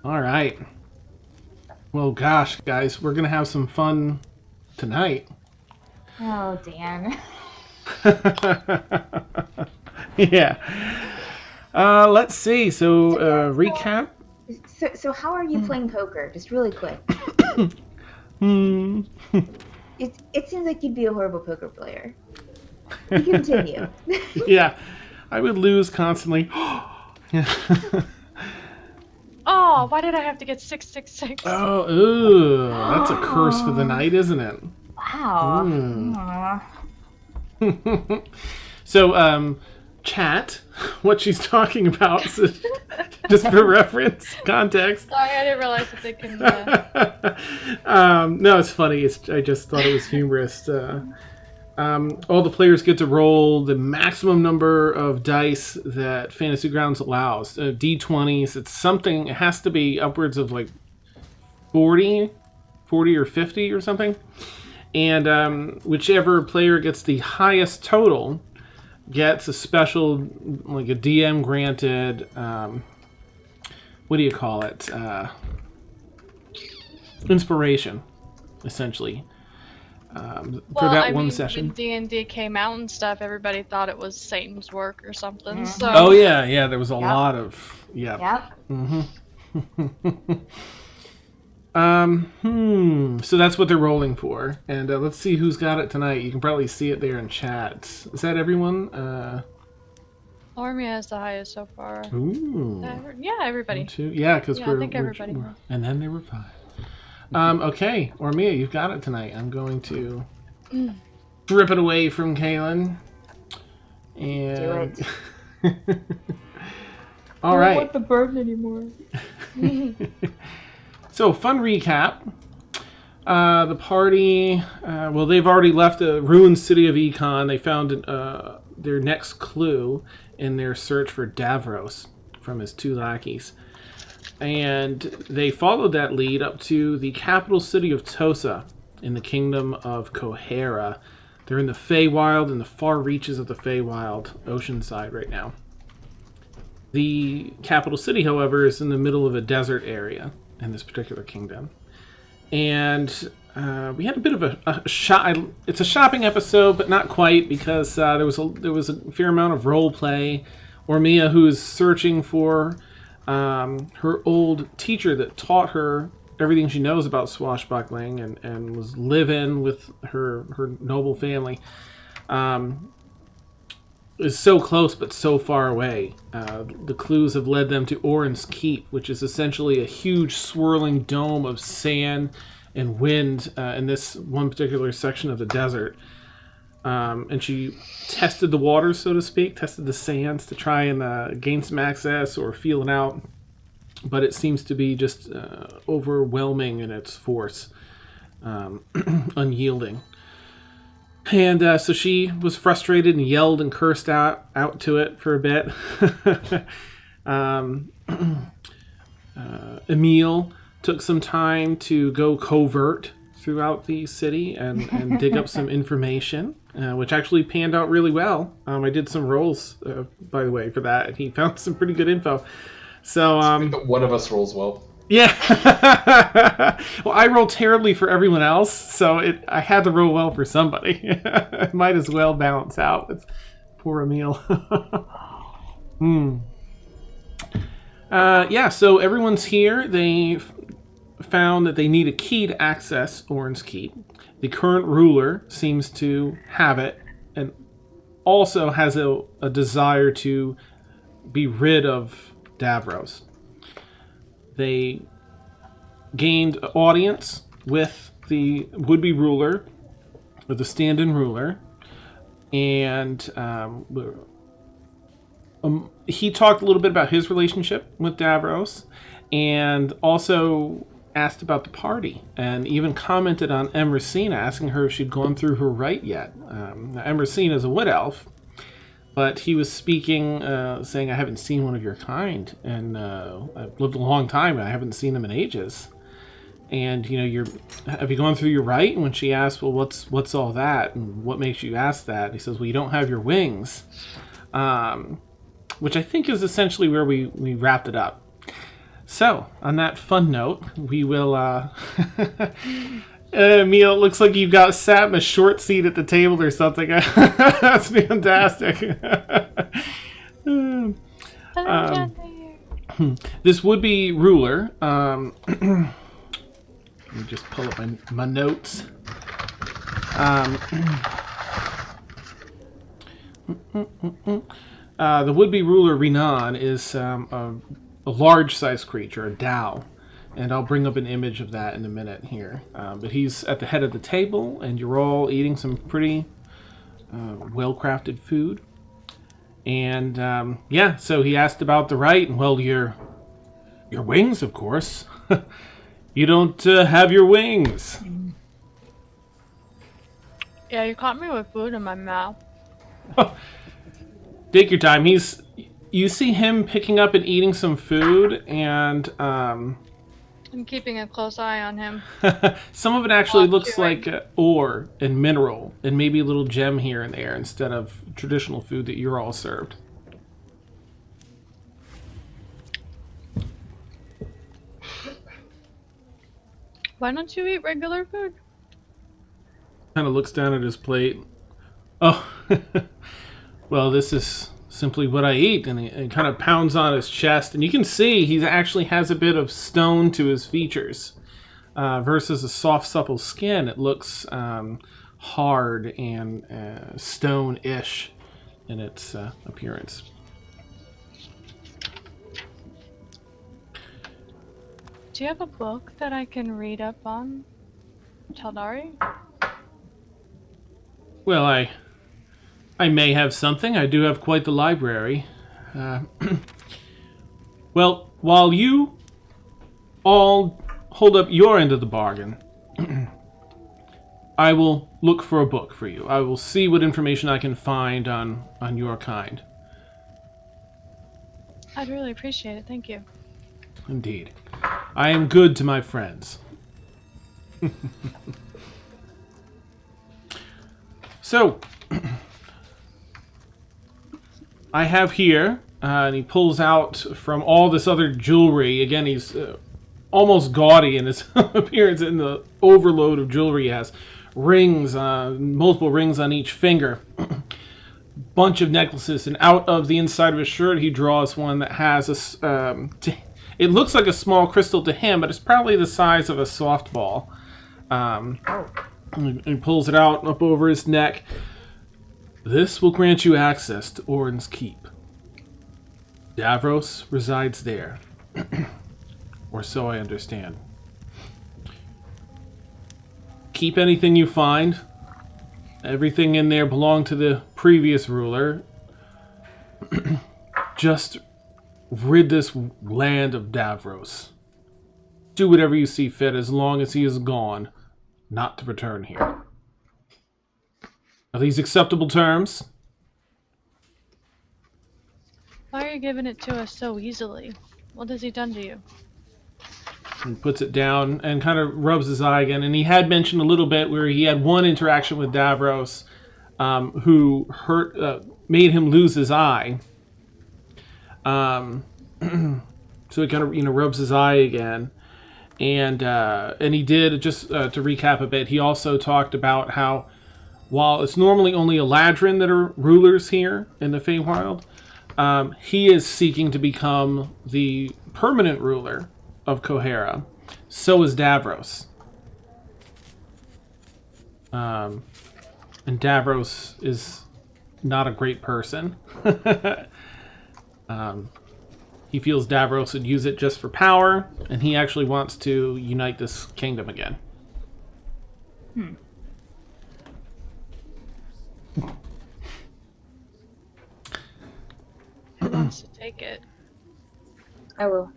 All right. Well, gosh, guys, we're gonna have some fun tonight. Oh, Dan. Yeah. Let's see. So, recap. So how are you playing poker? Just really quick. Hmm. It seems like you'd be a horrible poker player. You continue. Yeah, I would lose constantly. Oh, why did I have to get 666? Oh, ooh, that's a curse for the night, isn't it? Wow. So, chat, what she's talking about, so just for reference, context. Sorry, I didn't realize that they can. No, it's funny. I just thought it was humorous. All the players get to roll the maximum number of dice that Fantasy Grounds allows. D20s. It's something. It has to be upwards of like 40 or 50 or something. And whichever player gets the highest total gets a special, like a DM granted. What do you call it? Inspiration, essentially. For that one session. When D&D came out and stuff, everybody thought it was Satan's work or something. Mm-hmm. So. Oh yeah, there was a lot of Yep. So that's what they're rolling for, and let's see who's got it tonight. You can probably see it there in chat. Is that everyone? Ormia is the highest so far. Ooh. Yeah, everybody. 1, 2. Yeah, because I think everybody. And then there were 5. Okay, Ormia, you've got it tonight. I'm going to strip it away from Kaylin. And... Do it. All right. I don't want the burden anymore. So, fun recap. The party, they've already left the ruined city of Econ. They found their next clue in their search for Davros from his 2 lackeys. And they followed that lead up to the capital city of Tohsa in the kingdom of Kohara. They're in the Feywild, in the far reaches of the Feywild, Oceanside right now. The capital city, however, is in the middle of a desert area in this particular kingdom. And we had a bit of a shop. It's a shopping episode, but not quite, because there was a fair amount of role play. Ormia, who is searching for her old teacher that taught her everything she knows about swashbuckling and was living with her noble family, is so close but so far away. The clues have led them to Oren's Keep, which is essentially a huge swirling dome of sand and wind in this one particular section of the desert. And she tested the waters, so to speak, tested the sands to try and gain some access or feel it out. But it seems to be just overwhelming in its force, unyielding. And so she was frustrated and yelled and cursed out to it for a bit. Emil took some time to go covert throughout the city and dig up some information, which actually panned out really well. I did some rolls, by the way, for that, and he found some pretty good info. So one of us rolls well. Yeah. Well, I roll terribly for everyone else, so I had to roll well for somebody. It might as well balance out. It's poor Emil. So everyone's here. They found that they need a key to access Oren's Keep. The current ruler seems to have it, and also has a desire to be rid of Davros. They gained audience with the would-be ruler, with the stand-in ruler, and he talked a little bit about his relationship with Davros, and also asked about the party, and even commented on Emercina, asking her if she'd gone through her rite yet. Now, Emercina is a wood elf, but he was speaking, saying, I haven't seen one of your kind, and I've lived a long time, and I haven't seen them in ages. And, have you gone through your rite? And when she asked, well, what's all that? And what makes you ask that? And he says, well, you don't have your wings. Which I think is essentially where we wrapped it up. So, on that fun note, we will, Emil, it looks like you got sat in a short seat at the table or something. That's fantastic. This would-be ruler, let me just pull up my notes. The would-be ruler Ri'nan is a large-sized creature, a Dao, and I'll bring up an image of that in a minute here. But he's at the head of the table, and you're all eating some pretty well-crafted food. And yeah, so he asked about the right, and well, your wings, of course. You don't have your wings. Yeah, you caught me with food in my mouth. Take your time. You see him picking up and eating some food, and I'm keeping a close eye on him. some of it actually looks like ore and mineral, and maybe a little gem here and there instead of traditional food that you're all served. Why don't you eat regular food? Kind of looks down at his plate. Oh, well, this is simply what I eat. And he kind of pounds on his chest. And you can see he actually has a bit of stone to his features. Versus a soft, supple skin, it looks hard and stone-ish in its appearance. Do you have a book that I can read up on Taldari? Well, I may have something. I do have quite the library. Well, while you all hold up your end of the bargain, I will look for a book for you. I will see what information I can find on your kind. I'd really appreciate it, thank you. Indeed. I am good to my friends. So, I have here, and he pulls out from all this other jewelry. Again, he's almost gaudy in his appearance in the overload of jewelry he has. Rings, multiple rings on each finger. Bunch of necklaces, and out of the inside of his shirt, he draws one that has a... it looks like a small crystal to him, but it's probably the size of a softball. He pulls it out up over his neck. This will grant you access to Oren's keep. Davros resides there. Or so I understand. Keep anything you find. Everything in there belonged to the previous ruler. Just rid this land of Davros. Do whatever you see fit as long as he is gone, not to return here. Are these acceptable terms? Why are you giving it to us so easily? What has he done to you? He puts it down and kind of rubs his eye again. And he had mentioned a little bit where he had one interaction with Davros who made him lose his eye. So he kind of, rubs his eye again. And he did, just to recap a bit, he also talked about how while it's normally only Eladrin that are rulers here in the Feywild, he is seeking to become the permanent ruler of Kohera. So is Davros. And Davros is not a great person. He feels Davros would use it just for power, and he actually wants to unite this kingdom again. Who wants to take it? I will.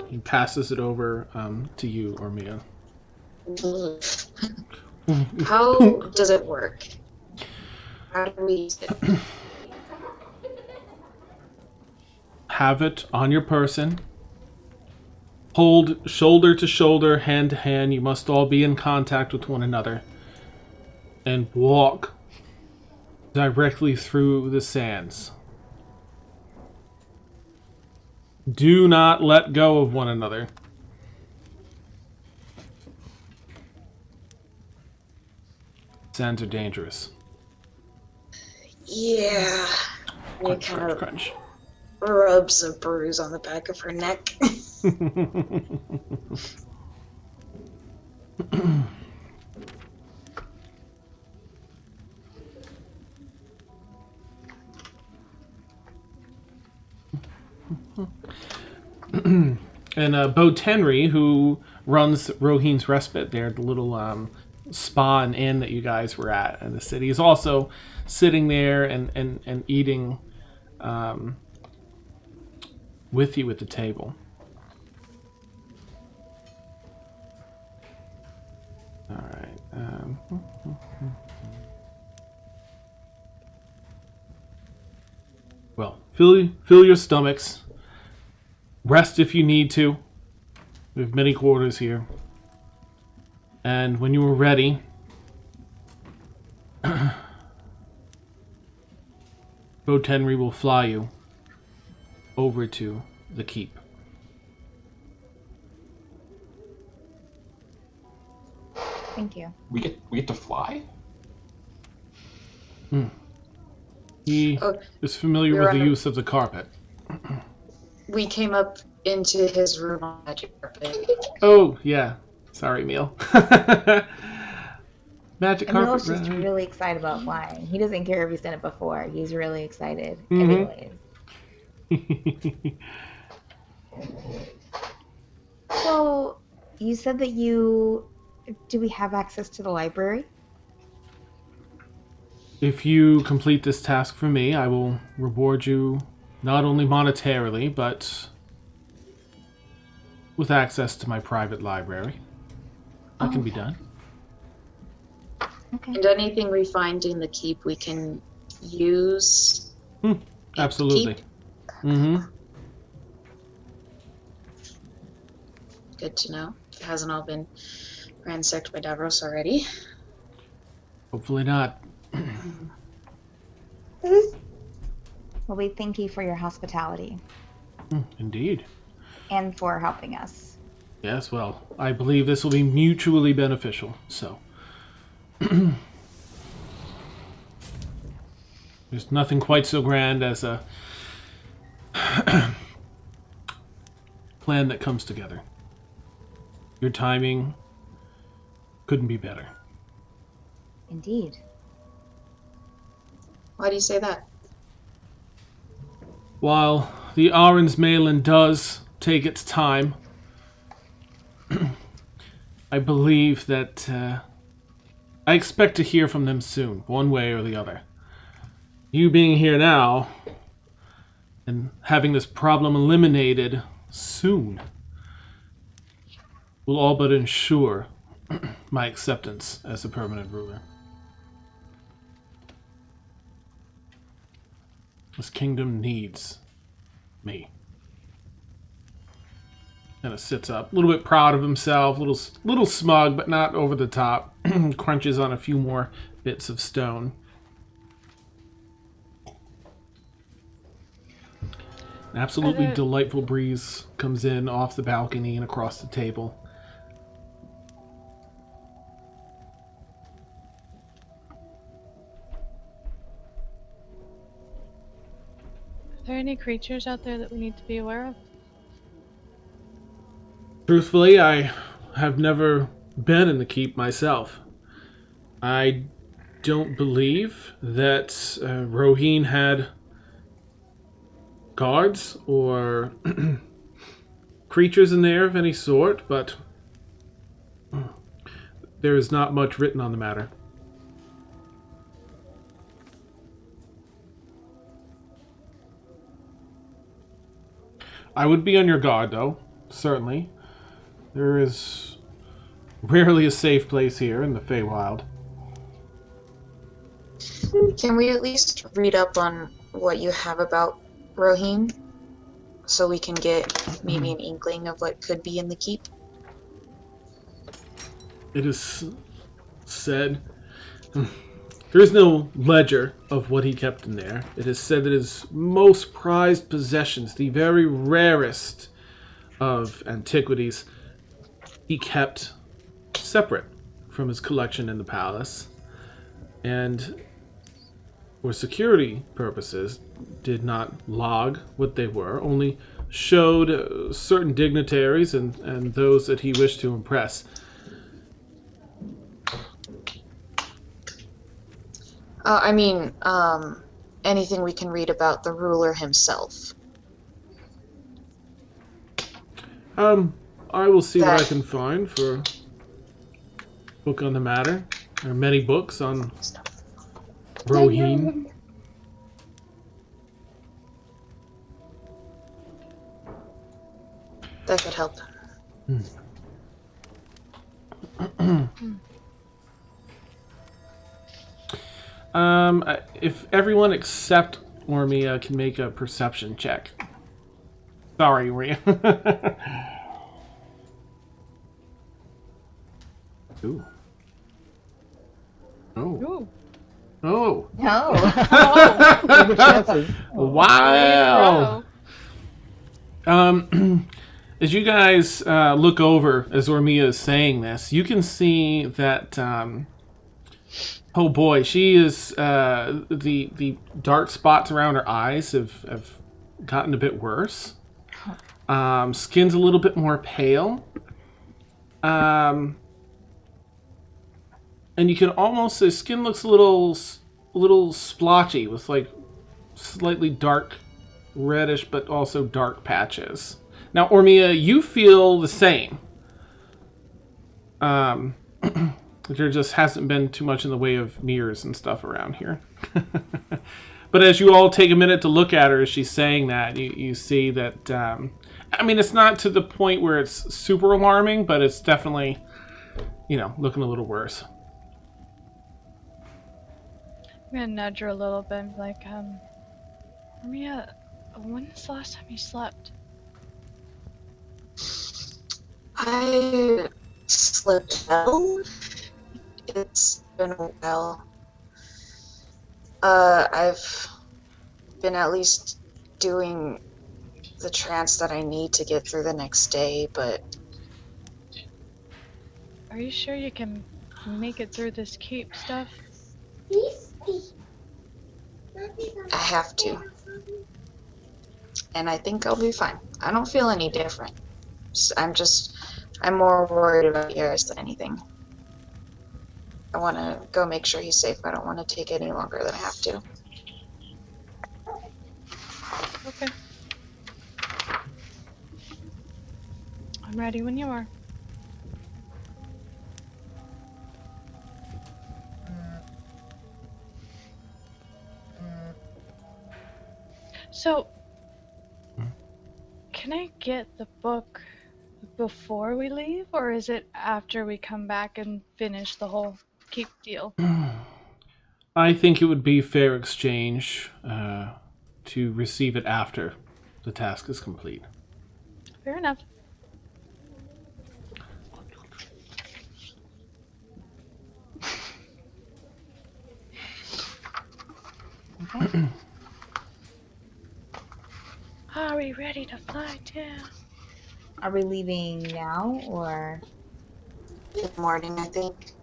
He passes it over to you, Ormia. How does it work? How do we use it? Have it on your person. Hold shoulder to shoulder, hand to hand. You must all be in contact with one another. And walk directly through the sands. Do not let go of one another. Sands are dangerous. Yeah. It Crunch, kind crunch, of crunch. rubs a bruise on the back of her neck. And Bo Tenry, who runs Rohirrim's Respite there, the little spa and inn that you guys were at in the city, is also sitting there and eating with you at the table. All right. Well, fill your stomachs. Rest if you need to. We have many quarters here. And when you are ready, Bo Tenry will fly you over to the keep. Thank you. We get to fly? He Oh, is familiar you're with the on a- use of the carpet. We came up into his room on magic carpet. Oh, yeah. Sorry, Meal. Magic Emil's carpet, just right? really excited about flying. He doesn't care if he's done it before. He's really excited. Mhm. Anyways. So, you said that do we have access to the library? If you complete this task for me, I will reward you not only monetarily, but with access to my private library. That can be done. Okay. And anything we find in the keep we can use. Absolutely. Keep. Mm-hmm. Good to know. It hasn't all been ransacked by Davros already. Hopefully not. Well, we thank you for your hospitality Indeed. and for helping us. Yes, well, I believe this will be mutually beneficial, so. There's nothing quite so grand as a plan that comes together. Your timing couldn't be better. Indeed. Why do you say that? While the Oren's Malin does take its time, I believe that I expect to hear from them soon, one way or the other. You being here now and having this problem eliminated soon will all but ensure my acceptance as a permanent ruler. This kingdom needs me. Kind of sits up, a little bit proud of himself, little smug, but not over the top. Crunches on a few more bits of stone. An absolutely delightful breeze comes in off the balcony and across the table. Are there any creatures out there that we need to be aware of? Truthfully, I have never been in the keep myself. I don't believe that Rohirrim had guards or creatures in there of any sort, but there is not much written on the matter. I would be on your guard, though, certainly. There is rarely a safe place here in the Feywild. Can we at least read up on what you have about Rohirrim? So we can get maybe an inkling of what could be in the keep? It is said There is no ledger of what he kept in there. It is said that his most prized possessions, the very rarest of antiquities, he kept separate from his collection in the palace, and for security purposes did not log what they were, only showed certain dignitaries and those that he wished to impress. Anything we can read about the ruler himself. I will see what I can find for a book on the matter. There are many books on Rohim. That could help. If everyone except Ormia can make a perception check. Sorry, Ormia. Ooh. Oh. Ooh. Oh. No. Wow. As you guys look over, as Ormia is saying this, you can see that, oh boy, she is, the dark spots around her eyes have gotten a bit worse. Skin's a little bit more pale. And you can almost, the skin looks a little splotchy with like slightly dark reddish, but also dark patches. Now, Ormia, you feel the same. There just hasn't been too much in the way of mirrors and stuff around here. But as you all take a minute to look at her as she's saying that, you see that, I mean, it's not to the point where it's super alarming, but it's definitely, looking a little worse. I'm gonna nudge her a little bit and be like, Maria, when was the last time you slept? I slept well. It's been a while. I've been at least doing the trance that I need to get through the next day, but... Are you sure you can make it through this keep stuff? I have to. And I think I'll be fine. I don't feel any different. I'm more worried about Yaris than anything. I want to go make sure he's safe. I don't want to take any longer than I have to. Okay. I'm ready when you are. So, can I get the book before we leave, or is it after we come back and finish the whole keep deal? I think it would be fair exchange to receive it after the task is complete. Fair enough. Okay. Are we ready to fly down? Are we leaving now, or Good morning, I think.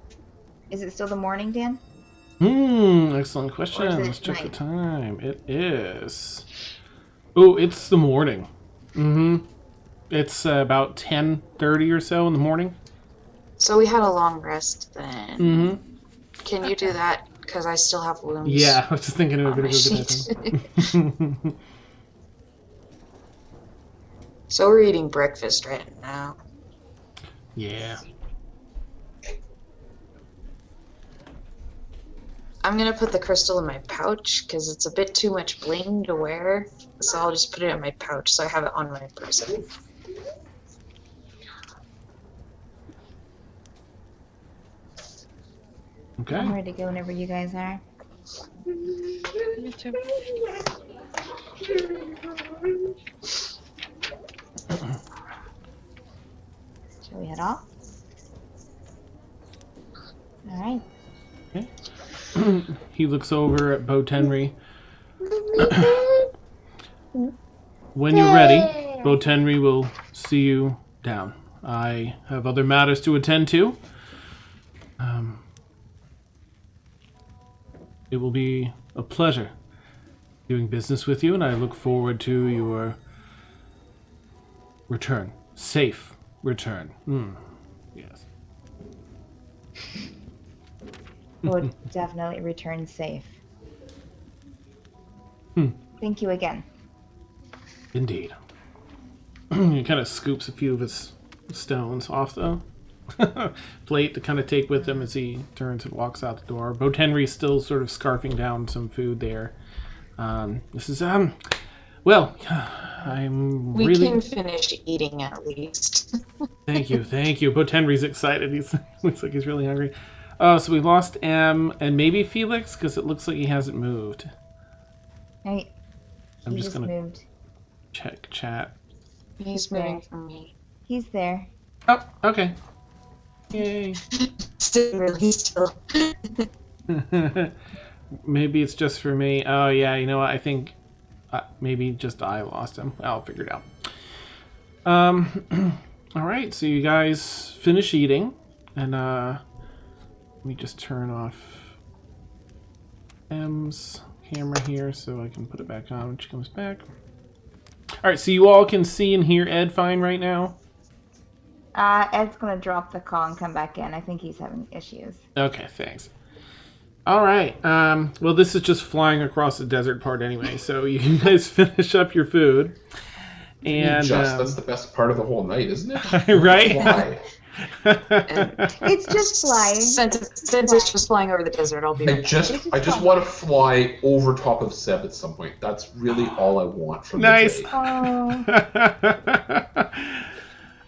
is it still the morning, Dan? Excellent question. Or is it Let's check the night? time. It is. Oh, it's the morning. It's about 10:30 or so in the morning. So we had a long rest then. Can you Okay. do that? Because I still have wounds. Yeah, I was just thinking we were on gonna my go get sheet. that. So we're eating breakfast right now. Yeah. I'm gonna put the crystal in my pouch because it's a bit too much bling to wear. So I'll just put it in my pouch so I have it on my person. Okay. I'm ready to go whenever you guys are. Me too. Shall we head off? All right. Okay. He looks over at Botenry. When you're ready, Botenry will see you down. I have other matters to attend to. It will be a pleasure doing business with you, and I look forward to your return. Safe return. Yes. We'll definitely return safe. Thank you again. Indeed. He kind of scoops a few of his stones off the plate to kind of take with him as he turns and walks out the door. Botenry's still sort of scarfing down some food there. This is, well, I'm We really... can finish eating at least. Thank you. Botenry's excited. He looks like he's really hungry. Oh, so we lost M and maybe Felix, because it looks like he hasn't moved. Hey, I'm he just just gonna moved. check chat. He's moving from me. He's there. Oh, okay. Yay. Still. Maybe it's just for me. Oh, yeah, you know what? I think maybe just I lost him. I'll figure it out. All right, so you guys finish eating. And let me just turn off M's camera here so I can put it back on when she comes back. All right, so you all can see and hear Ed fine right now? Ed's gonna drop the call and come back in. I think he's having issues. Okay, thanks. All right. Well, this is just flying across the desert part anyway, so you guys finish up your food. And that's the best part of the whole night, isn't it? Right? Why? It's just flying. Since it's just flying over the desert, I'll be I right just want to fly over top of Seb at some point. That's really all I want from Nice. the day.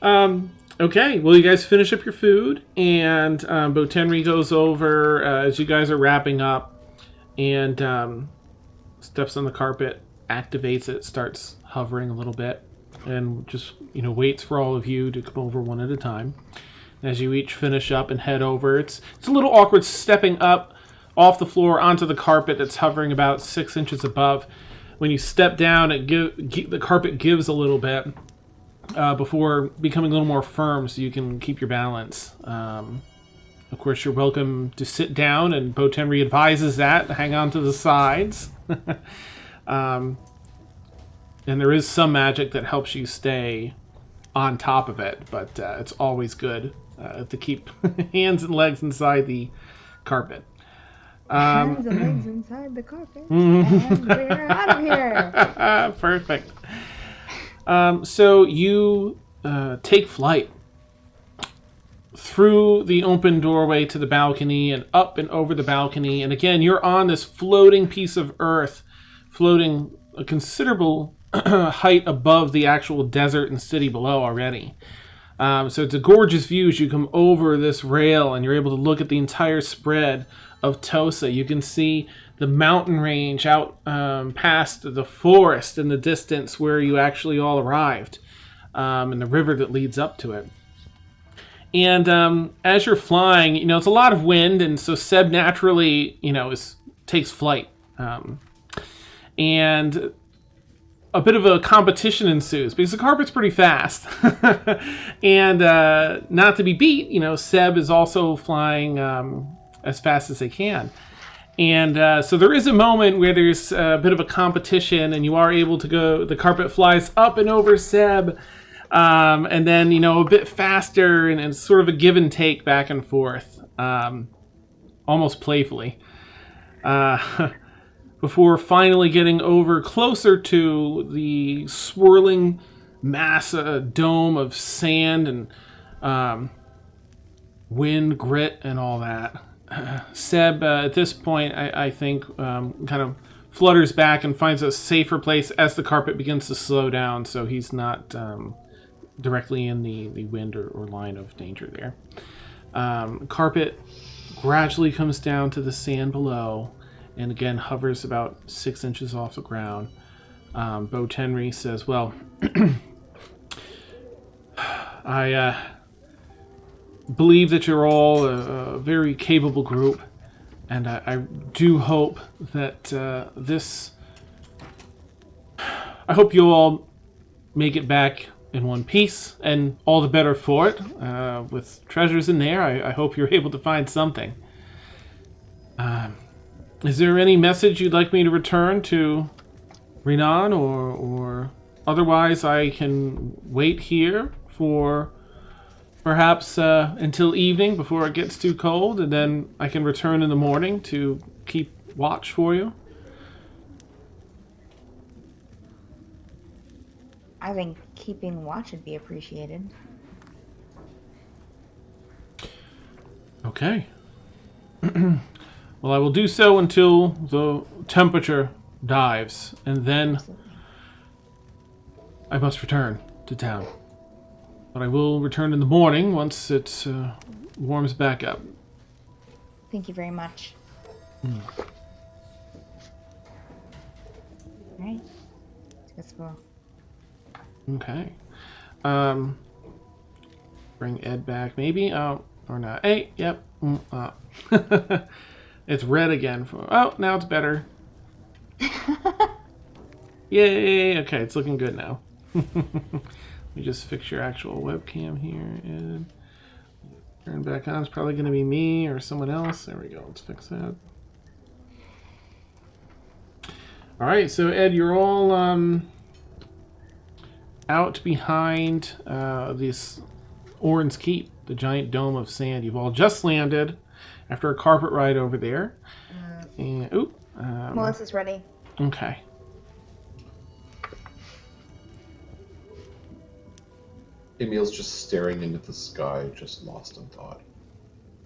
Oh. Okay, well, you guys finish up your food, and Botenry goes over as you guys are wrapping up, and steps on the carpet, activates it, starts hovering a little bit, and just, waits for all of you to come over one at a time. As you each finish up and head over, it's a little awkward stepping up off the floor onto the carpet that's hovering about 6 inches above. When you step down, the carpet gives a little bit before becoming a little more firm so you can keep your balance. Of course, you're welcome to sit down, and Botenry advises that. Hang on to the sides. And there is some magic that helps you stay on top of it, but it's always good to keep hands and legs inside the carpet. Hands and legs inside the carpet. And we're out of here. Perfect. So you take flight through the open doorway to the balcony and up and over the balcony. And again, you're on this floating piece of earth, floating a considerable height above the actual desert and city below already. So it's a gorgeous view as you come over this rail and you're able to look at the entire spread of Tohsa. You can see the mountain range out past the forest in the distance where you actually all arrived, and the river that leads up to it. And as you're flying, it's a lot of wind, and so Seb naturally, takes flight. And a bit of a competition ensues because the carpet's pretty fast. And not to be beat, Seb is also flying as fast as they can. And so there is a moment where there's a bit of a competition, and you are able to go, the carpet flies up and over Seb, and then, a bit faster, and it's sort of a give and take back and forth, almost playfully. Before finally getting over closer to the swirling mass, dome of sand and wind, grit, and all that. Seb, at this point, I think, kind of flutters back and finds a safer place as the carpet begins to slow down, so he's not directly in the wind or line of danger there. Carpet gradually comes down to the sand below, and again hovers about 6 inches off the ground. Botenry says, well, I believe that you're all a very capable group, And I do hope that this... I hope you all make it back in one piece, and all the better for it. With treasures in there, I hope you're able to find something. Is there any message you'd like me to return to Ri'nan, or otherwise I can wait here for perhaps until evening before it gets too cold, and then I can return in the morning to keep watch for you? I think keeping watch would be appreciated. Okay. Well, I will do so until the temperature dives, and then I must return to town. But I will return in the morning once it warms back up. Thank you very much. Alright. Let's go. Okay. Bring Ed back, maybe? Oh, or not. Hey, yep. It's red again. Oh, now it's better. Yay! Okay, it's looking good now. Let me just fix your actual webcam here, Ed. Turn back on. It's probably going to be me or someone else. There we go. Let's fix that. Alright, so Ed, you're all out behind this Oren's Keep, the giant dome of sand. You've all just landed after a carpet ride over there. And Melissa's ready. okay. Emil's just staring into the sky, just lost in thought,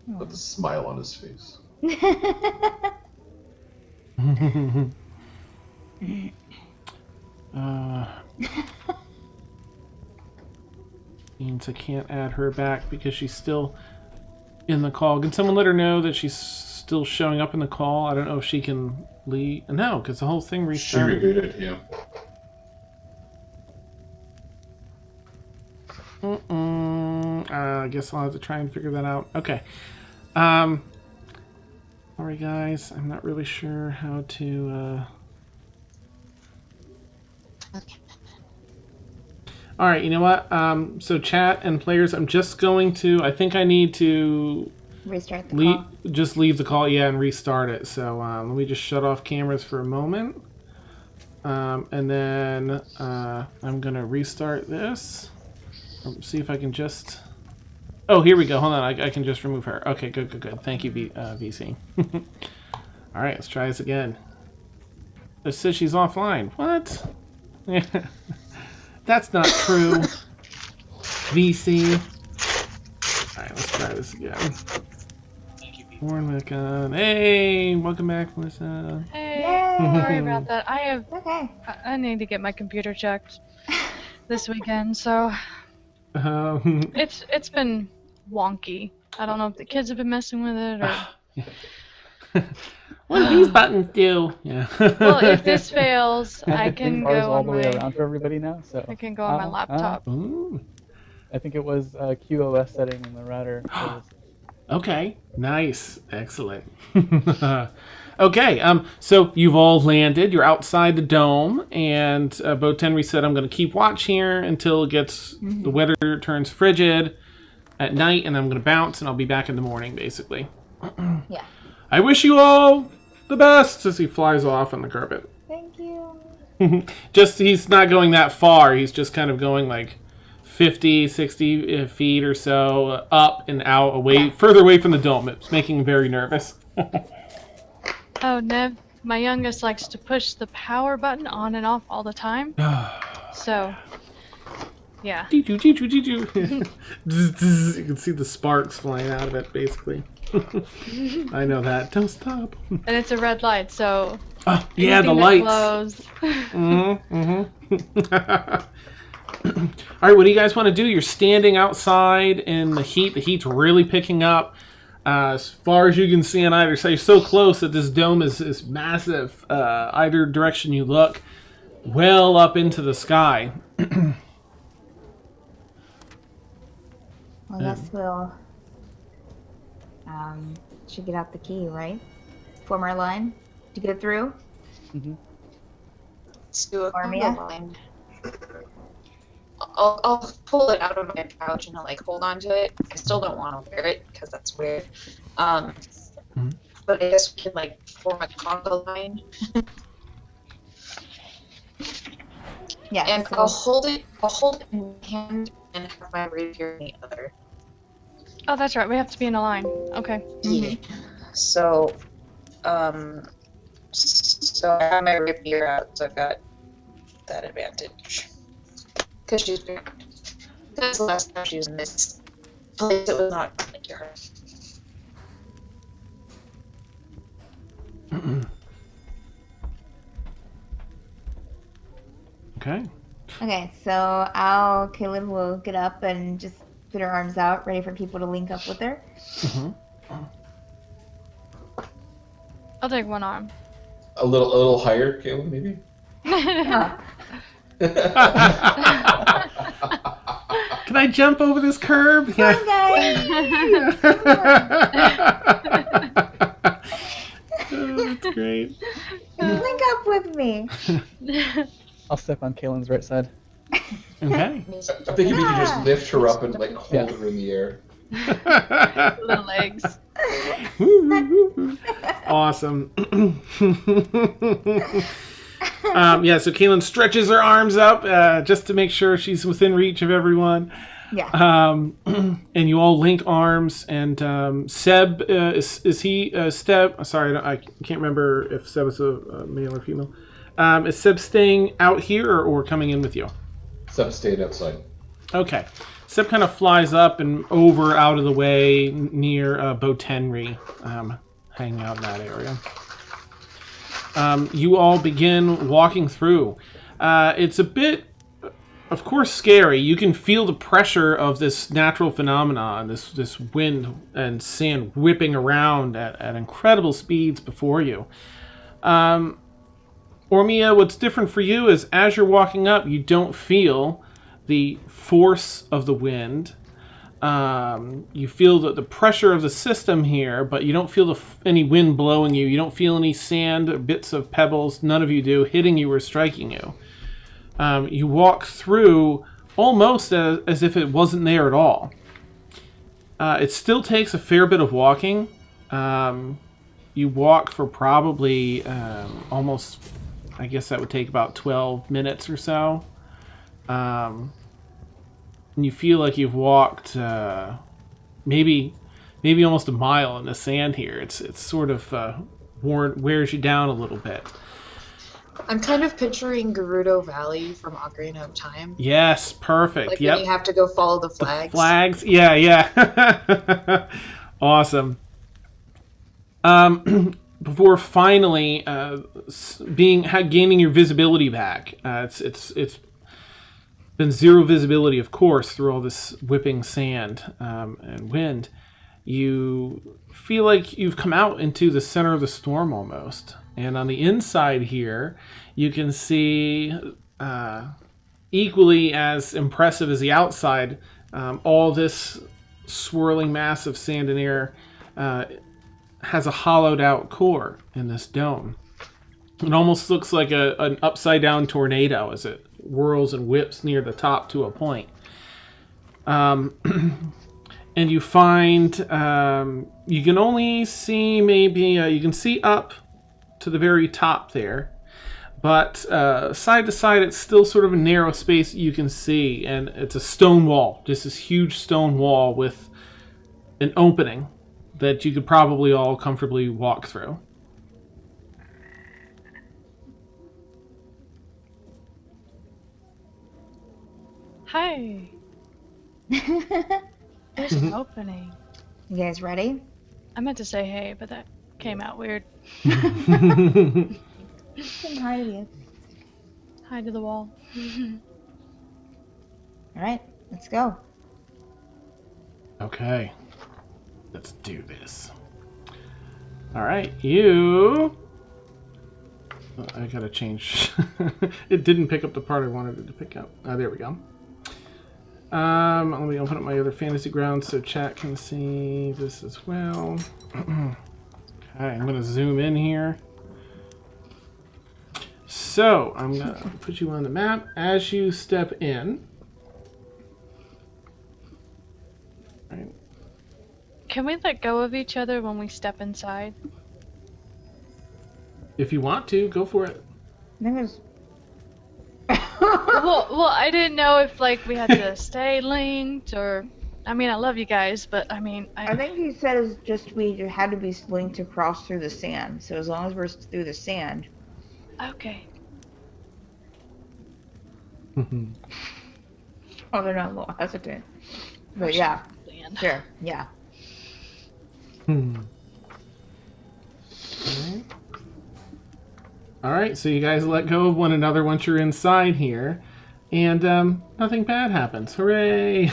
with a smile on his face. Means I can't add her back because she's still in the call. Can someone let her know that she's still showing up in the call? I don't know if she can leave. No, because the whole thing restarted. She rebooted, yeah. I guess I'll have to try and figure that out. Okay. Sorry, guys. I'm not really sure how to... Alright, you know what? So chat and players, I'm just going to... I think I need to... Restart the call. Just leave the call, yeah, and restart it. So let me just shut off cameras for a moment. And then I'm going to restart this. See if I can just... Oh, here we go. Hold on. I can just remove her. Okay, good. Thank you, VC. Alright, let's try this again. It says she's offline. What? That's not true. VC. Alright, let's try this again. Oren back on. Hey, welcome back, Melissa. Hey, Yay! sorry about that. Okay. I need to get my computer checked this weekend, so it's been wonky. I don't know if the kids have been messing with it or. What do these buttons do? Yeah. Well, if this fails, I can ours go all on the way my. around for everybody now. So I can go on my laptop. Ooh. I think it was QoS setting in the router. Okay, nice, excellent. Okay, so you've all landed. You're outside the dome, and Boat Henry said, "I'm going to keep watch here until it gets the weather turns frigid at night, and I'm going to bounce, and I'll be back in the morning, basically." Yeah. I wish you all the best as he flies off on the carpet. Thank you. Just he's not going that far. He's just kind of going like 50, 60 feet or so up and out, away, further away from the dome. It's making him very nervous. Oh, Nev, my youngest likes to push the power button on and off all the time. So, yeah. You can see the sparks flying out of it, basically. I know that. Don't stop. And it's a red light, so. Oh, yeah, the anything that lights. glows. All right, what do you guys want to do? You're standing outside in the heat. The heat's really picking up. As far as you can see on either side, you're so close that this dome is massive. Either direction you look, well up into the sky. Well, I guess we'll should get out the key, right? form our line to get through. Mm-hmm. Let's do a Armia? conga line. I'll pull it out of my pouch and I'll like hold on to it. I still don't want to wear it because that's weird. But I guess we can like form a conga line. Yeah. And so- I'll hold it in one hand and have my rapier in the other. Oh, that's right. We have to be in a line. Okay. Yeah. So so I have my rapier out, so I've got that advantage. Because the last time she was in this place, it was not friendly to her. Okay. Okay, so Kaylin will get up and just put her arms out, ready for people to link up with her. Mm-hmm. I'll take one arm. A little higher, Caleb, maybe? Oh, Can I jump over this curb? come on, guys! Oh, that's great. Link up with me. I'll step on Kaylin's right side. Okay. I'm thinking we can just lift her up and like hold her in the air. Little legs. Awesome. Yeah, so Kaylin stretches her arms up just to make sure she's within reach of everyone. Yeah. And you all link arms. And Seb, is he Seb? Sorry, I can't remember if Seb is a male or female. Is Seb staying out here or coming in with you? Seb stayed outside. Okay. Seb kind of flies up and over out of the way near Botenry, hanging out in that area. You all begin walking through. It's a bit, of course, scary. You can feel the pressure of this natural phenomenon, this wind and sand whipping around at incredible speeds before you. Ormia, what's different for you is as you're walking up, you don't feel the force of the wind. You feel the pressure of the system here, but you don't feel any wind blowing you. You don't feel any sand or bits of pebbles, none of you do, hitting you or striking you. You walk through almost as if it wasn't there at all. It still takes a fair bit of walking. You walk for probably almost, I guess that would take about 12 minutes or so. And you feel like you've walked maybe almost a mile in the sand here. It's sort of wears you down a little bit. I'm kind of picturing Gerudo Valley from Ocarina of Time. Yes, perfect. Like Yep. when you have to go follow the flags. Flags, yeah. Awesome. Before finally gaining your visibility back, it's been zero visibility, of course, through all this whipping sand and wind. You feel like you've come out into the center of the storm almost. And on the inside here, you can see, equally as impressive as the outside, all this swirling mass of sand and air has a hollowed out core in this dome. It almost looks like an upside down tornado as it whirls and whips near the top to a point. And you find you can only see you can see up to the very top there, but side to side it's still sort of a narrow space you can see, and it's a stone wall, just this huge stone wall with an opening that you could probably all comfortably walk through. Hi. There's an opening. You guys ready? I meant to say hey, but that came out weird. Saying hi to you. Hi to the wall. All right, let's go. Okay, let's do this. All right, you. I gotta change. It didn't pick up the part I wanted it to pick up. There we go. Let me open up my other fantasy grounds so chat can see this as well. Okay. Okay, I'm going to zoom in here. So, I'm going to put you on the map. As you step in... Right. Can we let go of each other when we step inside? If you want to, go for it. There's... well, I didn't know if like we had to stay linked or. I mean, I love you guys, but I mean, I think he said it's just we had to be linked across through the sand. So as long as we're through the sand. Okay. Oh, they're not a little hesitant. But yeah, sure, yeah. Alright, so you guys let go of one another once you're inside here. And nothing bad happens. Hooray!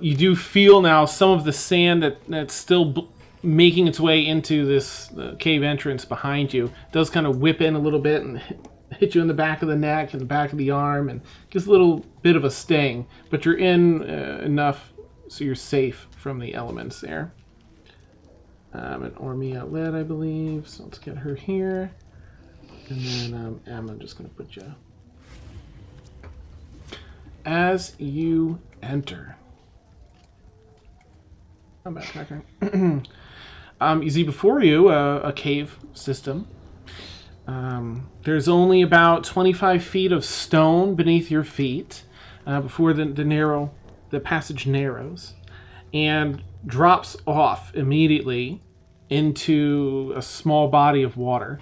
You do feel now some of the sand that's still making its way into this cave entrance behind you. It does kind of whip in a little bit and hit you in the back of the neck and the back of the arm and gives a little bit of a sting. But you're in enough so you're safe from the elements there. An Ormy outlet, I believe. So let's get her here. And then I'm just going to put you... As you enter... I'm backtracking. You see before you a cave system. There's only about 25 feet of stone beneath your feet before the passage narrows and drops off immediately into a small body of water.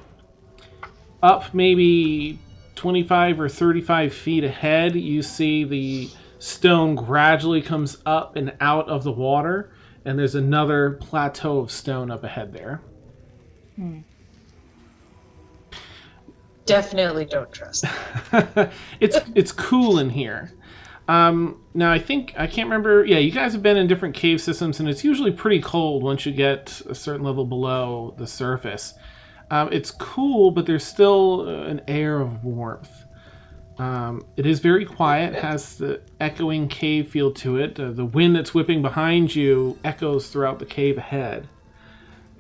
Up maybe 25 or 35 feet ahead, you see the stone gradually comes up and out of the water, and there's another plateau of stone up ahead there. Definitely don't trust. It's cool in here. Now I can't remember. Yeah, you guys have been in different cave systems, and it's usually pretty cold once you get a certain level below the surface. It's cool, but there's still an air of warmth. It is very quiet, has the echoing cave feel to it. The wind that's whipping behind you echoes throughout the cave ahead.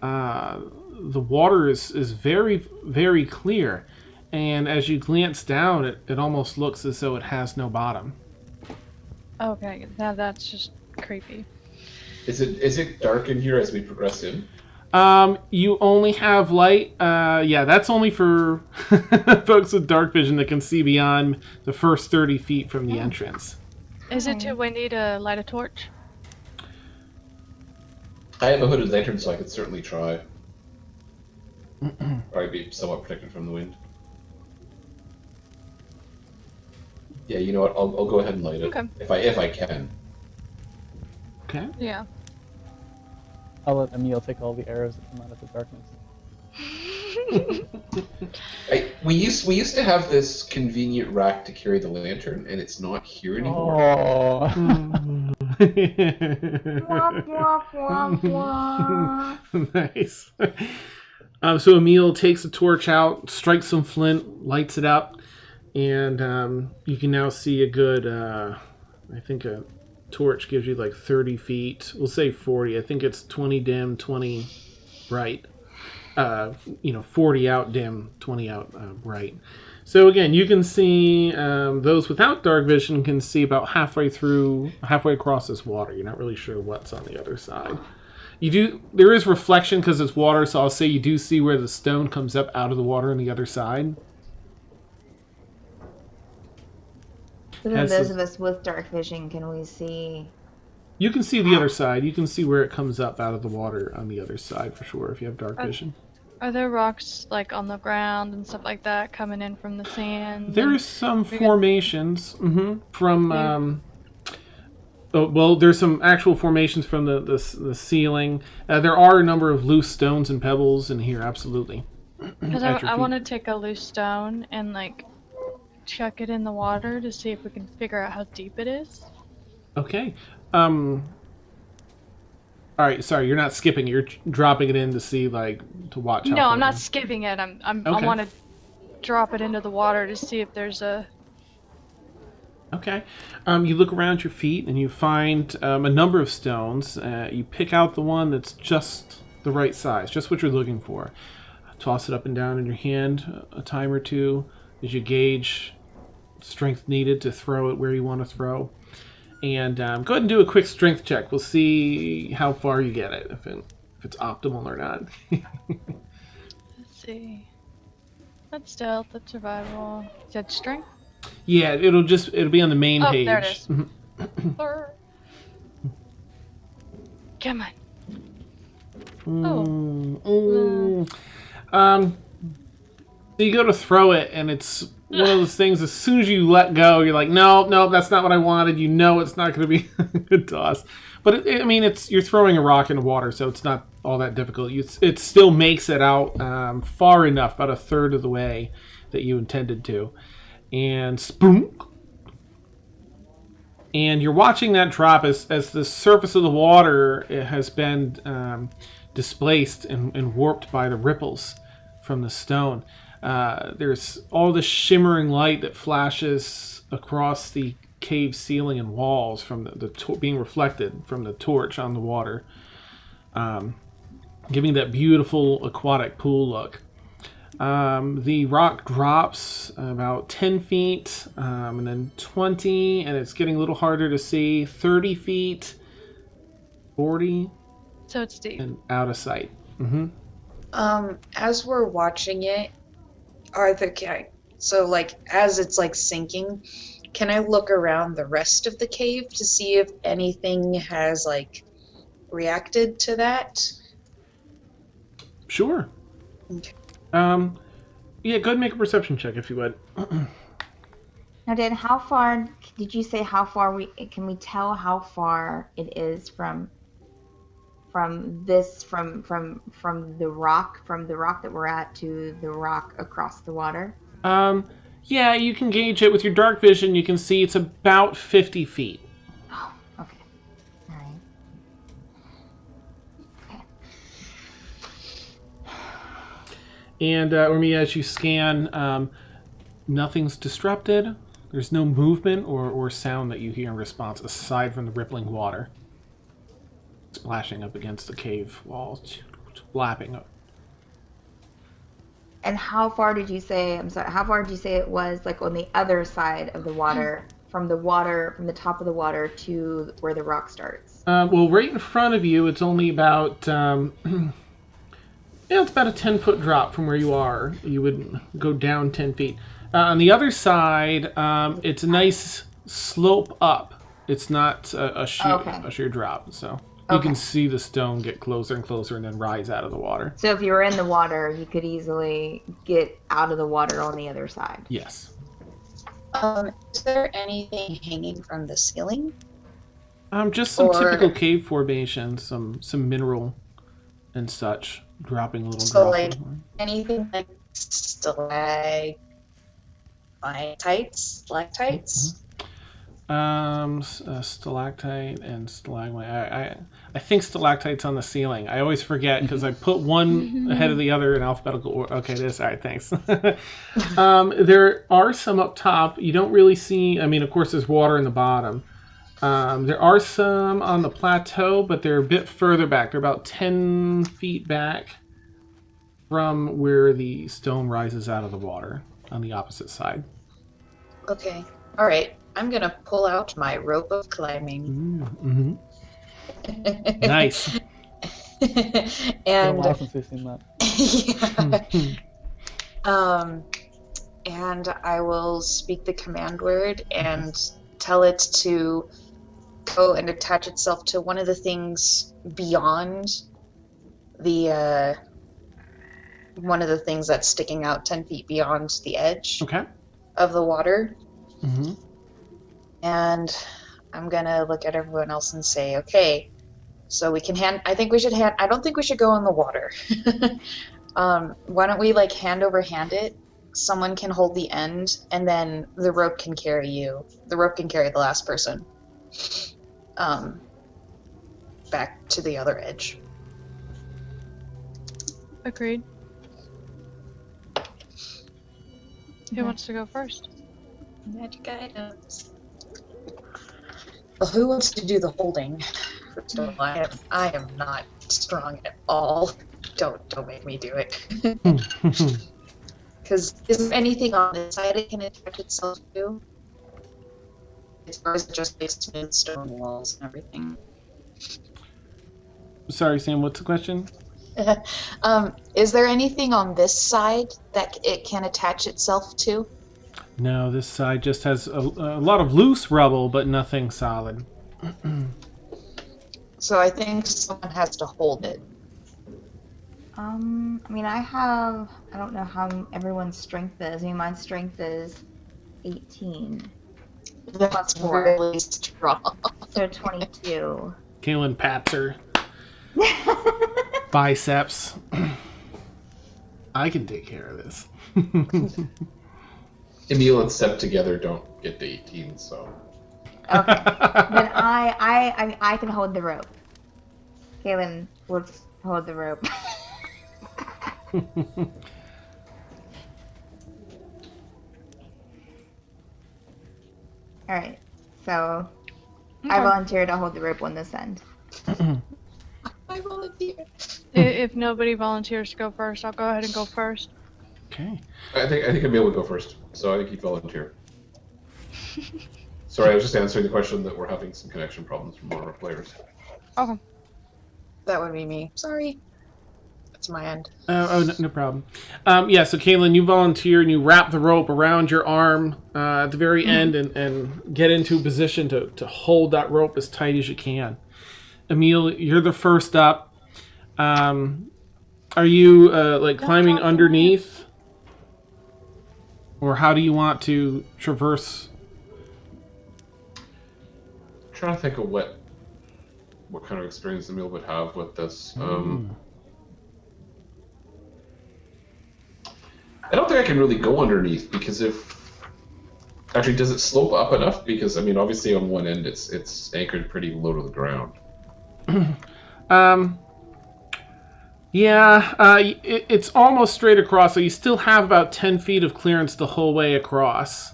The water is very, very clear, and as you glance down, it almost looks as though it has no bottom. Okay, now that's just creepy. Is it dark in here as we progress in? You only have light. Yeah, that's only for folks with dark vision that can see beyond the first 30 feet from the entrance. Is it too windy to light a torch? I have a hooded lantern, so I could certainly try. Or I'd be somewhat protected from the wind. Yeah, you know what? I'll go ahead and light it. Okay. If I can. Okay. Yeah. I'll let Emil take all the arrows that come out of the darkness. We used to have this convenient rack to carry the lantern, and it's not here anymore. Oh. Nice. So Emil takes the torch out, strikes some flint, lights it up, and you can now see a good, I think a torch gives you like 30 feet. We'll say 40. I think it's 20 dim, 20 bright. 40 out dim, 20 out bright. So again, you can see, those without dark vision can see about halfway across this water. You're not really sure what's on the other side. There is reflection because it's water, so I'll say you do see where the stone comes up out of the water on the other side. So then those of us with dark vision, can we see? You can see the other side. You can see where it comes up out of the water on the other side for sure if you have dark vision. Are there rocks like on the ground and stuff like that coming in from the sand? There's some formations from. There's some actual formations from the ceiling. There are a number of loose stones and pebbles in here, absolutely. Because I want to take a loose stone and like chuck it in the water to see if we can figure out how deep it is. Okay. All right. Sorry, you're not skipping. You're dropping it in to see, like, to watch. No, I'm not skipping it. I want to drop it into the water to see if there's a Okay. You look around your feet and you find a number of stones. You pick out the one that's just the right size, just what you're looking for. Toss it up and down in your hand a time or two as you gauge strength needed to throw it where you want to throw. And go ahead and do a quick strength check. We'll see how far you get it, if it's optimal or not. Let's see. That's stealth, that's survival. You said strength? Yeah, it'll be on the main Oh, page. there it is. Come on. So you go to throw it, and it's one of those things. As soon as you let go, you're like, no, that's not what I wanted. You know, it's not going to be a good toss. But you're throwing a rock in the water, so it's not all that difficult. It still makes it out far enough, about a third of the way that you intended to, and spoonk. And you're watching that drop as the surface of the water has been displaced and warped by the ripples from the stone. There's all this shimmering light that flashes across the cave ceiling and walls from being reflected from the torch on the water, giving that beautiful aquatic pool look. The rock drops about 10 feet, and then 20, and it's getting a little harder to see. 30 feet, 40, So it's deep. and out of sight. Mm-hmm. As we're watching it, as it's like sinking, can I look around the rest of the cave to see if anything has like reacted to that? Sure. Okay. Yeah, go ahead and make a perception check if you would. Now, Dan, how far did you say? How far can we tell how far it is from the rock that we're at to the rock across the water? Yeah, you can gauge it with your dark vision. You can see it's about 50 feet. Oh, okay. All right. Okay. And as you scan, nothing's disrupted. There's no movement or sound that you hear in response aside from the rippling water splashing up against the cave walls, lapping up. And how far did you say? I'm sorry. How far did you say it was, like on the other side of the water, from the top of the water to where the rock starts? Well, right in front of you, it's only about it's about a 10-foot drop from where you are. You would go down 10 feet. On the other side, it's a nice slope up. It's not a sheer drop. So you can see the stone get closer and closer and then rise out of the water. So if you were in the water, you could easily get out of the water on the other side. Yes. Is there anything hanging from the ceiling? Just some typical cave formations, some mineral and such, dropping little So, drops. like, anything like stalactites? Stalactite and stalagmite. I think stalactite's on the ceiling. I always forget because I put one ahead of the other in alphabetical order. Okay, this. All right, thanks. There are some up top. You don't really see. I mean, of course, there's water in the bottom. There are some on the plateau, but they're a bit further back. They're about 10 feet back from where the stone rises out of the water on the opposite side. Okay. All right. I'm going to pull out my rope of climbing. Mm-hmm. Nice. And Been a while since we've seen that. yeah. And I will speak the command word and tell it to go and attach itself to one of the things beyond the one of the things that's sticking out 10 feet beyond the edge of the water. Mm-hmm. And I'm gonna look at everyone else and say, okay, so we can I don't think we should go in the water. Why don't we like hand over hand it? Someone can hold the end, and then the rope can carry you. The rope can carry the last person back to the other edge. Agreed. Who wants to go first? Magic items. Well, who wants to do the holding? First of all, I am not strong at all. Don't make me do it. Because is there anything on this side it can attach itself to? Or is it just big smooth stone walls and everything? Sorry, Sam, what's the question? Is there anything on this side that it can attach itself to? No, this side just has a lot of loose rubble, but nothing solid. So I think someone has to hold it. I mean, I don't know how everyone's strength is. I mean, my strength is 18. That's four. really strong. So 22. Kaylin pats her biceps. I can take care of this. Emil and Seb together don't get to 18, so. Okay. Then I can hold the rope. Kaylin will hold the rope. Alright. So I volunteer to hold the rope on this end. I volunteer. If nobody volunteers to go first, I'll go ahead and go first. Okay. I think Emil would go first, so I think he'd volunteer. Sorry, I was just answering the question that we're having some connection problems from one of our players. Okay. That would be me. Sorry. That's my end. No problem. Yeah, so Kaylin, you volunteer and you wrap the rope around your arm at the very end and get into a position to hold that rope as tight as you can. Emil, you're the first up. Are you climbing underneath? Or how do you want to traverse? I'm trying to think of what kind of experience Emil would have with this. I don't think I can really go underneath because actually, does it slope up enough? Because I mean, obviously on one end it's anchored pretty low to the ground. It's almost straight across, so you still have about 10 feet of clearance the whole way across,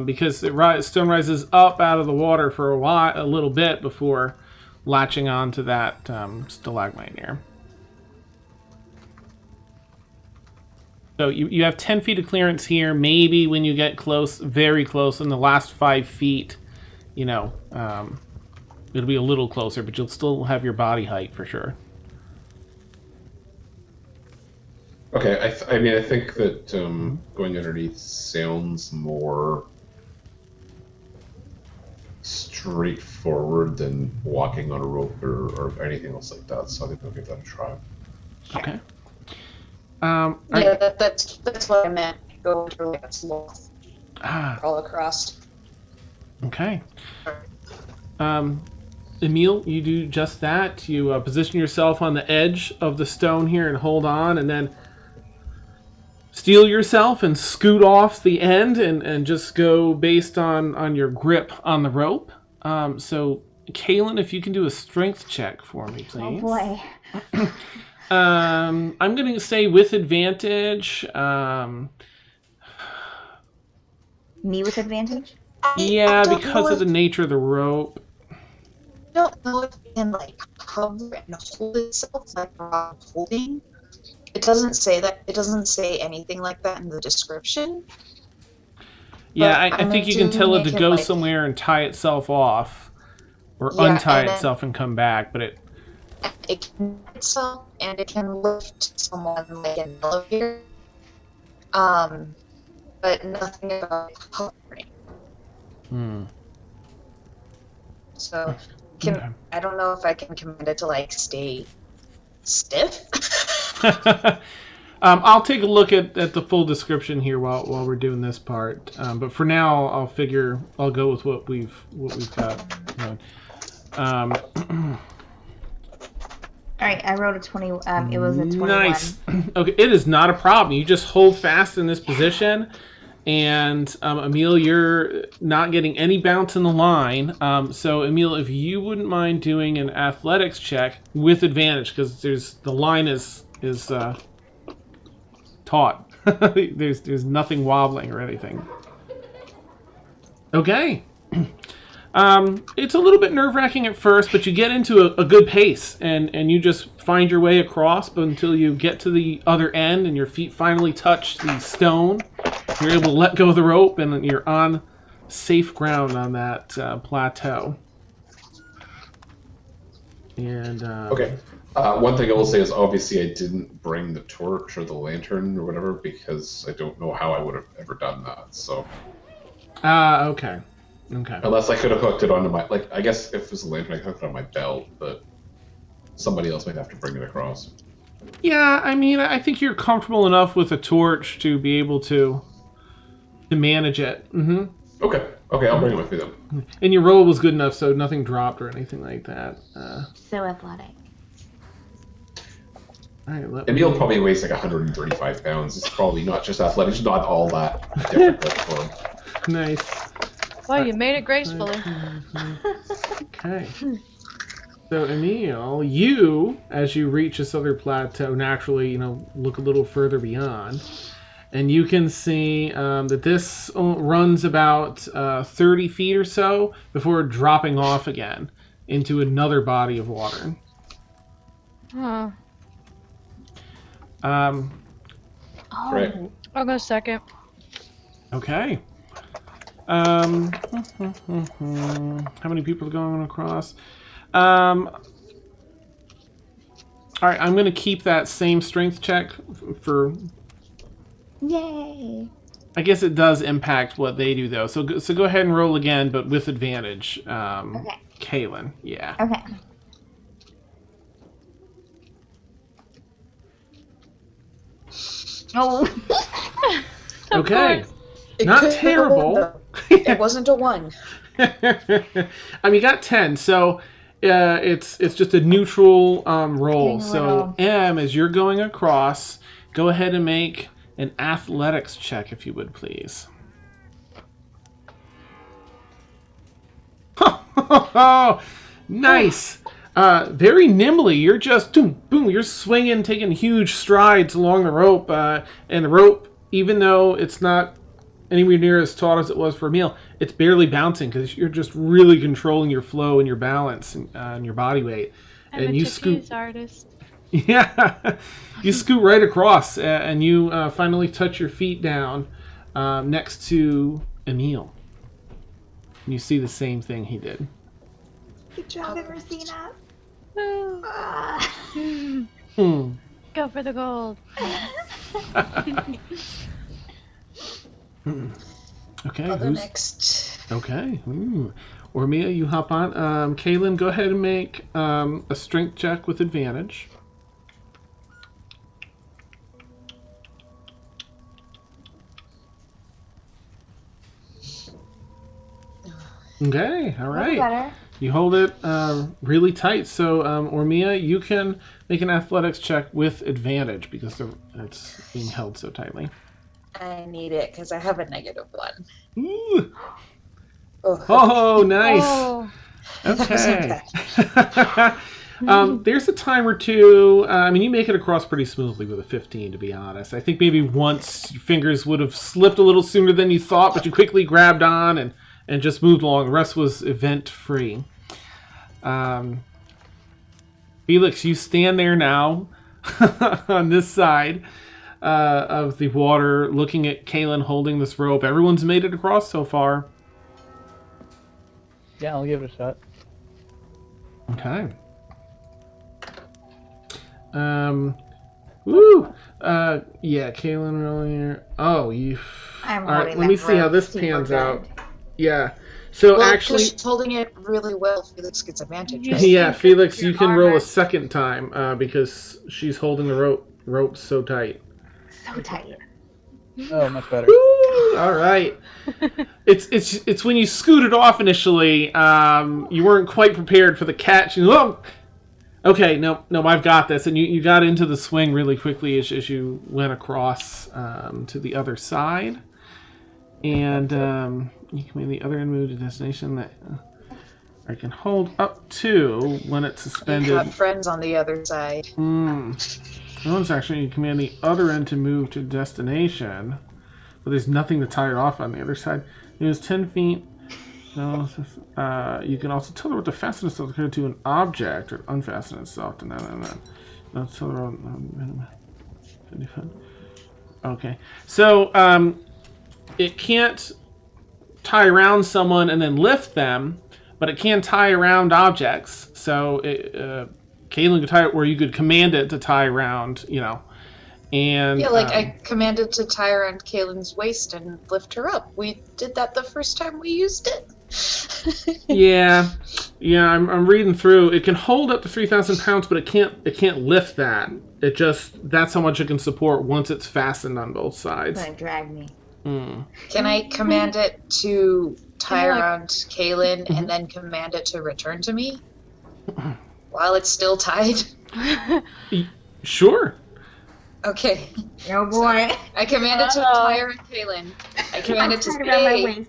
because stone rises up out of the water for a little bit before latching onto that stalagmite here. So you have 10 feet of clearance here. Maybe when you get close, very close, in the last 5 feet, it'll be a little closer, but you'll still have your body height for sure. Okay, I think that going underneath sounds more straightforward than walking on a rope or anything else like that. So I think I'll give that a try. Okay. That's what I meant. Go into like a sloth. Crawl across. Okay. Emil, you do just that. You position yourself on the edge of the stone here and hold on, and then steel yourself and scoot off the end and just go based on your grip on the rope. So, Kaylin, if you can do a strength check for me, please. Oh boy. I'm going to say with advantage. Me with advantage? Yeah, because of the nature of the rope. I don't know if it can like hover and hold itself like rock holding. It doesn't say that. It doesn't say anything like that in the description. Yeah, I think you can tell it to go somewhere and tie itself off, or untie itself and come back. But it can itself and it can lift someone like an elevator. But nothing about hovering. So I don't know if I can command it to like stay stiff. I'll take a look at the full description here while we're doing this part. But for now, I'll go with what we've got. All right, I rolled a 20. It was a 21. Nice. Okay, it is not a problem. You just hold fast in this position, and Emil, you're not getting any bounce in the line. So Emil, if you wouldn't mind doing an athletics check with advantage, because the line is taut. there's nothing wobbling or anything. Okay. It's a little bit nerve-wracking at first, but you get into a good pace, and you just find your way across until you get to the other end, and your feet finally touch the stone. You're able to let go of the rope, and you're on safe ground on that plateau. And Okay. One thing I will say is obviously I didn't bring the torch or the lantern or whatever because I don't know how I would have ever done that. So. Okay. Okay. Unless I could have hooked it onto my, like, I guess if it was a lantern, I could hook it on my belt, but somebody else might have to bring it across. Yeah, I mean, I think you're comfortable enough with a torch to be able to manage it. Mm-hmm. Okay, I'll bring it with me then. And your roll was good enough, so nothing dropped or anything like that. So athletic. All right, Emil probably weighs like 135 pounds. It's probably not just athletic, it's not all that difficult for him. Nice. Well, you made it gracefully. Okay. So, Emil, you, as you reach this other plateau, naturally, look a little further beyond. And you can see that this runs about 30 feet or so before dropping off again into another body of water. Huh. Right. I'll go second. Okay. How many people are going across? All right, I'm going to keep that same strength check for... Yay! I guess it does impact what they do, though. So go ahead and roll again, but with advantage. Okay. Kaylin, yeah. Okay. Oh. Okay. It Not could terrible. go, it wasn't a 1. I mean, you got 10, so it's just a neutral roll. Getting So, little. Em, as you're going across, go ahead and make an athletics check, if you would, please. Nice. Very nimbly, you're just boom, boom. You're swinging, taking huge strides along the rope, and the rope, even though it's not anywhere near as taut as it was for Emil, it's barely bouncing because you're just really controlling your flow and your balance and your body weight. I'm And a you trapeze scoot. artist. Yeah, you scoot right across, and you finally touch your feet down next to Emil. And you see the same thing he did. Good job, Rosina. Woo. Go for the gold. Okay, I'll go who's next. okay? Or Mia, you hop on. Kaylin, go ahead and make a strength check with advantage. Okay, all right. Better. You hold it really tight. So, Ormia, you can make an athletics check with advantage because it's being held so tightly. I need it because I have a -1. Ooh. Oh, Oh, nice. Oh, Okay. There's a time or two. I mean, you make it across pretty smoothly with a 15, to be honest. I think maybe once your fingers would have slipped a little sooner than you thought, but you quickly grabbed on and just moved along. The rest was event-free. Felix, you stand there now on this side of the water, looking at Kaylin holding this rope. Everyone's made it across so far. Yeah, I'll give it a shot. Okay. Woo! Yeah, Kaylin earlier. Oh, you. I'm All right, holding let me that see how rope this super pans good. out. Yeah. So well, actually, she's holding it really well. Felix gets advantage. You Right? yeah, think Felix, your you can roll armor- a second time because she's holding the rope so tight. So tight. Oh, much better. Woo! All right. It's when you scooted off initially, you weren't quite prepared for the catch. And, oh, okay, no, I've got this. And you got into the swing really quickly as you went across to the other side. And you can make the other end move to destination that I can hold up to when it's You've suspended. got friends on the other side. That one's actually, you command the other end to move to destination, but there's nothing to tie it off on the other side. It was 10 feet No, you can also teleport to fasten itself to an object or unfasten itself to no, okay. So it can't tie around someone and then lift them, but it can tie around objects. So Caitlin could tie it, or you could command it to tie around, And Yeah, like I commanded to tie around Kaylin's waist and lift her up. We did that the first time we used it. yeah. I'm reading through. It can hold up to 3,000 pounds, but it can't lift that. That's how much it can support once it's fastened on both sides. It's gonna drag me. Can I command it to tie around Kaylin and then command it to return to me while it's still tied? Sure. Okay. Oh boy. I commanded to tie around Kaylin. I commanded to stay.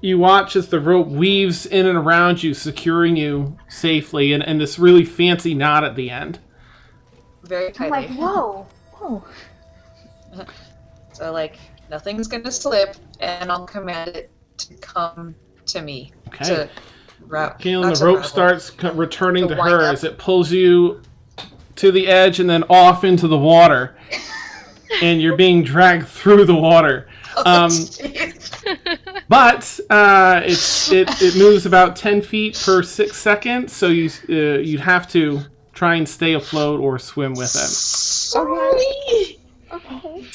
You watch as the rope weaves in and around you, securing you safely, and this really fancy knot at the end. Very I'm tightly. like, whoa. So, nothing's gonna slip, and I'll command it to come to me. Okay. Kaylin, the rope starts returning to her as it pulls you to the edge and then off into the water. And you're being dragged through the water. But it moves about 10 feet per 6 seconds, so you'd have to try and stay afloat or swim with it. Sorry. Okay.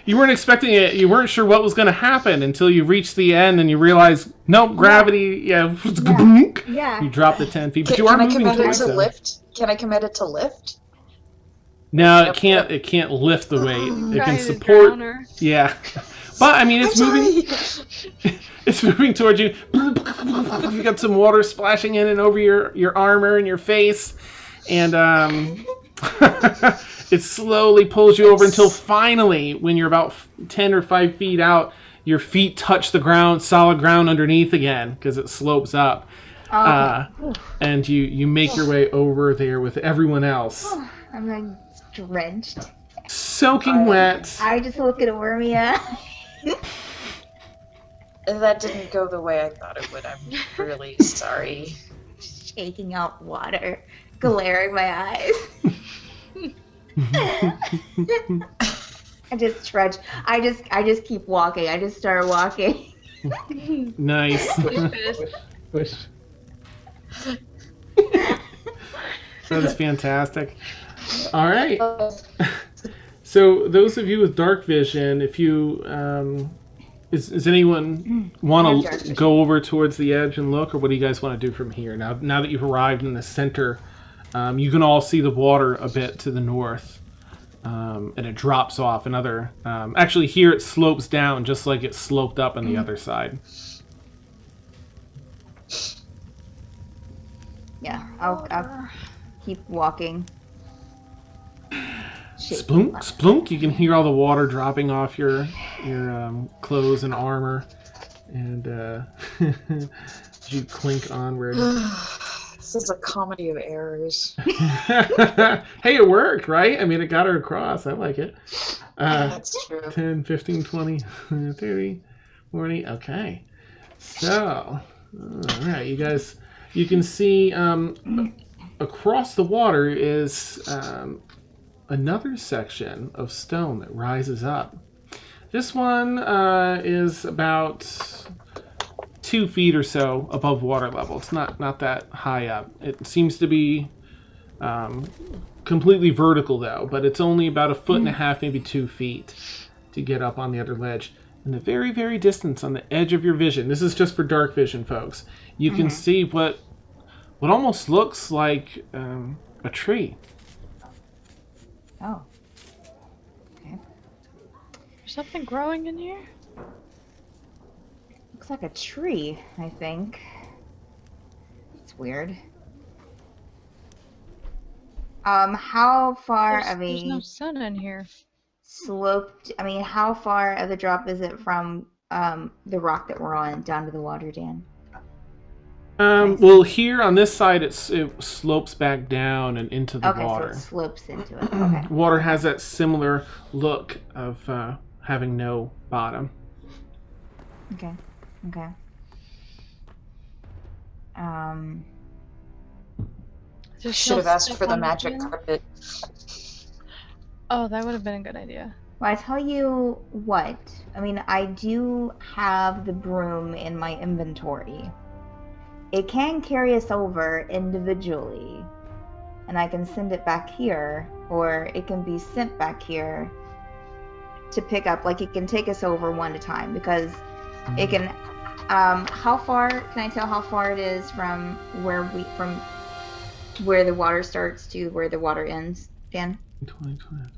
You weren't expecting it. You weren't sure what was going to happen until you reached the end and you realized, nope, gravity, Yeah. You dropped the 10 feet. But you are Can I moving command it towards to them. lift? Can I command it to lift? No, it can't. It can't lift the weight. It can Trying to support. drown her. Yeah, but I mean, it's I'm moving. sorry. It's moving towards you. You got some water splashing in and over your armor and your face, and it slowly pulls you over until finally, when you're about 10 or 5 feet out, your feet touch the ground, solid ground underneath again, because it slopes up. And you make your way over there with everyone else. I'm drenched. Soaking wet. I just look at Ormia. That didn't go the way I thought it would. I'm really sorry. Shaking out water, glaring my eyes. I just trudge. I just keep walking. I just start walking. Nice. Push. That is fantastic. All right. So those of you with dark vision, if you does anyone want to go over towards the edge and look, or what do you guys want to do from here? Now that you've arrived in the center, you can all see the water a bit to the north, and it drops off another. Actually, here it slopes down just like it sloped up on the other side. Yeah, I'll keep walking. Splunk, splunk! You can hear all the water dropping off your clothes and armor, and you clink onward. This is a comedy of errors. Hey, it worked, right? I mean, it got her across. I like it. That's true. 10, 15, 20, 30, 40. Okay. So, all right, you guys, you can see across the water is another section of stone that rises up. This one is about 2 feet or so above water level. It's not that high up. It seems to be completely vertical though, but it's only about 1.5 feet, maybe 2 feet to get up on the other ledge. In the very, very distance on the edge of your vision, this is just for dark vision, folks, you can see what almost looks like a tree. Oh. Okay. There's something growing in here? Looks like a tree, I think. It's weird. How far of There's a no sun in here. sloped, how far of the drop is it from the rock that we're on down to the water, Dan? Well, here on this side, it slopes back down and into the water. So it slopes into it. Okay. Water has that similar look of having no bottom. Okay. Just Should have don't asked step for the on magic tail? carpet. Oh, that would have been a good idea. Well, I tell you what. I mean, I do have the broom in my inventory. It can carry us over individually, and I can send it back here, or it can be sent back here to pick up. Like, it can take us over one at a time, because it can. How far can I tell how far it is from where the water starts to where the water ends, Dan? 2020.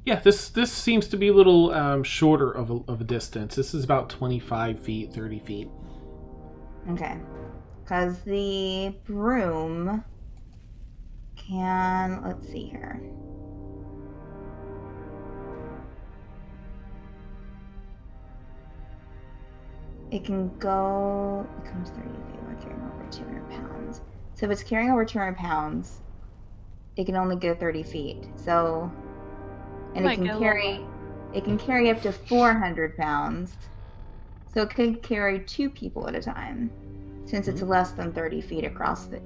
Yeah, this seems to be a little shorter of a distance. This is about 25 feet, 30 feet. Okay. Because the broom can... Let's see here. It can go... It comes 30 feet while carrying over 200 pounds. So if it's carrying over 200 pounds, it can only go 30 feet. So... And Might get a it can carry up to 400 pounds. So it could carry 2 people at a time, since it's less than 30 feet across the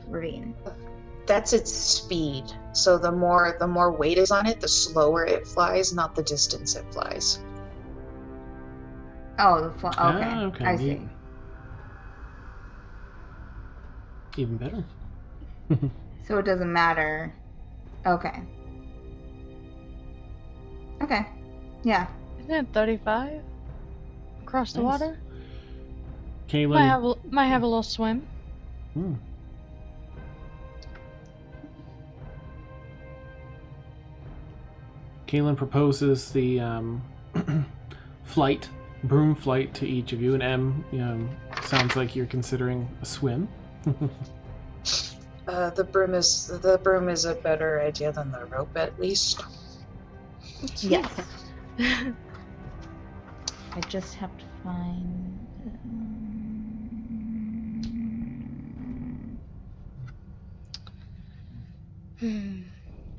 ravine. That's its speed. So the more weight is on it, the slower it flies, not the distance it flies. Oh, okay. Okay, I neat. see. Even better. So it doesn't matter. Okay. Okay. Yeah. Isn't it 35? Across the Nice. water? Kaylin. Might have a little swim. Hmm. Kaylin proposes the broom flight to each of you, and M, sounds like you're considering a swim. The broom is a better idea than the rope, at least. Yes. I just have to find.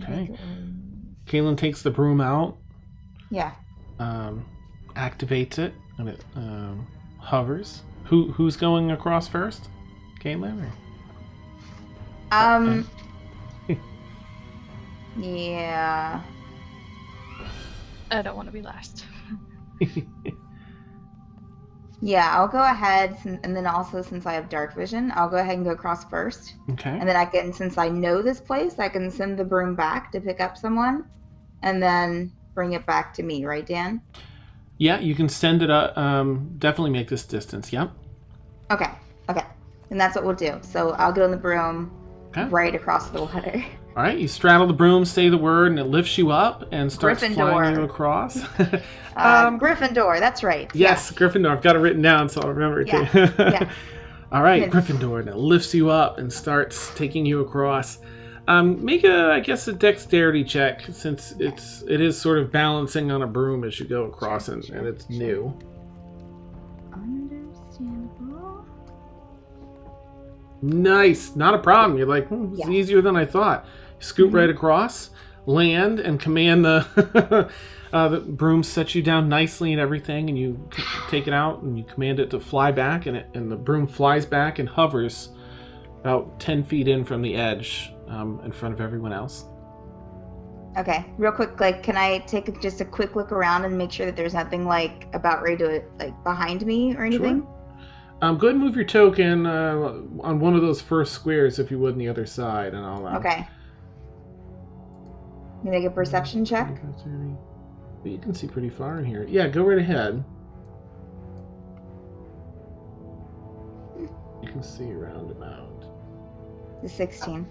Okay. Kaylin takes the broom out, Yeah. activates it, and it hovers. Who's going across first? Kaylin? Or? Yeah. I don't want to be last. Yeah, I'll go ahead, and then also since I have dark vision, I'll go ahead and go across first. Okay. And then I can, since I know this place, I can send the broom back to pick up someone, and then bring it back to me, right, Dan? Yeah, you can send it up. Definitely make this distance. Yep. Okay. And that's what we'll do. So I'll get on the broom right across the water. All right, you straddle the broom, say the word, and it lifts you up and starts flying you across. Gryffindor, that's right. Yes, yeah. Gryffindor. I've got it written down, so I'll remember it. Yeah. Yeah. All right, Gryffindor, and it lifts you up and starts taking you across. Make a dexterity check, since it is sort of balancing on a broom as you go across, and it's new. Understandable. Nice, not a problem. You're like, it's easier than I thought. Scoot right across, land, and command the broom sets you down nicely and everything, and you take it out and you command it to fly back, and the broom flies back and hovers about 10 feet in from the edge, in front of everyone else. Okay, real quick, can I take just a quick look around and make sure that there's nothing about ready to behind me or anything? Sure. Go ahead and move your token on one of those first squares, if you would, on the other side, and I'll. Okay. You make a perception check. But you can see pretty far in here. Yeah, go right ahead. You can see around about. The 16.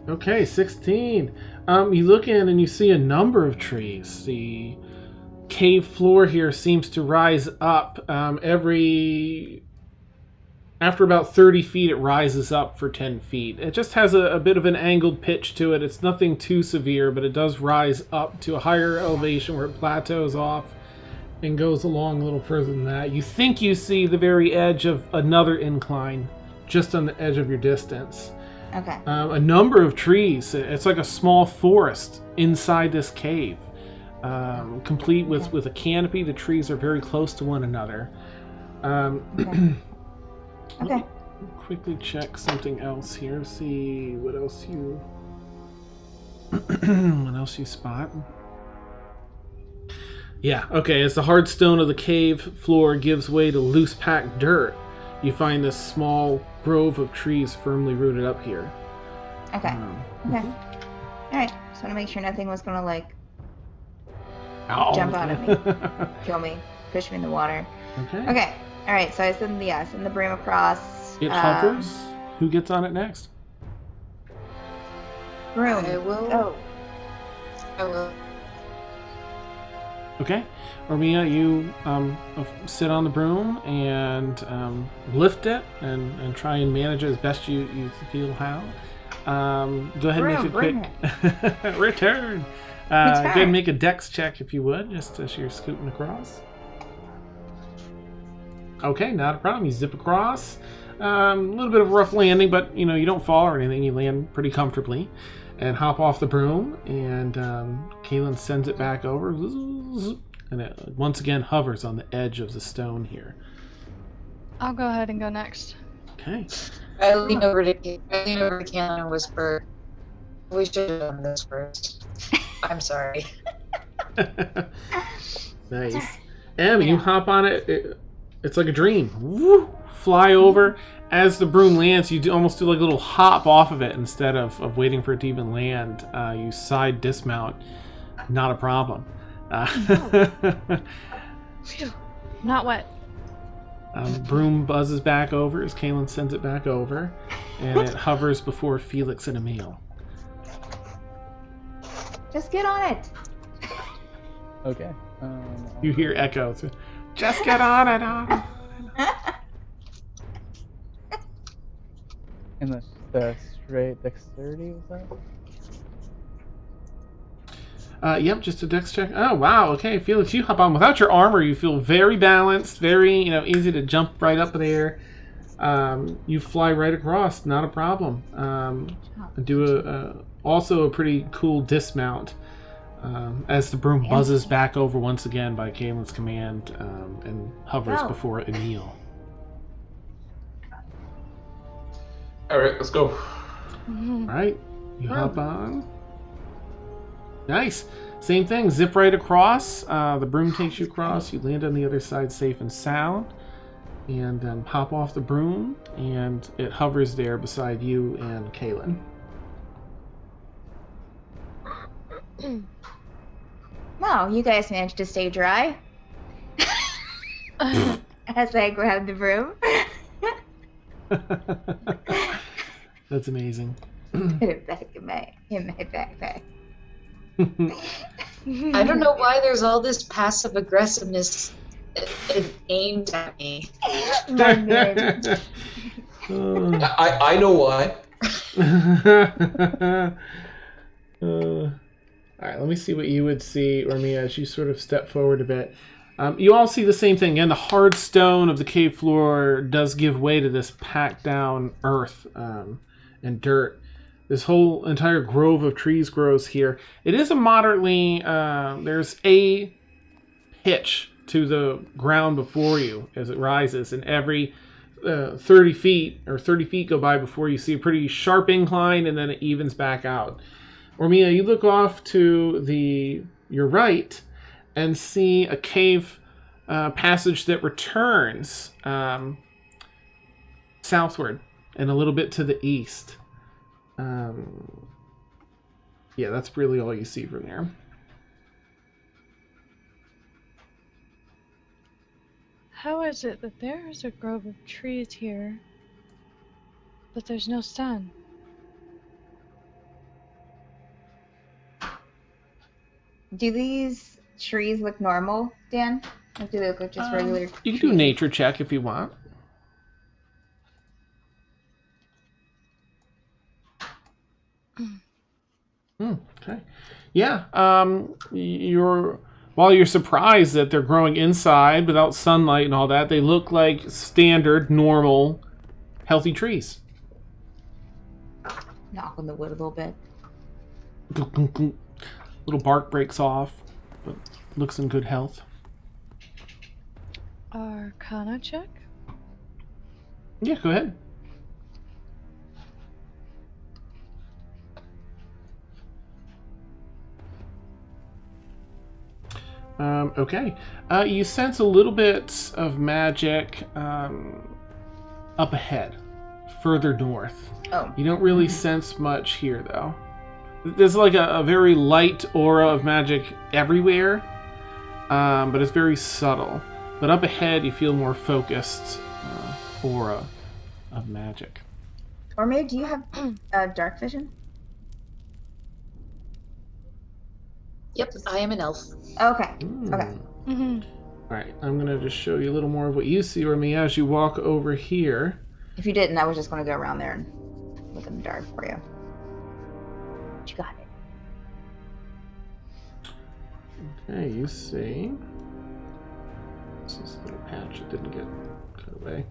Okay, 16. You look in and you see a number of trees. The cave floor here seems to rise up after about 30 feet, it rises up for 10 feet. It just has a bit of an angled pitch to it. It's nothing too severe, but it does rise up to a higher elevation where it plateaus off and goes along a little further than that. You think you see the very edge of another incline just on the edge of your distance. Okay. A number of trees. It's like a small forest inside this cave. complete with a canopy. The trees are very close to one another. Okay. Let me quickly check something else here. See what else you what else you spot. Yeah, okay. As the hard stone of the cave floor gives way to loose packed dirt, you find this small grove of trees firmly rooted up here. Okay. Okay. Alright. Just want to make sure nothing was gonna like jump out at me, kill me, push me in the water. Okay. Okay. Alright, so I send the broom across. It hovers. Who gets on it next? Broom. I will. Oh. I will. Okay. Ormia, you sit on the broom and lift it and try and manage it as best you feel how. Go ahead and make a quick return. Go ahead and make a dex check if you would, just as you're scooting across. Okay, not a problem. You zip across. A little bit of a rough landing, but you don't fall or anything. You land pretty comfortably and hop off the broom. And Kaylin sends it back over, and it once again hovers on the edge of the stone here. I'll go ahead and go next. Okay. I lean over to Kaylin and whisper, "We should have done this first. I'm sorry." Nice. Em, you hop on it. It's like a dream. Woo! Fly over. As the broom lands, you almost do like a little hop off of it instead of waiting for it to even land. You side dismount. Not a problem. Phew. Not wet. Broom buzzes back over as Kaylin sends it back over, and it hovers before Felix and Emil. Just get on it. Okay. You hear echoes. Just get on it. And the straight dexterity, was that? Yep, just a dex check. Oh, wow. Okay, Felix, you hop on. Without your armor, you feel very balanced, very, easy to jump right up there. You fly right across, not a problem. Do also a pretty cool dismount as the broom buzzes back over once again by Kaylin's command and hovers before Emil. All right, let's go. All right, you hop on. Nice. Same thing. Zip right across. The broom takes you across. You land on the other side safe and sound. And then hop off the broom, and it hovers there beside you and Kaylin. Wow, you guys managed to stay dry. As I grab the broom. That's amazing. Put it back in my backpack. I don't know why there's all this passive aggressiveness aimed at me. My man. I know why. All right, let me see what you would see, Ormia, as you sort of step forward a bit. You all see the same thing. Again, the hard stone of the cave floor does give way to this packed down earth and dirt. This whole entire grove of trees grows here. It is a moderately, there's a pitch to the ground before you as it rises, and every 30 feet go by before you see a pretty sharp incline, and then it evens back out. Ormia, you look off to your right and see a cave passage that returns southward and a little bit to the east. Yeah, that's really all you see from there. How is it that there is a grove of trees here, but there's no sun? Do these trees look normal, Dan? Or do they look like just regular You can do a nature check if you want. Okay. Yeah. While you're surprised that they're growing inside without sunlight and all that, they look like standard, normal, healthy trees. Knock on the wood a little bit. Little bark breaks off. but looks in good health. Arcana check? Yeah, go ahead. Okay. You sense a little bit of magic up ahead, further north. Oh. You don't really sense much here, though. There's like a very light aura of magic everywhere, but it's very subtle. But up ahead, you feel more focused aura of magic. Or maybe do you have dark vision? Yep, I am an elf. Okay. Okay. Mm-hmm. Alright, I'm going to just show you a little more of what you see, or me, as you walk over here. If you didn't, I was just going to go around there and look in the dark for you. But you got it. Okay, you see. This is a little patch that didn't get cut away.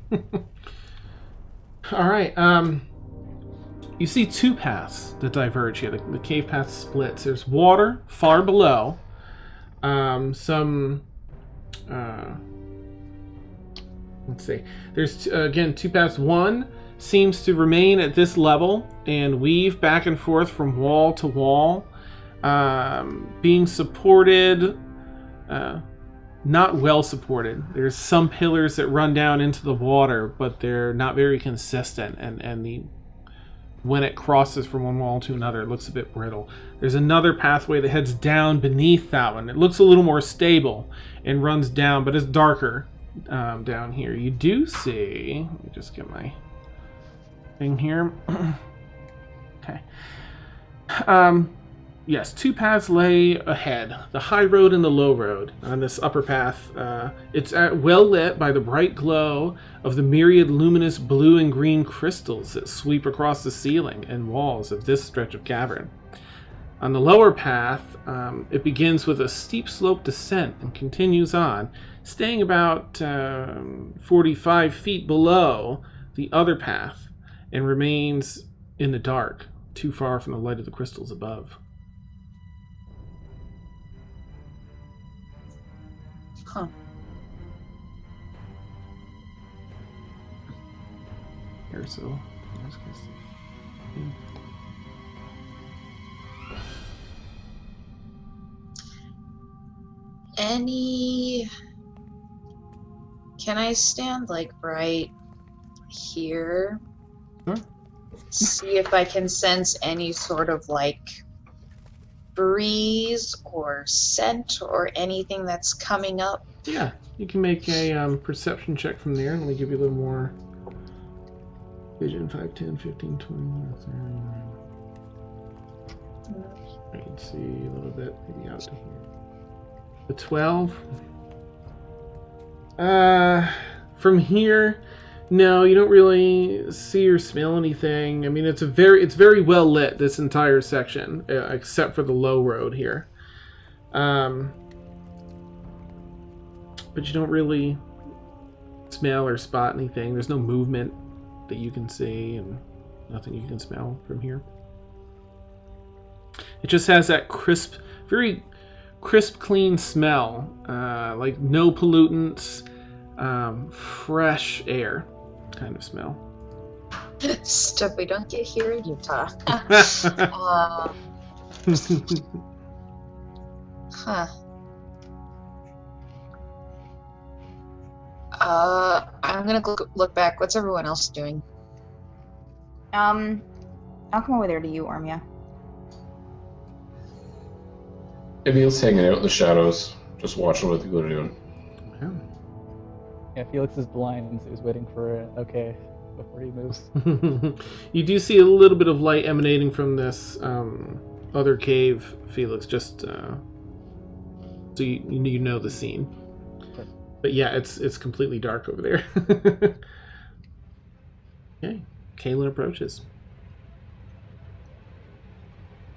Alright, you see two paths that diverge here. The cave path splits. There's water far below. Let's see. There's, again, two paths. One seems to remain at this level and weave back and forth from wall to wall, being supported, not well supported. There's some pillars that run down into the water, but they're not very consistent, and when it crosses from one wall to another, it looks a bit brittle. There's another pathway that heads down beneath that one. It looks a little more stable and runs down, but it's darker down here. You do see... Let me just get my thing here. Okay. Yes, two paths lay ahead. The high road and the low road. On this upper path, it's well lit by the bright glow of the myriad luminous blue and green crystals that sweep across the ceiling and walls of this stretch of cavern. On the lower path, it begins with a steep slope descent and continues on, staying about 45 feet below the other path, and remains in the dark, too far from the light of the crystals above. Huh. Here, so Can I stand like right here? Sure. See if I can sense any sort of like breeze or scent or anything that's coming up. Yeah, you can make a perception check from there, and let me give you a little more vision. 5, 10, 15, 20, 30. I can see a little bit, maybe out to here. The 12. From here, no, you don't really see or smell anything. I mean, it's very well lit, this entire section, except for the low road here. But you don't really smell or spot anything. There's no movement that you can see, and nothing you can smell from here. It just has that crisp, very crisp, clean smell, like no pollutants, fresh air kind of smell. Stuff we don't get here in Utah. Huh. I'm gonna look back. What's everyone else doing? I'll come over there to you, Armia. Emil's hanging out in the shadows, just watching what people are doing. Yeah, Felix is blind, so he's waiting for it. Okay, before he moves. You do see a little bit of light emanating from this other cave, Felix, just so you know the scene. Okay. But yeah, it's completely dark over there. Okay, Kaylin approaches.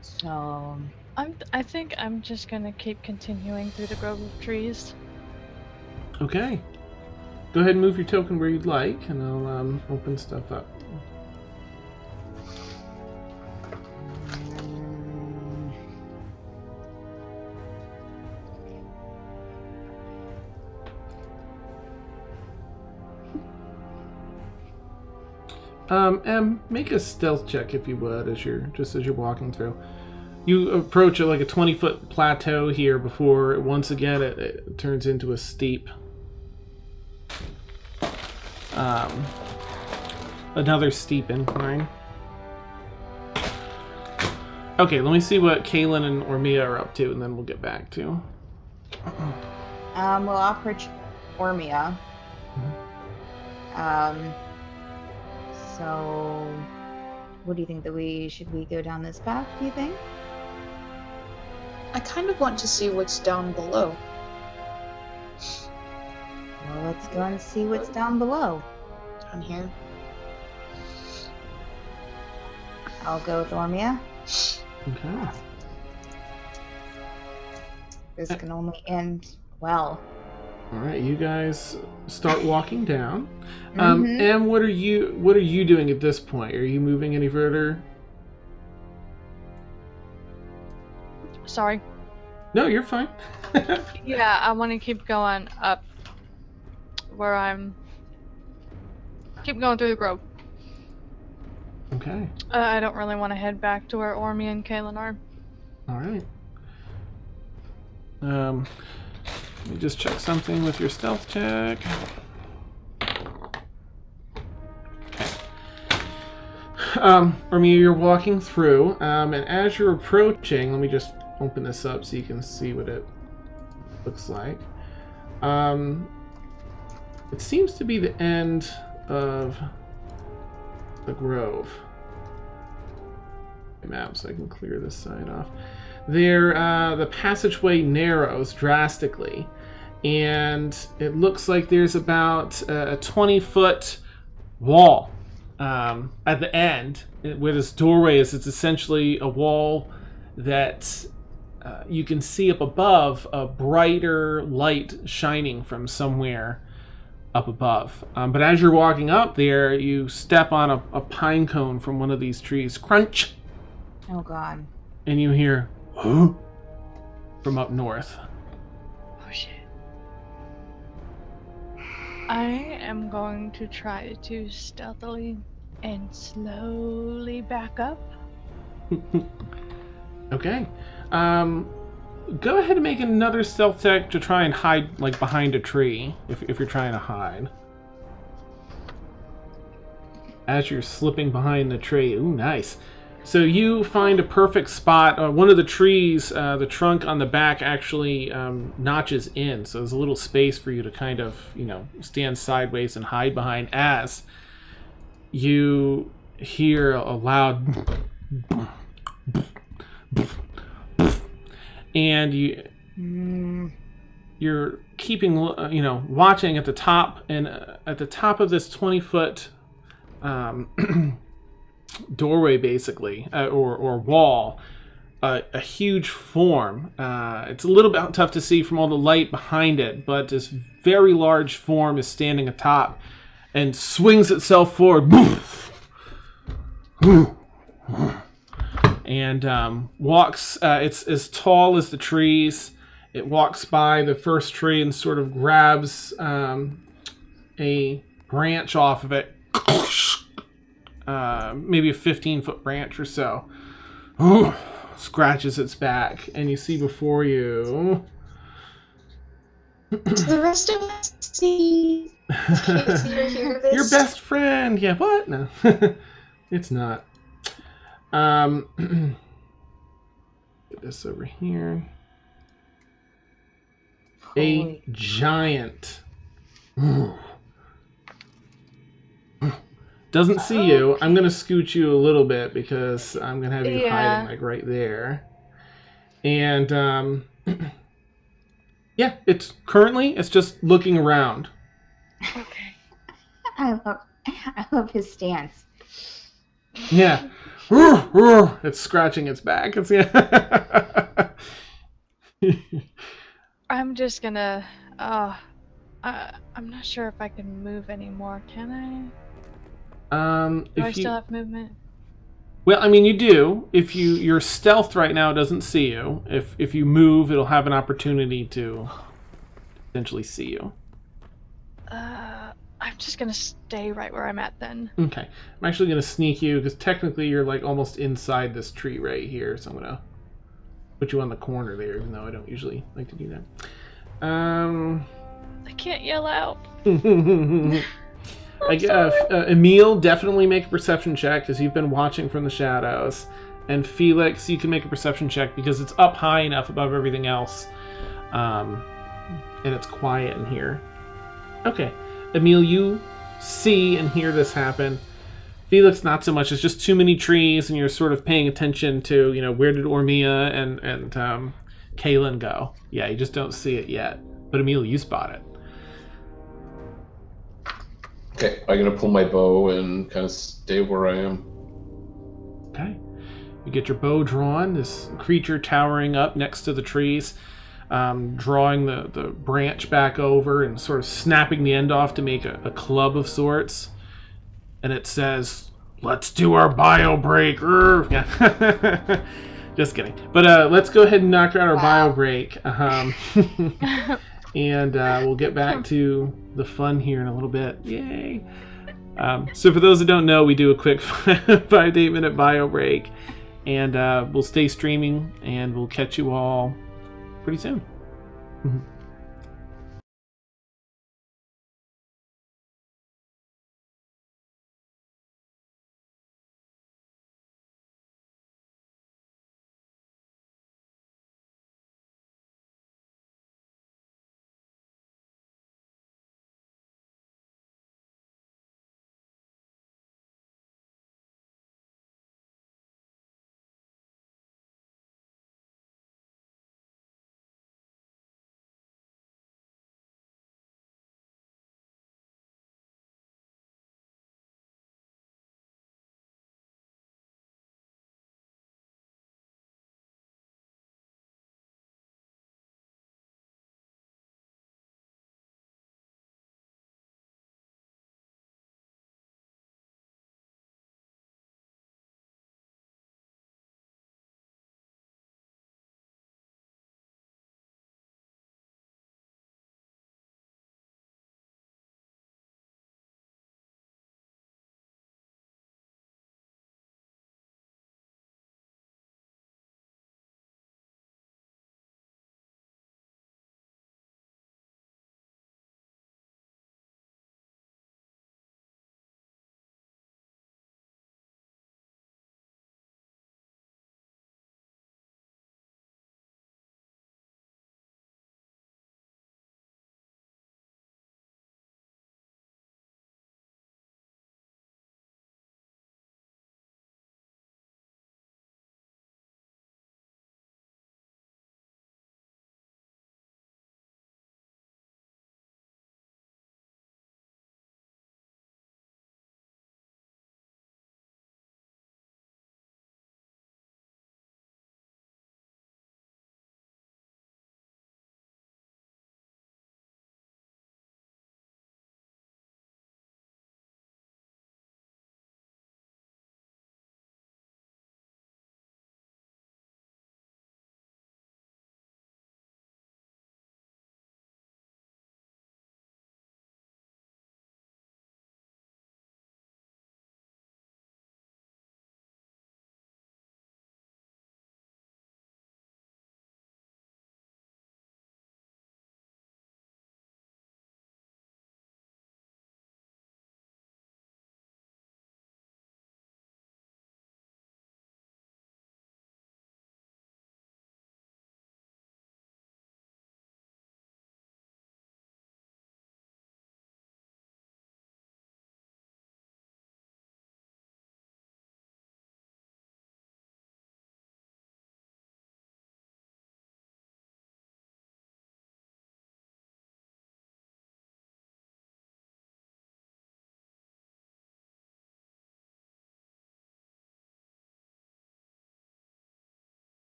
So, I think I'm just gonna keep continuing through the grove of trees. Okay. Go ahead and move your token where you'd like, and I'll open stuff up. Make a stealth check if you would, as you're walking through. You approach like a 20-foot plateau here before once again it turns into a steep. Another steep incline. Okay, let me see what Kaylin and Ormia are up to, and then we'll get back to. Well, I'll approach Ormia. So, what do you think should we go down this path, do you think? I kind of want to see what's down below. Well, let's go and see what's down below. Down here. I'll go with Ormia. Okay. This can only end well. All right, you guys start walking down. And what are you doing at this point? Are you moving any further? Sorry. No, you're fine. Yeah, I want to keep going up where keep going through the grove. Okay. I don't really want to head back to where Ormy and Kaylin are. All right. Let me just check something with your stealth check. Ormia, you're walking through, and as you're approaching, let me just open this up so you can see what it looks like. It seems to be the end of the grove. Map, so I can clear this side off. The passageway narrows drastically, and it looks like there's about a 20-foot wall at the end where this doorway is. It's essentially a wall that you can see up above, a brighter light shining from somewhere up above. But as you're walking up there, you step on a pine cone from one of these trees. Crunch! Oh, God. And you hear, huh? From up north. Oh shit. I am going to try to stealthily and slowly back up. Okay. Go ahead and make another stealth check to try and hide, like, behind a tree, if you're trying to hide. As you're slipping behind the tree. Ooh, nice. So you find a perfect spot. One of the trees, the trunk on the back actually notches in, so there's a little space for you to kind of, stand sideways and hide behind as you hear a loud and you're keeping, watching at the top, and at the top of this 20-foot doorway, basically, or wall, a huge form. It's a little bit tough to see from all the light behind it, but this very large form is standing atop and swings itself forward and walks. It's as tall as the trees. It walks by the first tree and sort of grabs a branch off of it. Maybe a 15-foot branch or so. Ooh, scratches its back, and you see before you. The rest of us see. Your best friend. Yeah, what? No, it's not. Get this over here. A giant. Doesn't see you. I'm going to scoot you a little bit because I'm going to have you hiding like right there. And yeah, it's just looking around. Okay. I love his stance. Yeah. It's scratching its back. It's I'm just gonna I'm not sure if I can move anymore. Can I? Do I still have movement? Well, I mean, you do. If your stealth right now doesn't see you. If you move, it'll have an opportunity to potentially see you. I'm just gonna stay right where I'm at then. Okay. I'm actually going to sneak you, because technically you're like almost inside this tree right here, so I'm going to put you on the corner there, even though I don't usually like to do that. I can't yell out. Emil, definitely make a perception check, because you've been watching from the shadows. And Felix, you can make a perception check, because it's up high enough above everything else. And it's quiet in here. Okay. Emil, you see and hear this happen. Felix, not so much. It's just too many trees, and you're sort of paying attention to, where did Ormia and Kaylin go? Yeah, you just don't see it yet. But Emil, you spot it. Okay, I'm gonna pull my bow and kind of stay where I am. Okay. You get your bow drawn, this creature towering up next to the trees, drawing the branch back over and sort of snapping the end off to make a club of sorts. And it says, "Let's do our bio break." Yeah. Just kidding. But let's go ahead and knock out our bio break. And we'll get back to the fun here in a little bit. Yay. So for those that don't know, we do a quick 5 to 8 minute bio break. And we'll stay streaming, and we'll catch you all pretty soon.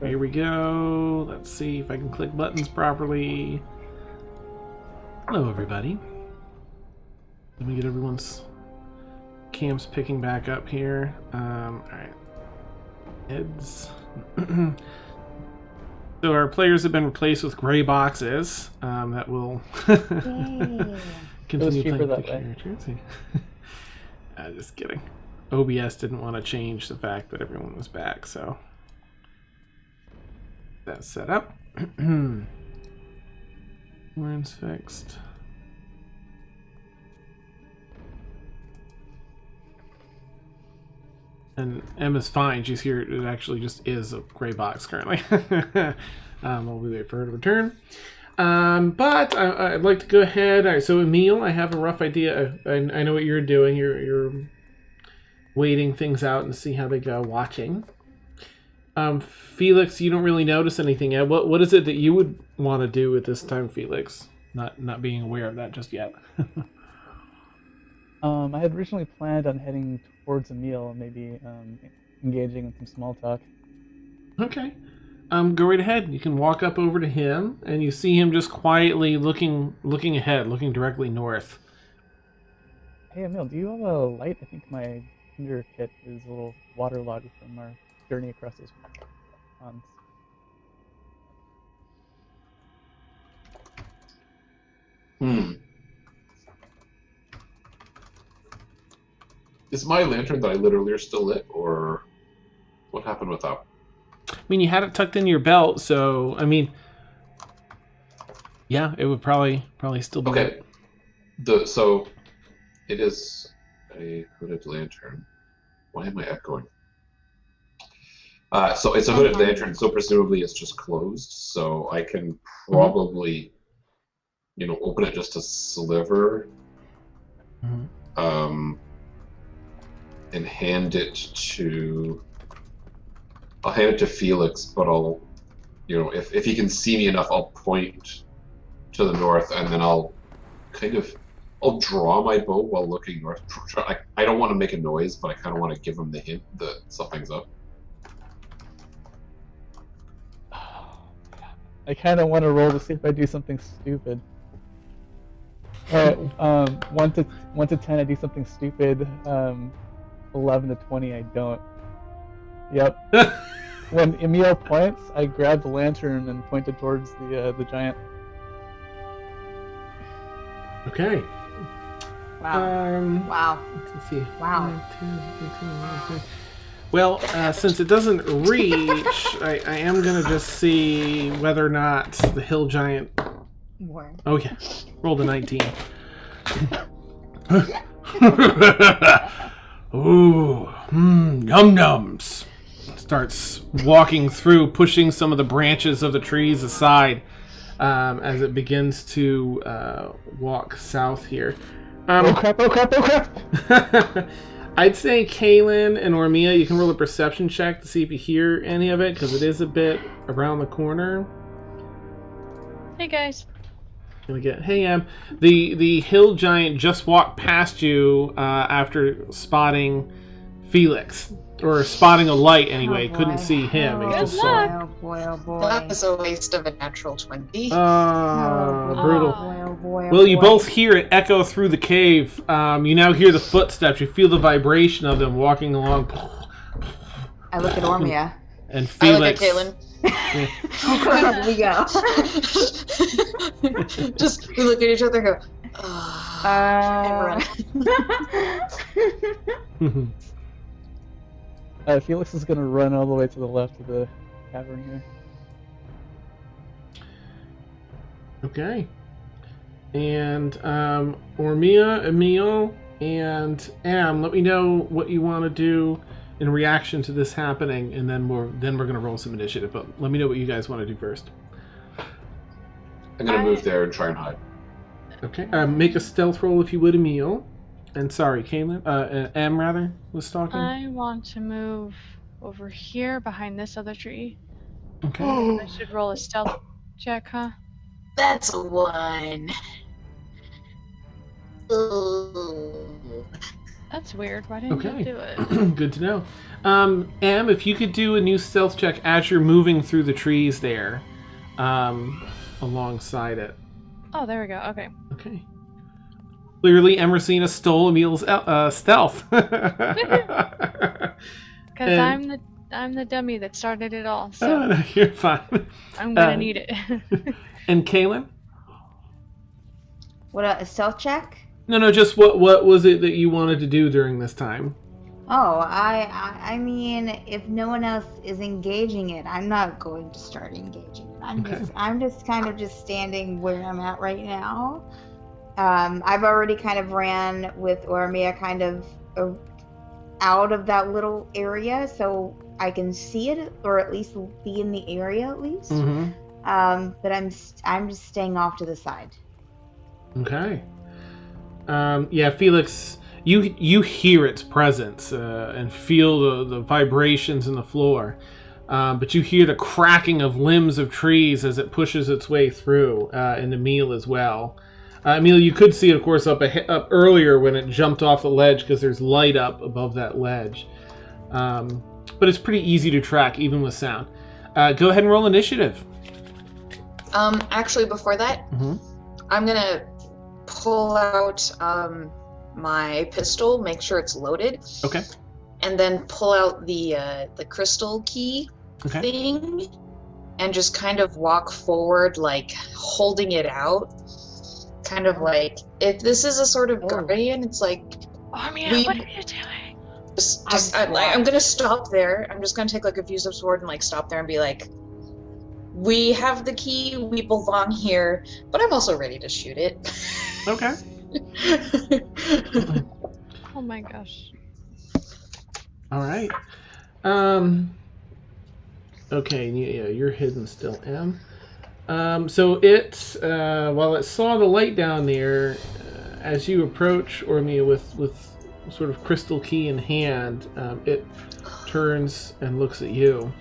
Here we go. Let's see if I can click buttons properly. Hello, everybody. Let me get everyone's camps picking back up here. Alright. Heads. So our players have been replaced with gray boxes. That will continue cheaper playing that the way. characters. Just kidding. OBS didn't want to change the fact that everyone was back, so that's set up. Oren's fixed. And Emma's fine. She's here. It actually just is a gray box currently. While we wait for her to return. But I'd like to go ahead. All right, so Emil, I have a rough idea. I know what you're doing. You're waiting things out and see how they go, watching. Felix, you don't really notice anything yet. What is it that you would want to do at this time, Felix? Not being aware of that just yet. I had originally planned on heading towards Emil and maybe engaging in some small talk. Okay. Go right ahead. You can walk up over to him, and you see him just quietly looking ahead, looking directly north. Hey Emil, do you have a light? I think my Tinder kit is a little waterlogged from our journey across those ponds. Is my lantern that I lit earlier still lit, or what happened with that? I mean, you had it tucked in your belt, so I mean, yeah, it would probably still be Okay. So it is a hooded lantern. Why am I echoing? So it's a hooded lantern, so presumably it's just closed. So I can probably, open it just a sliver, and hand it to. I'll hand it to Felix, but I'll, if he can see me enough, I'll point to the north, and then I'll draw my bow while looking north. I don't want to make a noise, but I kind of want to give him the hint that something's up. I kind of want to roll to see if I do something stupid. Alright, 1 to 10 I do something stupid. 11 to 20 I don't. Yep. When Emil points, I grab the lantern and point it towards the giant. Okay. Wow. Wow. Let's see. Wow. 1, 2, 3, 4, 5. Well, since it doesn't reach, I am gonna just see whether or not the hill giant. More. Oh yeah, rolled a 19. Ooh, yum nums. Starts walking through, pushing some of the branches of the trees aside as it begins to walk south here. Oh crap! Oh crap! Oh crap! I'd say Kaylin and Ormia, you can roll a perception check to see if you hear any of it, because it is a bit around the corner. Hey guys. Hey, the hill giant just walked past you after spotting Felix, or spotting a light anyway. Couldn't see him. He just saw. Oh boy! Oh boy! That was a waste of a natural 20. Brutal. Oh boy! Well, you both hear it echo through the cave. You now hear the footsteps. You feel the vibration of them walking along. I look at Ormia. And Felix. I look at Kaylin. Where we go? Just we look at each other and go, and run. Felix is gonna run all the way to the left of the cavern here. Okay. And Ormia, Emil, and Am, let me know what you want to do in reaction to this happening, and then we're gonna roll some initiative. But let me know what you guys want to do first. I'm gonna move there and try and hide. Okay. Make a stealth roll if you would, Emil. And sorry, Kaylin. Am rather was talking. I want to move over here behind this other tree. Okay. I should roll a stealth check, huh? That's a 1. Ooh. That's weird. Why didn't Okay. you do it? Good to know. Em, if you could do a new stealth check as you're moving through the trees there, alongside it. Oh, there we go. Okay. Okay. Clearly, Emersina stole Emil's stealth. Because And- I'm the dummy that started it all, so No, you're fine. I'm gonna need it. And Kaylin? What a stealth check? No, just what was it that you wanted to do during this time? Oh, I mean, if no one else is engaging it, I'm not going to start engaging it. I'm just kind of just standing where I'm at right now. I've already kind of ran with Ormia kind of out of that little area, so I can see it, or at least be in the area at least. Mm-hmm. But I'm just staying off to the side. Okay. Yeah, Felix, you hear its presence and feel the vibrations in the floor, but you hear the cracking of limbs of trees as it pushes its way through, and Emil as well. Emil, you could see it, of course, up earlier when it jumped off the ledge because there's light up above that ledge. But it's pretty easy to track, even with sound. Go ahead and roll initiative. Actually, before that, I'm gonna pull out my pistol, make sure it's loaded. Okay. And then pull out the crystal key thing, and just kind of walk forward, like holding it out. Kind of like, if this is a sort of guardian, it's like... Armia, what are you doing? I'm gonna stop there. I'm just gonna take like a few steps forward and like stop there and be like, we have the key, we belong here, but I'm also ready to shoot it. Okay. Oh my gosh. All right. Okay, yeah, you're hidden still, Em. So it, while it saw the light down there, as you approach Ormia with sort of crystal key in hand, it turns and looks at you.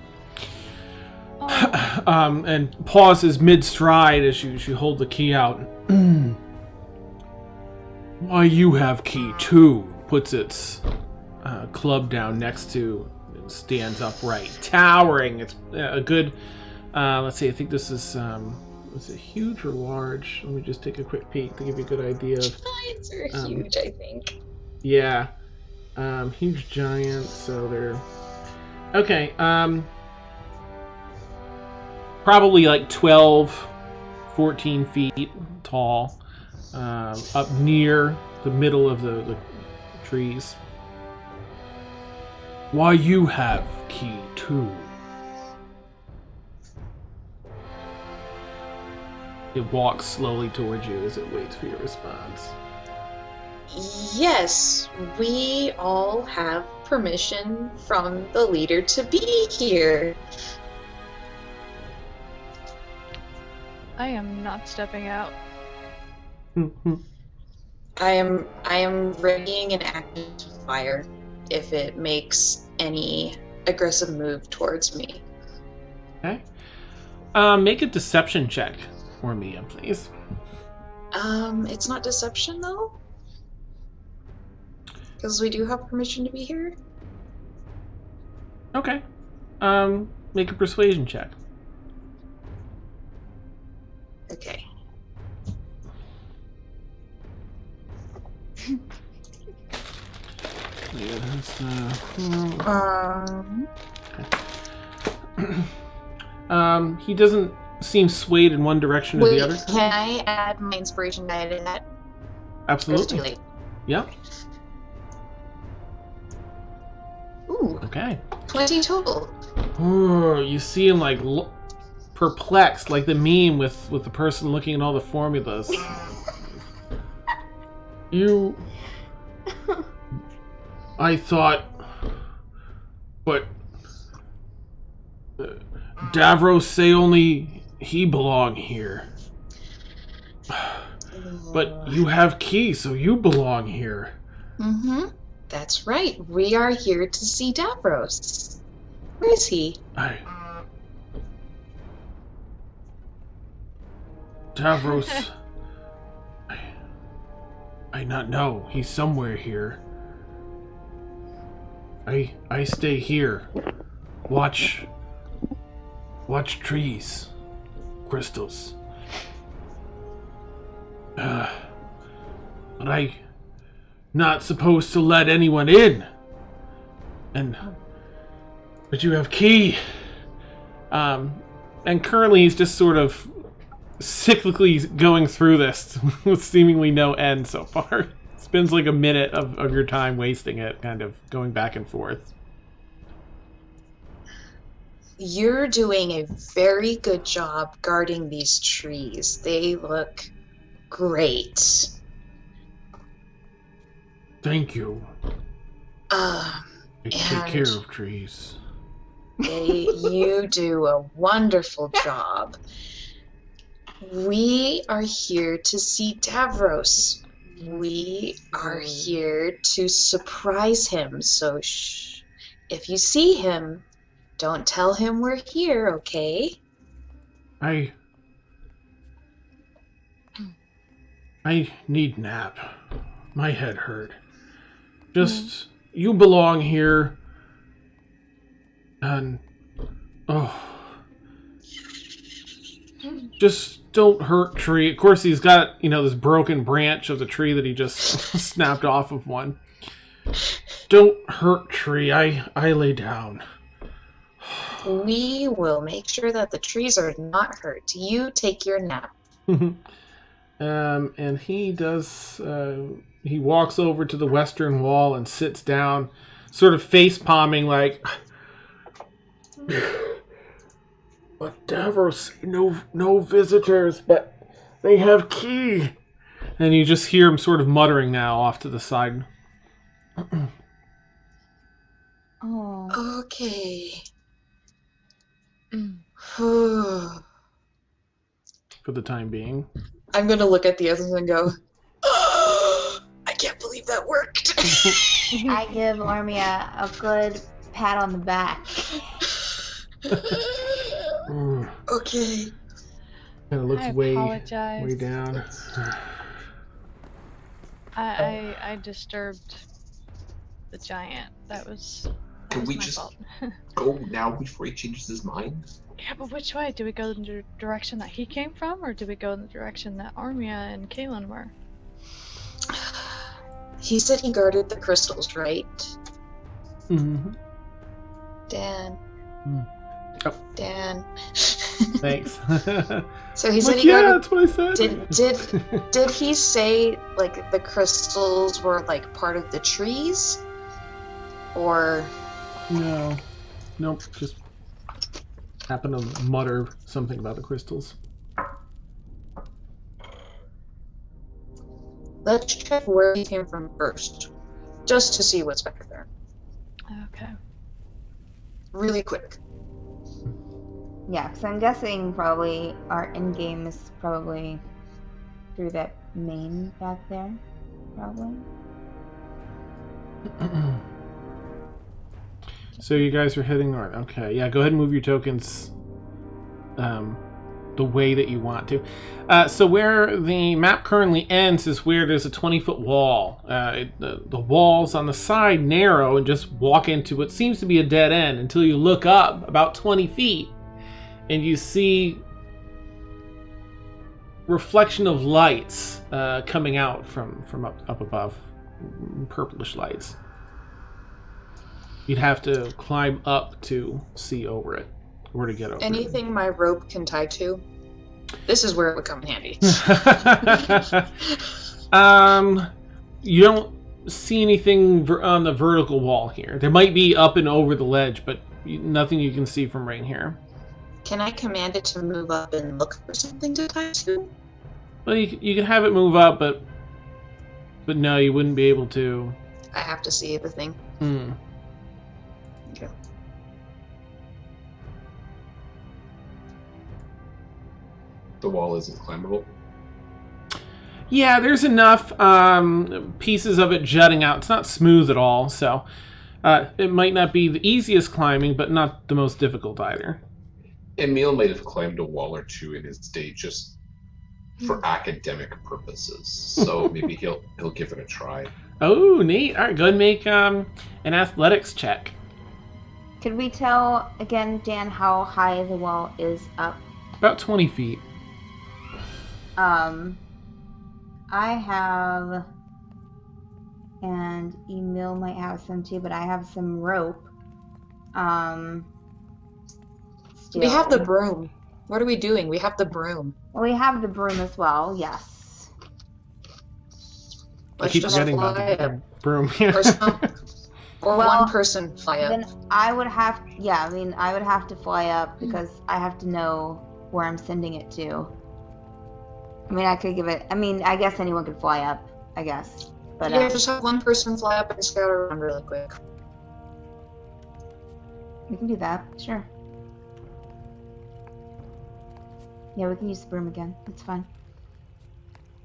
Oh. And pauses mid-stride as you hold the key out. Why, you have key too. Puts its club down next to, stands upright, towering. It's a good... let's see, I think this is it huge or large? Let me just take a quick peek to give you a good idea of... Giants are huge, I think. Yeah. Huge giant, so they're... Okay, probably like 12, 14 feet tall, up near the middle of the trees. Why, you have key too. It walks slowly towards you as it waits for your response. Yes, we all have permission from the leader to be here. I am not stepping out. I am readying an active fire if it makes any aggressive move towards me. Okay. Make a deception check for me, please. It's not deception though? Because we do have permission to be here? Okay. Make a persuasion check. Okay. Yeah, that's, he doesn't seem swayed in one direction or the other. Can I add my inspiration die to that? Absolutely. Or is it too late? Yep. Ooh, Okay. 20 total. Oh, you see him like perplexed, like the meme with the person looking at all the formulas. I thought, but Davros say only he belong here. But you have key, so you belong here. Mm-hmm. That's right. We are here to see Davros. Where is he? Davros... I not know. He's somewhere here. I stay here. Watch trees. Crystals. But I not supposed to let anyone in. But you have key. And currently he's just sort of cyclically going through this with seemingly no end so far. Spends like a minute of your time wasting it, kind of going back and forth. You're doing a very good job guarding these trees. They look great. Thank you. I take care of trees. You do a wonderful job. We are here to see Davros. We are here to surprise him, so shh. If you see him, don't tell him we're here, okay? I need nap. My head hurt. Just, you belong here. And, just don't hurt tree. Of course, he's got, this broken branch of the tree that he just snapped off of one. Don't hurt tree. I lay down. We will make sure that the trees are not hurt. You take your nap. And he does, he walks over to the western wall and sits down, sort of face-palming like... But Davros, no visitors, but they have key. And you just hear him sort of muttering now off to the side. Oh. Okay. For the time being. I'm going to look at the others and go, oh, I can't believe that worked. I give Ormia a good pat on the back. Okay. Kind of looks way apologize. down. I disturbed the giant. That was Can we my just fault. go now before he changes his mind? Yeah, but which way? Do we go in the direction that he came from, or do we go in the direction that Armia and Kaelin were? He said he guarded the crystals, right? Mm-hmm. Dan. Oh. Dan. Thanks. So he said he yeah, guarded... that's what I said. Did he say, like, the crystals were, like, part of the trees? Or... No. Nope, just happened to mutter something about the crystals. Let's check where he came from first. Just to see what's back there. Okay. Really quick. Yeah, because I'm guessing probably our end game is probably through that main back there. Probably. So you guys are heading north. Okay, yeah, go ahead and move your tokens the way that you want to. So where the map currently ends is where there's a 20-foot wall. The walls on the side narrow and just walk into what seems to be a dead end until you look up about 20 feet and you see reflection of lights coming out from up above, purplish lights. You'd have to climb up to see over it, or to get over Anything my rope can tie to? This is where it would come in handy. You don't see anything on the vertical wall here. There might be up and over the ledge, but nothing you can see from right here. Can I command it to move up and look for something to tie to? Well, you can have it move up, but no, you wouldn't be able to. I have to see the thing. Okay. The wall isn't climbable. Yeah, there's enough pieces of it jutting out. It's not smooth at all, so it might not be the easiest climbing, but not the most difficult either. Emil might have climbed a wall or two in his day just for academic purposes, so maybe he'll give it a try. Oh, neat. All right, go ahead and make an athletics check. Could we tell again, Dan, how high the wall is up? About 20 feet. I have, and Emil might have some too, but I have some rope. Still. We have the broom. What are we doing? We have the broom. We have the broom as well, yes. I Let's keep just forgetting fly about the up. broom. Or Well, one person fly up. Then I would have, I would have to fly up because I have to know where I'm sending it to. I mean, I could give it, I guess anyone could fly up, I guess. But Yeah, just have one person fly up and scout around really quick. we can do that, sure. Yeah, we can use the broom again. It's fine.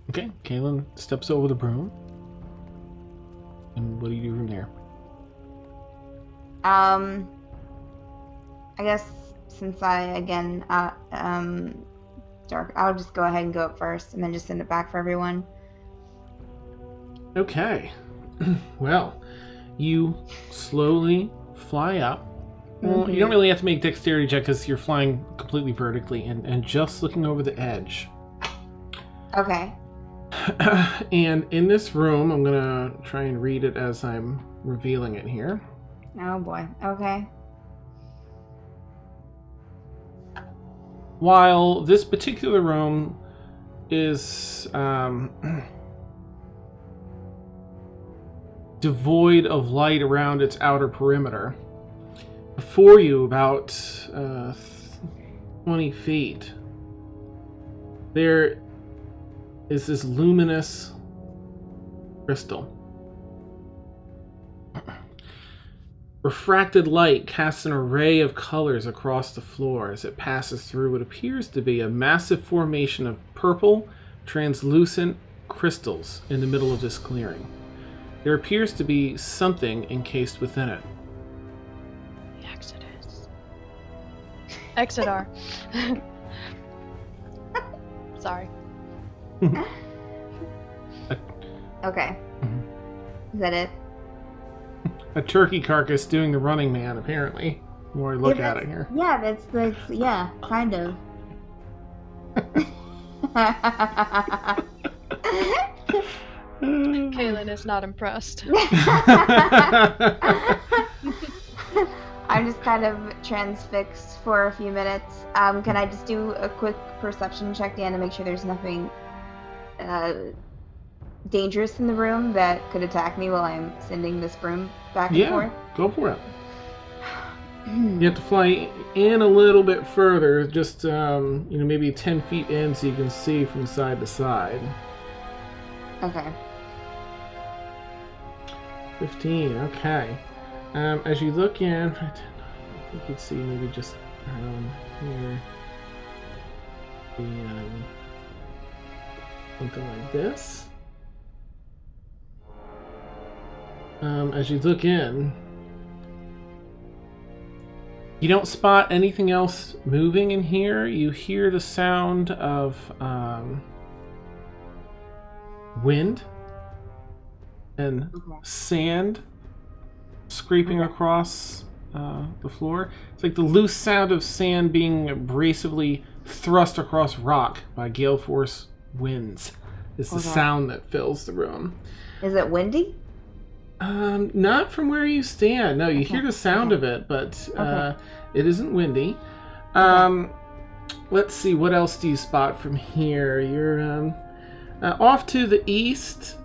Okay, Kaylin steps over the broom. And what do you do from there? I guess since I'll just go ahead and go up first and then just send it back for everyone. Okay. Well, you slowly fly up. Well, you don't really have to make dexterity check because you're flying completely vertically and just looking over the edge. Okay. And in this room, I'm going to try and read it as I'm revealing it here. Oh boy. Okay. While this particular room is devoid of light around its outer perimeter, before you, about 20 feet, there is this luminous crystal. Refracted light casts an array of colors across the floor as it passes through what appears to be a massive formation of purple, translucent crystals in the middle of this clearing. There appears to be something encased within it. The Exodus. Exodar. Sorry. Okay. Is that it? A turkey carcass doing the running man, apparently. The more I look at it here. Yeah, that's kind of. Kaylin is not impressed. I'm just kind of transfixed for a few minutes. Can I just do a quick perception check, Dan, to make sure there's nothing dangerous in the room that could attack me while I'm sending this broom back and forth? Go for it. You have to fly in a little bit further, just maybe 10 feet in, so you can see from side to side. Okay. 15. Okay. As you look in, I think you could see maybe just around here. Something like this. As you look in, you don't spot anything else moving in here. You hear the sound of wind and sand scraping across the floor. It's like the loose sound of sand being abrasively thrust across rock by gale force winds. It's the sound that fills the room. Is it windy? Not from where you stand. No, you hear the sound of it, but it isn't windy. Let's see, what else do you spot from here? You're off to the east.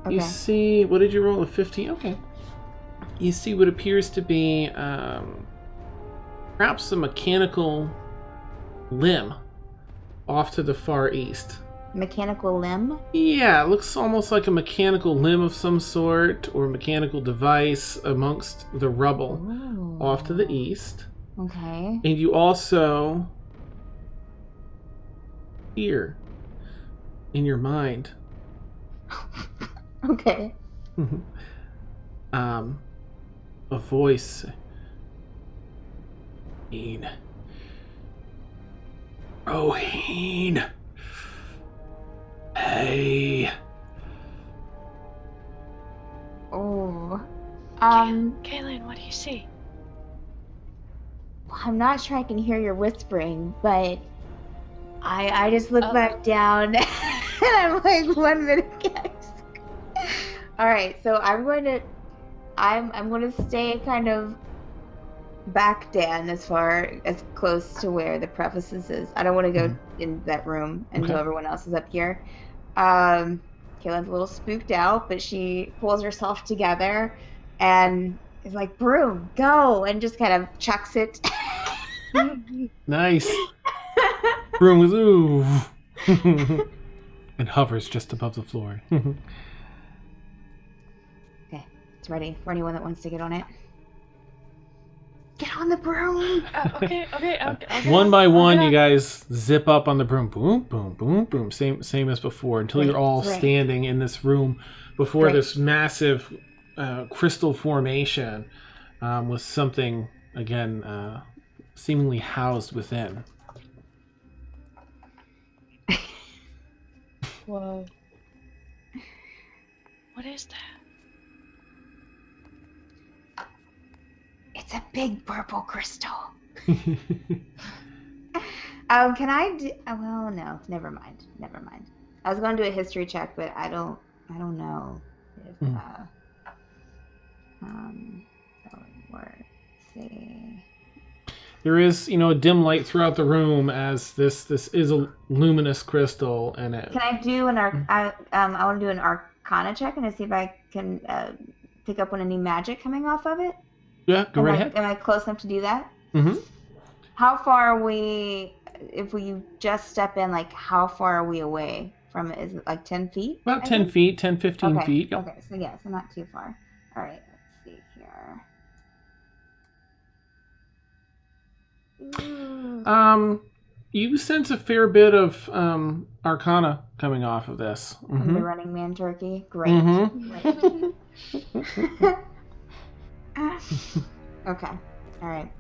You see, what did you roll? A 15? Okay. You see what appears to be perhaps a mechanical limb off to the far east. Mechanical limb? Yeah, it looks almost like a mechanical limb of some sort or a mechanical device amongst the rubble off to the east. Okay. And you also hear in your mind Okay. a voice. Roheen. Hey. Kaylin, what do you see? I'm not sure I can hear your whispering, but I just look back down and I'm like, 1 minute, guys. All right, so I'm going to stay kind of back down as close to where the prefaces is. I don't want to go in that room until everyone else is up here. Kaylin's a little spooked out, but she pulls herself together and is like, "Broom, go!" and just kind of chucks it. Nice. Broom was ooh. And hovers just above the floor. Okay, it's ready for anyone that wants to get on it. Get on the broom! Okay. One by one, you guys zip up on the broom. Boom, boom, boom, boom. Same as before, until you're all standing in this room before this massive crystal formation with something, again, seemingly housed within. Whoa. What is that? It's a big purple crystal. Can I do... well, no, never mind. I was going to do a history check, but I don't know if that would work. Let's see. There is, a dim light throughout the room as this is a luminous crystal, and it. Can I do an I want to do an Arcana check and see if I can pick up on any magic coming off of it. Yeah, go right ahead. Am I close enough to do that? Mm-hmm. How far are we? If we just step in, like, how far are we away from it? Is it like 10 feet? About 10 feet, 10, 15 feet. Yep. Okay, so not too far. All right, let's see here. You sense a fair bit of Arcana coming off of this. From the Running Man turkey? Great. Mm-hmm. Okay, all right.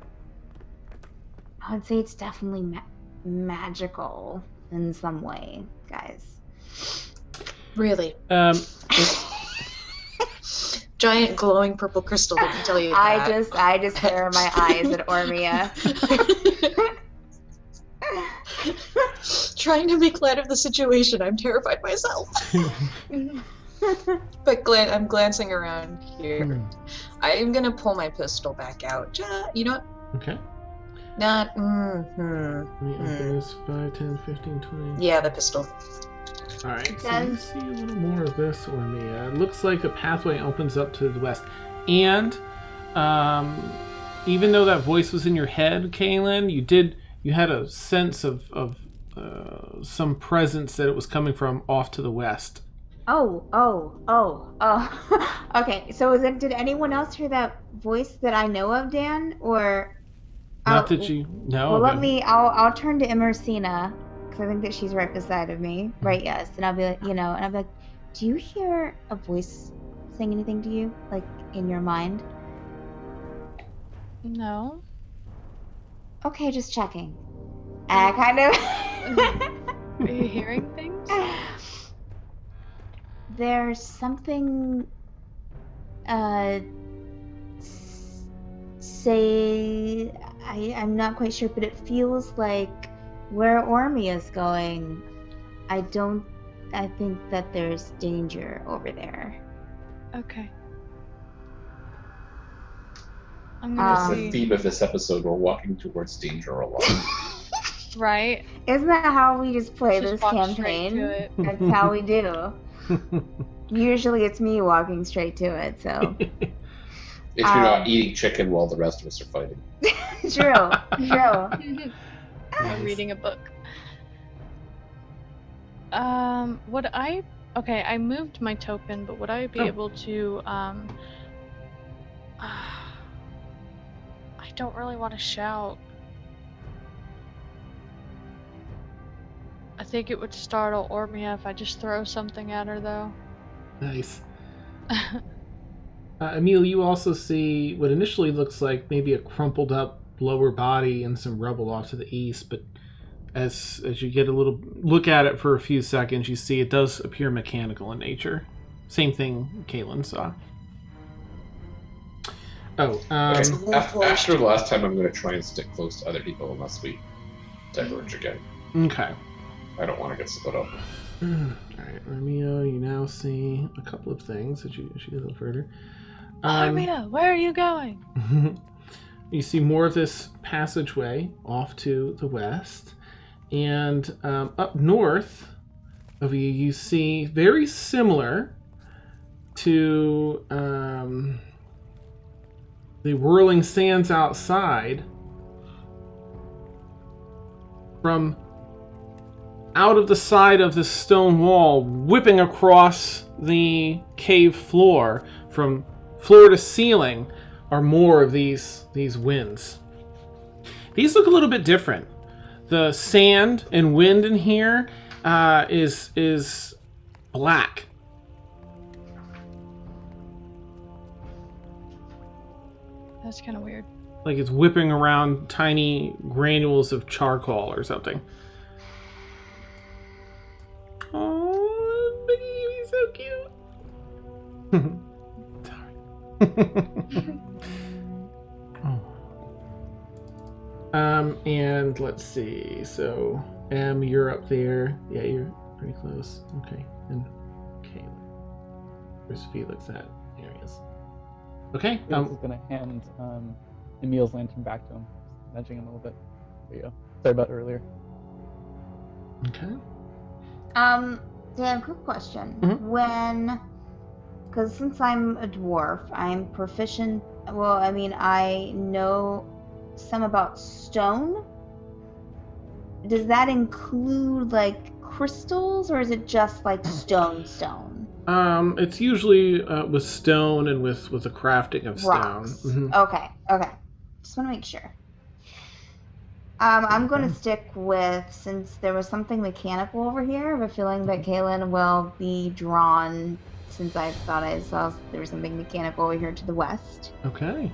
I would say it's definitely magical in some way, guys. Really? Giant glowing purple crystal, let me tell you that. I just stare my eyes at Ormia. Trying to make light of the situation, I'm terrified myself. But I'm glancing around here. I'm gonna pull my pistol back out. You know what? Okay. Not. This 5, 10, 15, 20. Yeah, the pistol. Alright, so you see a little more of this, Ormia. It looks like a pathway opens up to the west. And even though that voice was in your head, Kaylin, you had a sense of some presence that it was coming from off to the west. Oh. Okay, so did anyone else hear that voice that I know of, Dan? Or not that you know. Well, I'll turn to Emersina, because I think that she's right beside of me. Right, yes. And I'll be like, do you hear a voice saying anything to you, like, in your mind? No. Okay, just checking. And I kind of... Are you hearing things? There's something... say... I'm not quite sure, but it feels like where Ormia's going, I think that there's danger over there. Okay. I'm gonna That's the theme of this episode. We're walking towards danger a lot. Right? Isn't that how we just play this walk campaign? straight to it. That's how we do. Usually it's me walking straight to it, so... If you're not eating chicken while the rest of us are fighting. True. I'm reading a book. I moved my token, but would I be able to, I don't really want to shout. I think it would startle Ormia if I just throw something at her, though. Nice. Emil, you also see what initially looks like maybe a crumpled up lower body and some rubble off to the east, but as you get a little look at it for a few seconds, you see it does appear mechanical in nature. Same thing Caitlin saw. Oh, Okay. After the last time, I'm going to try and stick close to other people unless we diverge again. okay. I don't want to get split up. All right, Romeo, you now see a couple of things as you go a little further. Armina, where are you going? You see more of this passageway off to the west, and up north of you, you see very similar to the whirling sands outside. From out of the side of this stone wall, whipping across the cave floor, from floor to ceiling, are more of these winds. These look a little bit different. The sand and wind in here is black. That's kind of weird. Like it's whipping around tiny granules of charcoal or something. Oh, baby's so cute. Sorry. And let's see. So, you're up there. Yeah, you're pretty close. Okay. And Caleb. Where's Felix at? There he is. Okay. Felix is gonna hand Emil's lantern back to him, nudging him a little bit. There you go. Sorry about earlier. Okay. Dan, quick question. Mm-hmm. Because since I'm a dwarf, I'm proficient. Well, I mean, I know some about stone. Does that include like crystals, or is it just like stone? It's usually with stone and with the crafting of stone. Rocks. Mm-hmm. Okay. Just want to make sure. I'm going to stick with, since there was something mechanical over here, I have a feeling that Kaylin will be drawn, since I thought I saw there was something mechanical over here to the west. Okay.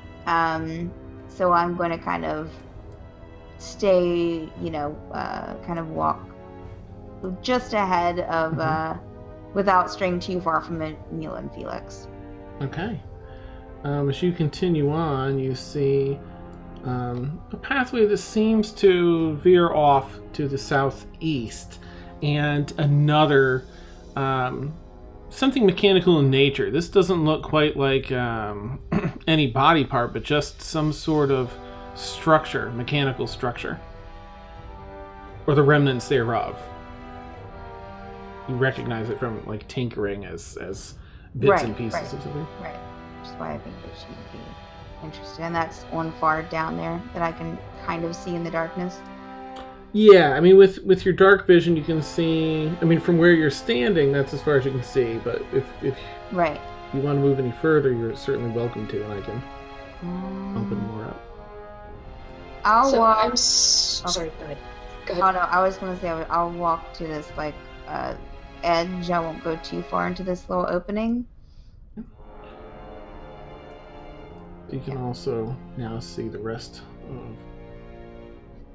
So I'm going to kind of stay, kind of walk just ahead of, without straying too far from Emil and Felix. Okay. As you continue on, you see a pathway that seems to veer off to the southeast, and another something mechanical in nature. This doesn't look quite like any body part, but just some sort of structure, mechanical structure, or the remnants thereof. You recognize it from like tinkering as bits and pieces of something. Right. Which is why I think that she would be interested. And that's one far down there that I can kind of see in the darkness. Yeah, I mean, with your dark vision, you can see. I mean, from where you're standing, that's as far as you can see. But if you want to move any further, you're certainly welcome to, and I can open more up. I'm sorry. Go ahead. Oh no, I was going to say I'll walk to this like edge. I won't go too far into this little opening. You can also now see the rest of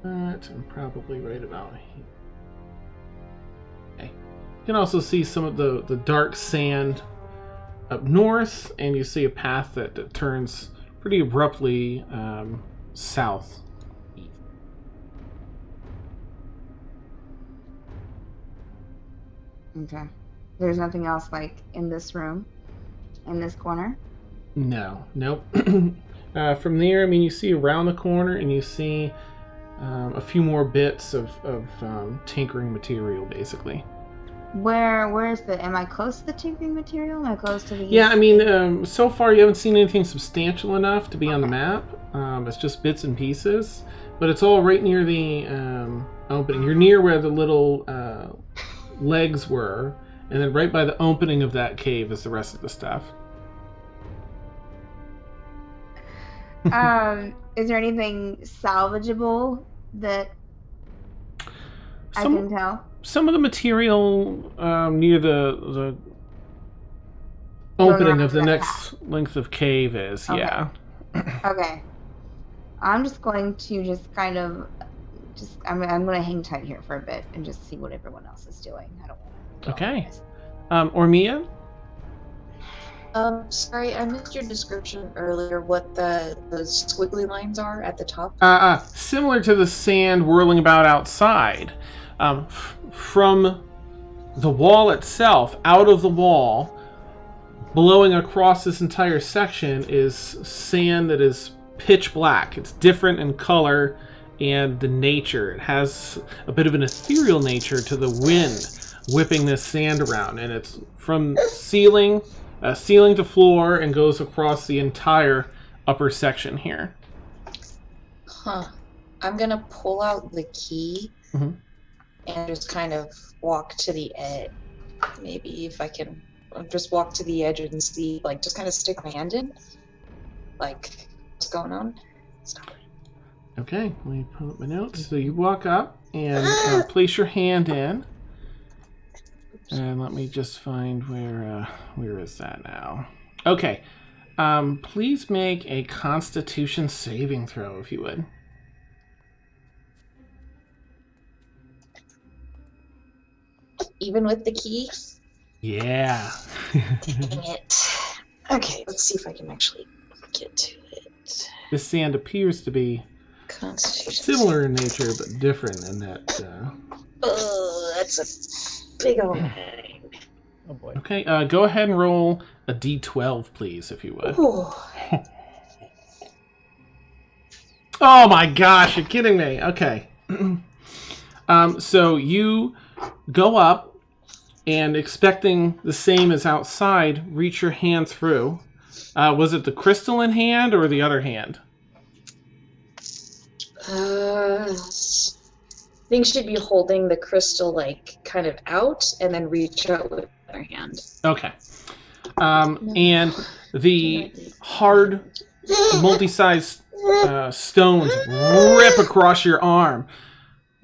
that, and probably right about here. Okay. You can also see some of the dark sand up north, and you see a path that turns pretty abruptly south. Okay. There's nothing else like in this room, in this corner? Nope. From there, I mean, you see around the corner, and you see a few more bits of tinkering material, basically. Where's am I close to the tinkering material? Am I close to the... Yeah, I mean, so far you haven't seen anything substantial enough to be on the map. It's just bits and pieces, but it's all right near the opening. You're near where the little legs were, and then right by the opening of that cave is the rest of the stuff. Is there anything salvageable that I can tell? Some of the material near the opening of the next length of cave is, okay. Yeah. Okay. I'm just going to kind of I'm going to hang tight here for a bit and just see what everyone else is doing. I don't want to... Okay. Ormia? Sorry, I missed your description earlier. What the squiggly lines are at the top? Similar to the sand whirling about outside. From the wall itself, out of the wall, blowing across this entire section is sand that is pitch black. It's different in color and the nature. It has a bit of an ethereal nature to the wind whipping this sand around, and it's from ceiling to floor and goes across the entire upper section here. Huh. I'm gonna pull out the key Mhm. and just kind of walk to the edge. Maybe if I can just walk to the edge and see, like, just kind of stick my hand in. Like, what's going on? Stop. Okay, let me pull up my notes. So you walk up and place your hand in. And let me just find where is that now? Okay. Please make a Constitution saving throw, if you would. Even with the key? Yeah. Dang it. Okay, let's see if I can actually get to it. This sand appears to be Constitution. similar in nature, but different in that. Oh, that's a big old nine. Oh boy. Okay, go ahead and roll a d12, please, if you would. Ooh. Oh my gosh, you're kidding me. Okay. So you go up and, expecting the same as outside, reach your hand through. Was it the crystalline hand or the other hand? I think she'd be holding the crystal, like, kind of out and then reach out with the other hand. Okay. And the hard, multi-sized stones rip across your arm,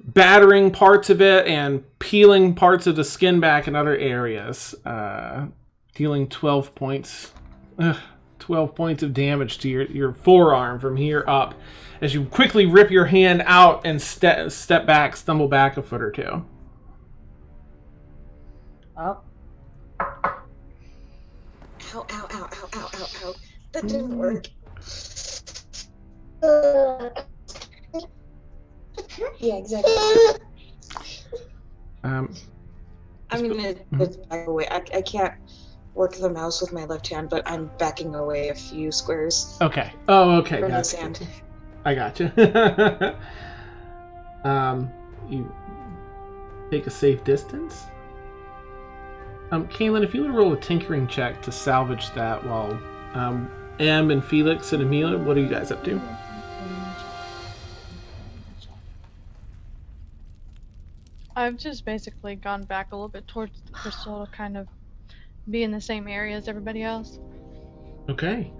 battering parts of it and peeling parts of the skin back in other areas, dealing 12 points. 12 points of damage to your forearm from here up as you quickly rip your hand out and step back, stumble back a foot or two. Oh. Ow, ow, ow, ow, ow, ow, ow. That didn't work. Yeah, exactly. Um, I'm gonna back away. I can't work the mouse with my left hand, but I'm backing away a few squares okay. Oh, okay. from the Gotcha. sand. I gotcha. You take a safe distance. Kaylin, if you would roll a tinkering check to salvage that while Em and Felix and Amelia, what are you guys up to? I've just basically gone back a little bit towards the crystal to kind of be in the same area as everybody else. Okay.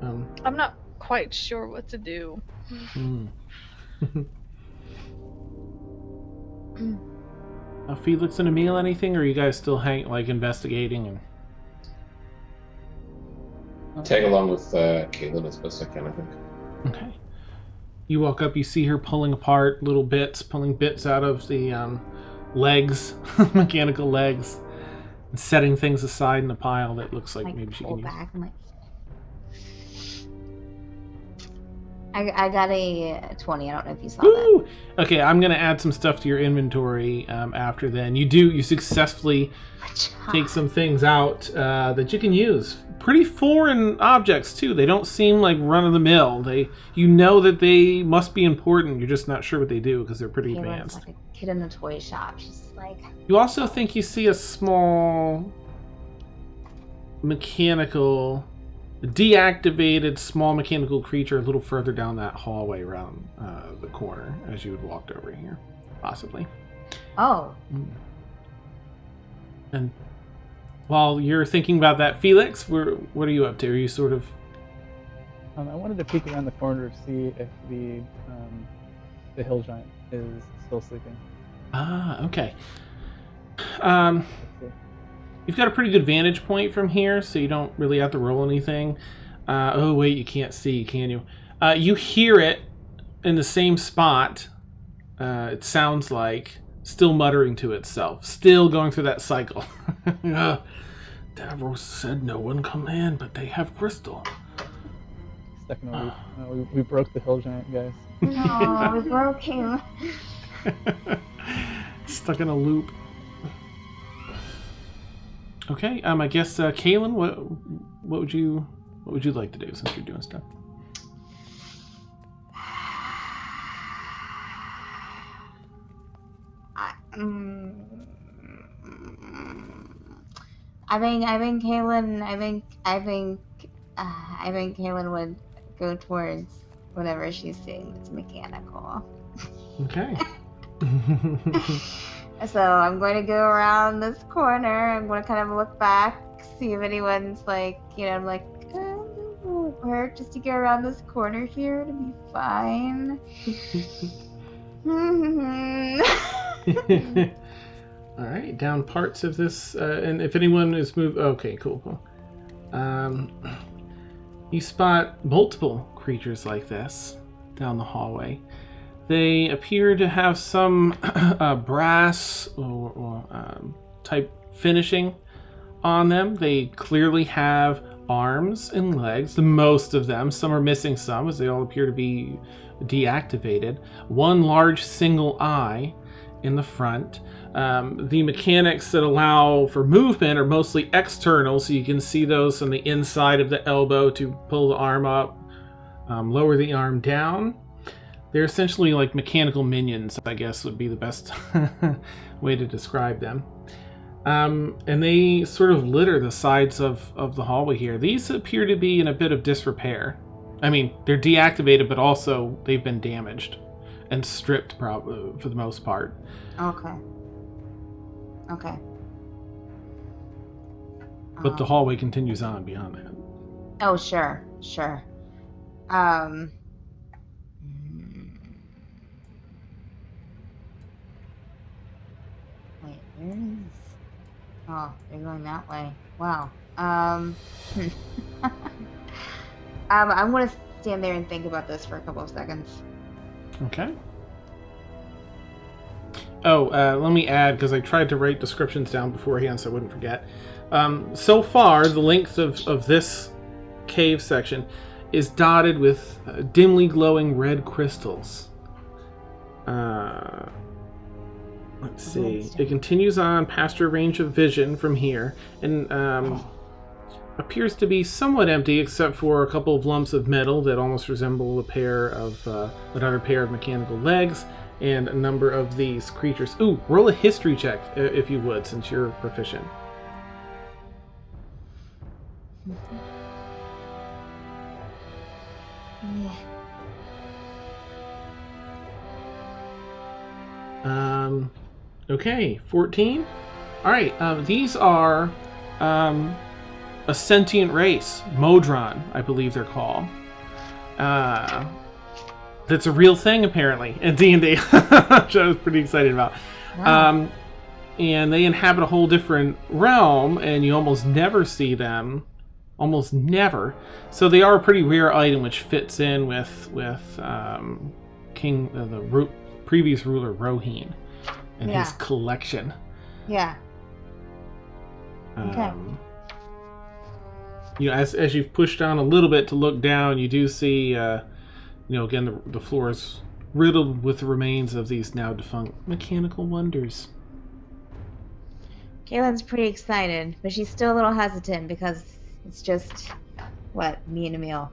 I'm not quite sure what to do. Felix and Emil, anything, or are you guys still investigating? And Tag along with Caitlin as best I can, I think. okay. You walk up, you see her pulling apart little bits, pulling bits out of the legs, mechanical legs, and setting things aside in a pile that looks like maybe she pull can use. back and I got a 20. I don't know if you saw that. Woo! Okay, I'm gonna add some stuff to your inventory after then. You successfully take some things out that you can use. Pretty foreign objects too. They don't seem like run of the mill. You know that they must be important. You're just not sure what they do because they're pretty Kayla's advanced. like a kid in a toy shop. She's like, You also think you see a small deactivated small mechanical creature a little further down that hallway around the corner as you had walked over here, possibly. oh, And while you're thinking about that, Felix, what are you up to? Are you sort of... I wanted to peek around the corner to see if the hill giant is still sleeping. Okay. Let's see. You've got a pretty good vantage point from here, so you don't really have to roll anything. Oh, wait, you can't see, can you? You hear it in the same spot, it sounds like, still muttering to itself, still going through that cycle. Davros said no one come in, but they have crystal. Stuck in a loop. We broke the hill giant, guys. No, we broke him. Stuck in a loop. Okay, I guess Kaylin, what would you like to do since you're doing stuff? I think Kaylin would go towards whatever she's seeing that's mechanical. Okay. So I'm going to go around this corner. I'm going to kind of look back, see if anyone's like, I'm like, it won't hurt just to go around this corner here. It'll be fine. All right, down parts of this, and if anyone is moved, okay, cool. You spot multiple creatures like this down the hallway. They appear to have some brass or type finishing on them. They clearly have arms and legs, the most of them. Some are missing some, as they all appear to be deactivated. One large single eye in the front. The mechanics that allow for movement are mostly external, so you can see those on the inside of the elbow to pull the arm up, lower the arm down. They're essentially like mechanical minions, I guess would be the best way to describe them. And they sort of litter the sides of the hallway here. These appear to be in a bit of disrepair. I mean, they're deactivated, but also they've been damaged and stripped probably for the most part. Okay. But the hallway continues on beyond that. Oh, sure. Wait, where is... Oh, they're going that way. Wow. I'm gonna stand there and think about this for a couple of seconds. Okay. Oh, let me add, because I tried to write descriptions down beforehand so I wouldn't forget. So far, the length of this cave section is dotted with dimly glowing red crystals. Let's see. It continues on past your range of vision from here, and appears to be somewhat empty, except for a couple of lumps of metal that almost resemble another pair of mechanical legs, and a number of these creatures. Ooh, roll a history check, if you would, since you're proficient. Okay, 14. All right, these are a sentient race, Modron, I believe they're called. That's a real thing apparently in D&D, which I was pretty excited about. Wow. And they inhabit a whole different realm, and you almost never see them. Almost never. So they are a pretty rare item, which fits in with previous ruler Roheen and his collection. Yeah. Okay. As you've pushed down a little bit to look down, you do see, again, the floor is riddled with the remains of these now defunct mechanical wonders. Kaylin's pretty excited, but she's still a little hesitant because it's just, me and Emil.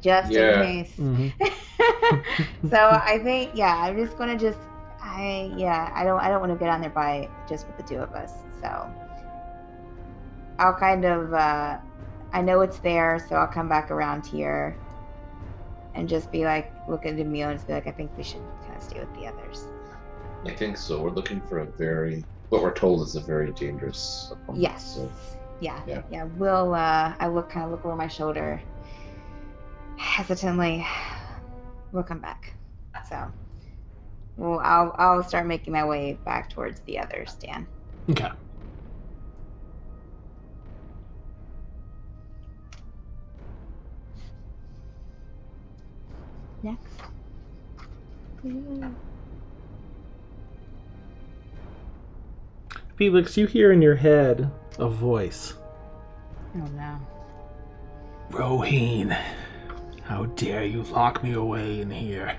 Just in case. Mm-hmm. So I think, I'm just going to I don't want to get on there by just with the two of us. So I'll kind of, I know it's there, so I'll come back around here and just be like, look at Emil and just be like, I think we should kind of stay with the others. I think so. We're looking for what we're told is a very dangerous opponent. Yes. So, yeah. We'll, I look over my shoulder hesitantly. We'll come back. So, I'll start making my way back towards the others, Dan. Okay. Next. Felix, you hear in your head a voice. Oh no. Roheen, how dare you lock me away in here?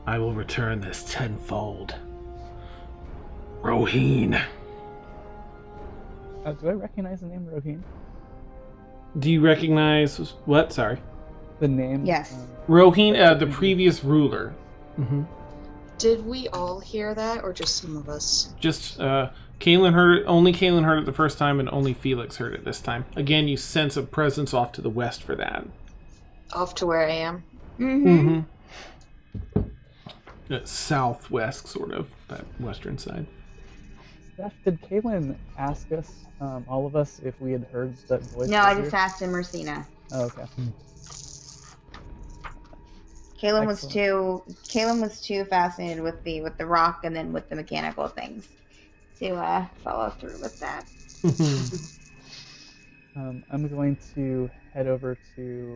I will return this tenfold. Roheen. Do I recognize the name Roheen? Do you recognize what? Sorry. The name? Yes. Roheen, the previous ruler. Mm-hmm. Did we all hear that, or just some of us? Just Kaylin heard it. Only Kaylin heard it the first time, and only Felix heard it this time. Again, you sense a presence off to the west for that. Off to where I am? Mm-hmm. Southwest, sort of, that western side. Steph, did Kaylin ask us, all of us, if we had heard that voice? No, I just asked him, Marcina. Oh, okay. Kaylin was too fascinated with the rock and then with the mechanical things to follow through with that. I'm going to head over to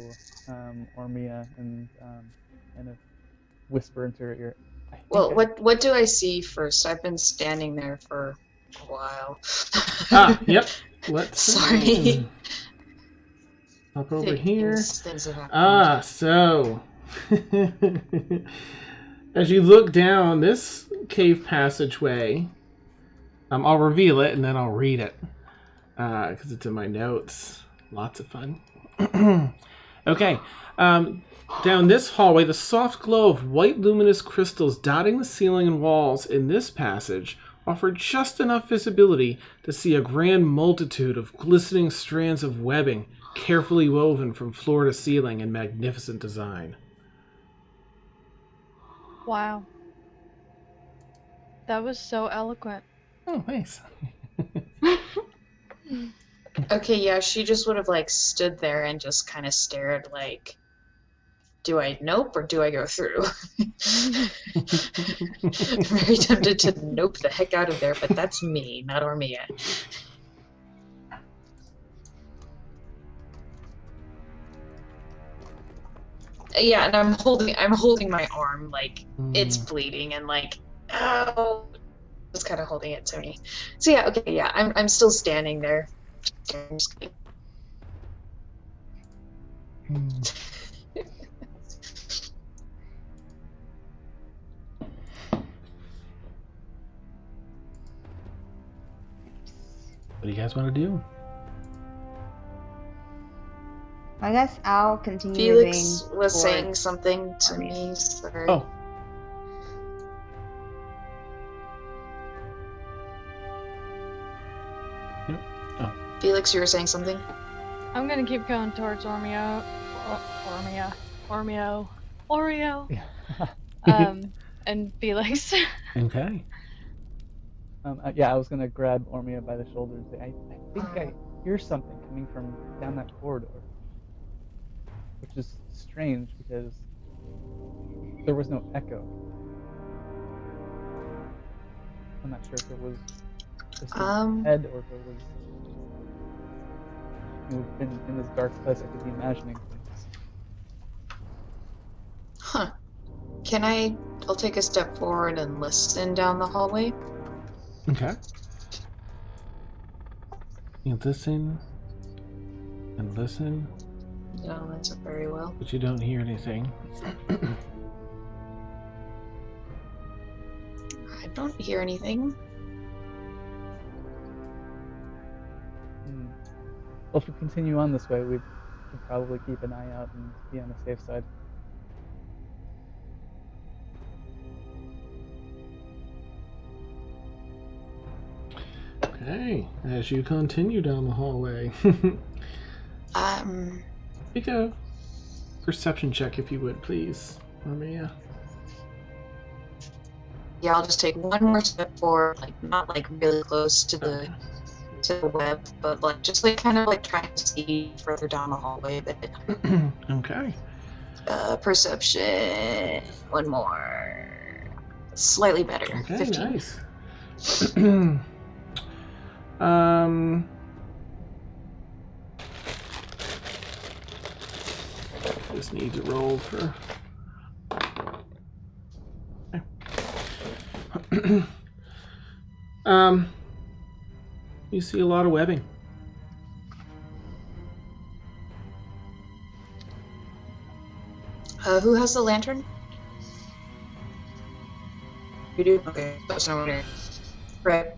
Ormia and kind of whisper into her ear. Well, what do I see first? I've been standing there for a while. Yep. Let's Sorry. Hop over here. Things have happened. So as you look down this cave passageway, I'll reveal it and then I'll read it because it's in my notes. Lots of fun. Okay. Down this hallway, the soft glow of white luminous crystals dotting the ceiling and walls in this passage offer just enough visibility to see a grand multitude of glistening strands of webbing carefully woven from floor to ceiling in magnificent design. Wow. That was so eloquent. Oh, thanks. Okay, yeah, she just would have like stood there and just kind of stared like, do I nope or do I go through? Very tempted to nope the heck out of there, but that's me, not Ormia. Yeah, and I'm holding my arm like it's bleeding and like, ow. Just kind of holding it to me. So yeah, okay, yeah, I'm still standing there. What do you guys want to do? I guess I'll continue Felix moving was towards saying something to Ormia. me. Sorry. Oh. Felix, you were saying something? I'm gonna keep going towards Oreo. And Felix. Okay. Yeah, I was gonna grab Ormia by the shoulder and say, I think I hear something coming from down that corridor. Which is strange because there was no echo. I'm not sure if it was just in my head or if it was in this dark place. I could be imagining things. Huh. I'll take a step forward and listen down the hallway. Okay. You listen and listen. No, that's not very well. But you don't hear anything. I don't hear anything. Well, if we continue on this way, we should probably keep an eye out and be on the safe side. Okay, as you continue down the hallway. Make a perception check if you would, please, Ormia. Yeah, I'll just take one more step forward, like not like really close to the web, but like just like kind of like trying to see further down the hallway a bit. Okay. Perception. One more. Slightly better. Okay, 15. nice. Just need to roll for. Okay. You see a lot of webbing. Who has the lantern? You do? Okay, that's not what. Right.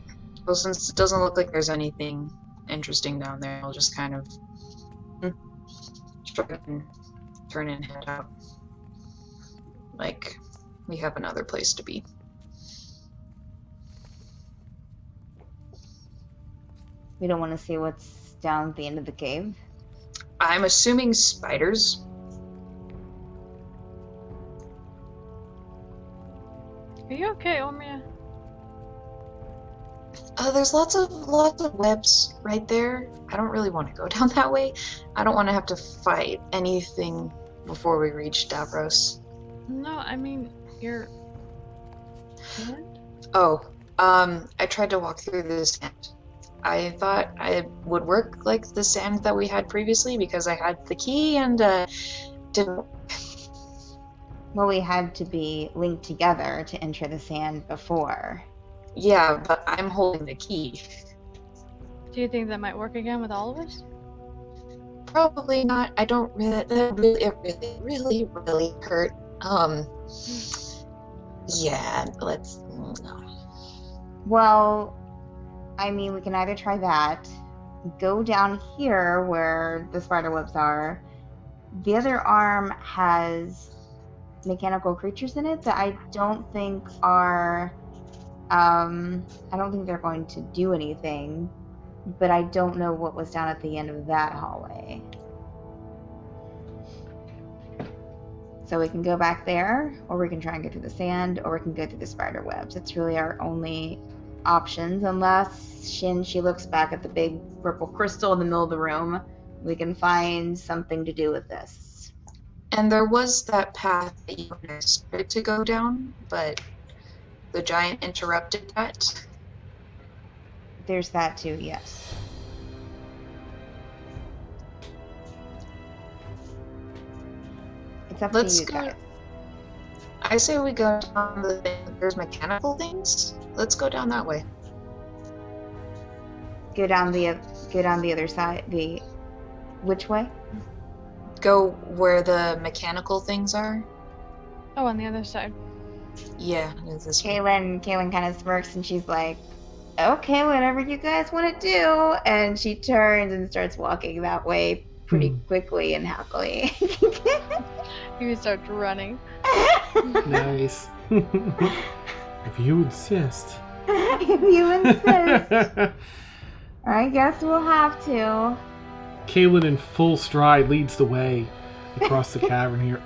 Well, since it doesn't look like there's anything interesting down there, I'll just kind of try and turn and head out. Like, we have another place to be. We don't want to see what's down at the end of the cave. I'm assuming spiders. Are you okay, Omria? There's lots of webs right there. I don't really want to go down that way. I don't want to have to fight anything before we reach Davros. No, I mean, you're... What? Oh, I tried to walk through the sand. I thought it would work like the sand that we had previously because I had the key and didn't. Well, we had to be linked together to enter the sand before. Yeah, but I'm holding the key. Do you think that might work again with all of us? Probably not. I don't really. It really hurt. Yeah. Let's. Well, I mean, we can either try that, go down here where the spider webs are. The other arm has mechanical creatures in it that I don't think are. I don't think they're going to do anything, but I don't know what was down at the end of that hallway. So we can go back there, or we can try and go through the sand, or we can go through the spider webs. It's really our only options, unless she looks back at the big purple crystal in the middle of the room. We can find something to do with this. And there was that path that you started to go down, but the giant interrupted that. There's that too, yes. It's up Let's to you go. guys. I say we go down the thing. There's mechanical things. Let's go down that way. Go down the other side. Which way? Go where the mechanical things are. Oh, on the other side. Yeah, it's this way. Kaylin kind of smirks and she's like, okay, whatever you guys want to do. And she turns and starts walking that way pretty quickly and happily. He starts running. Nice. If you insist. If you insist. I guess we'll have to. Kaylin in full stride leads the way across the cavern here,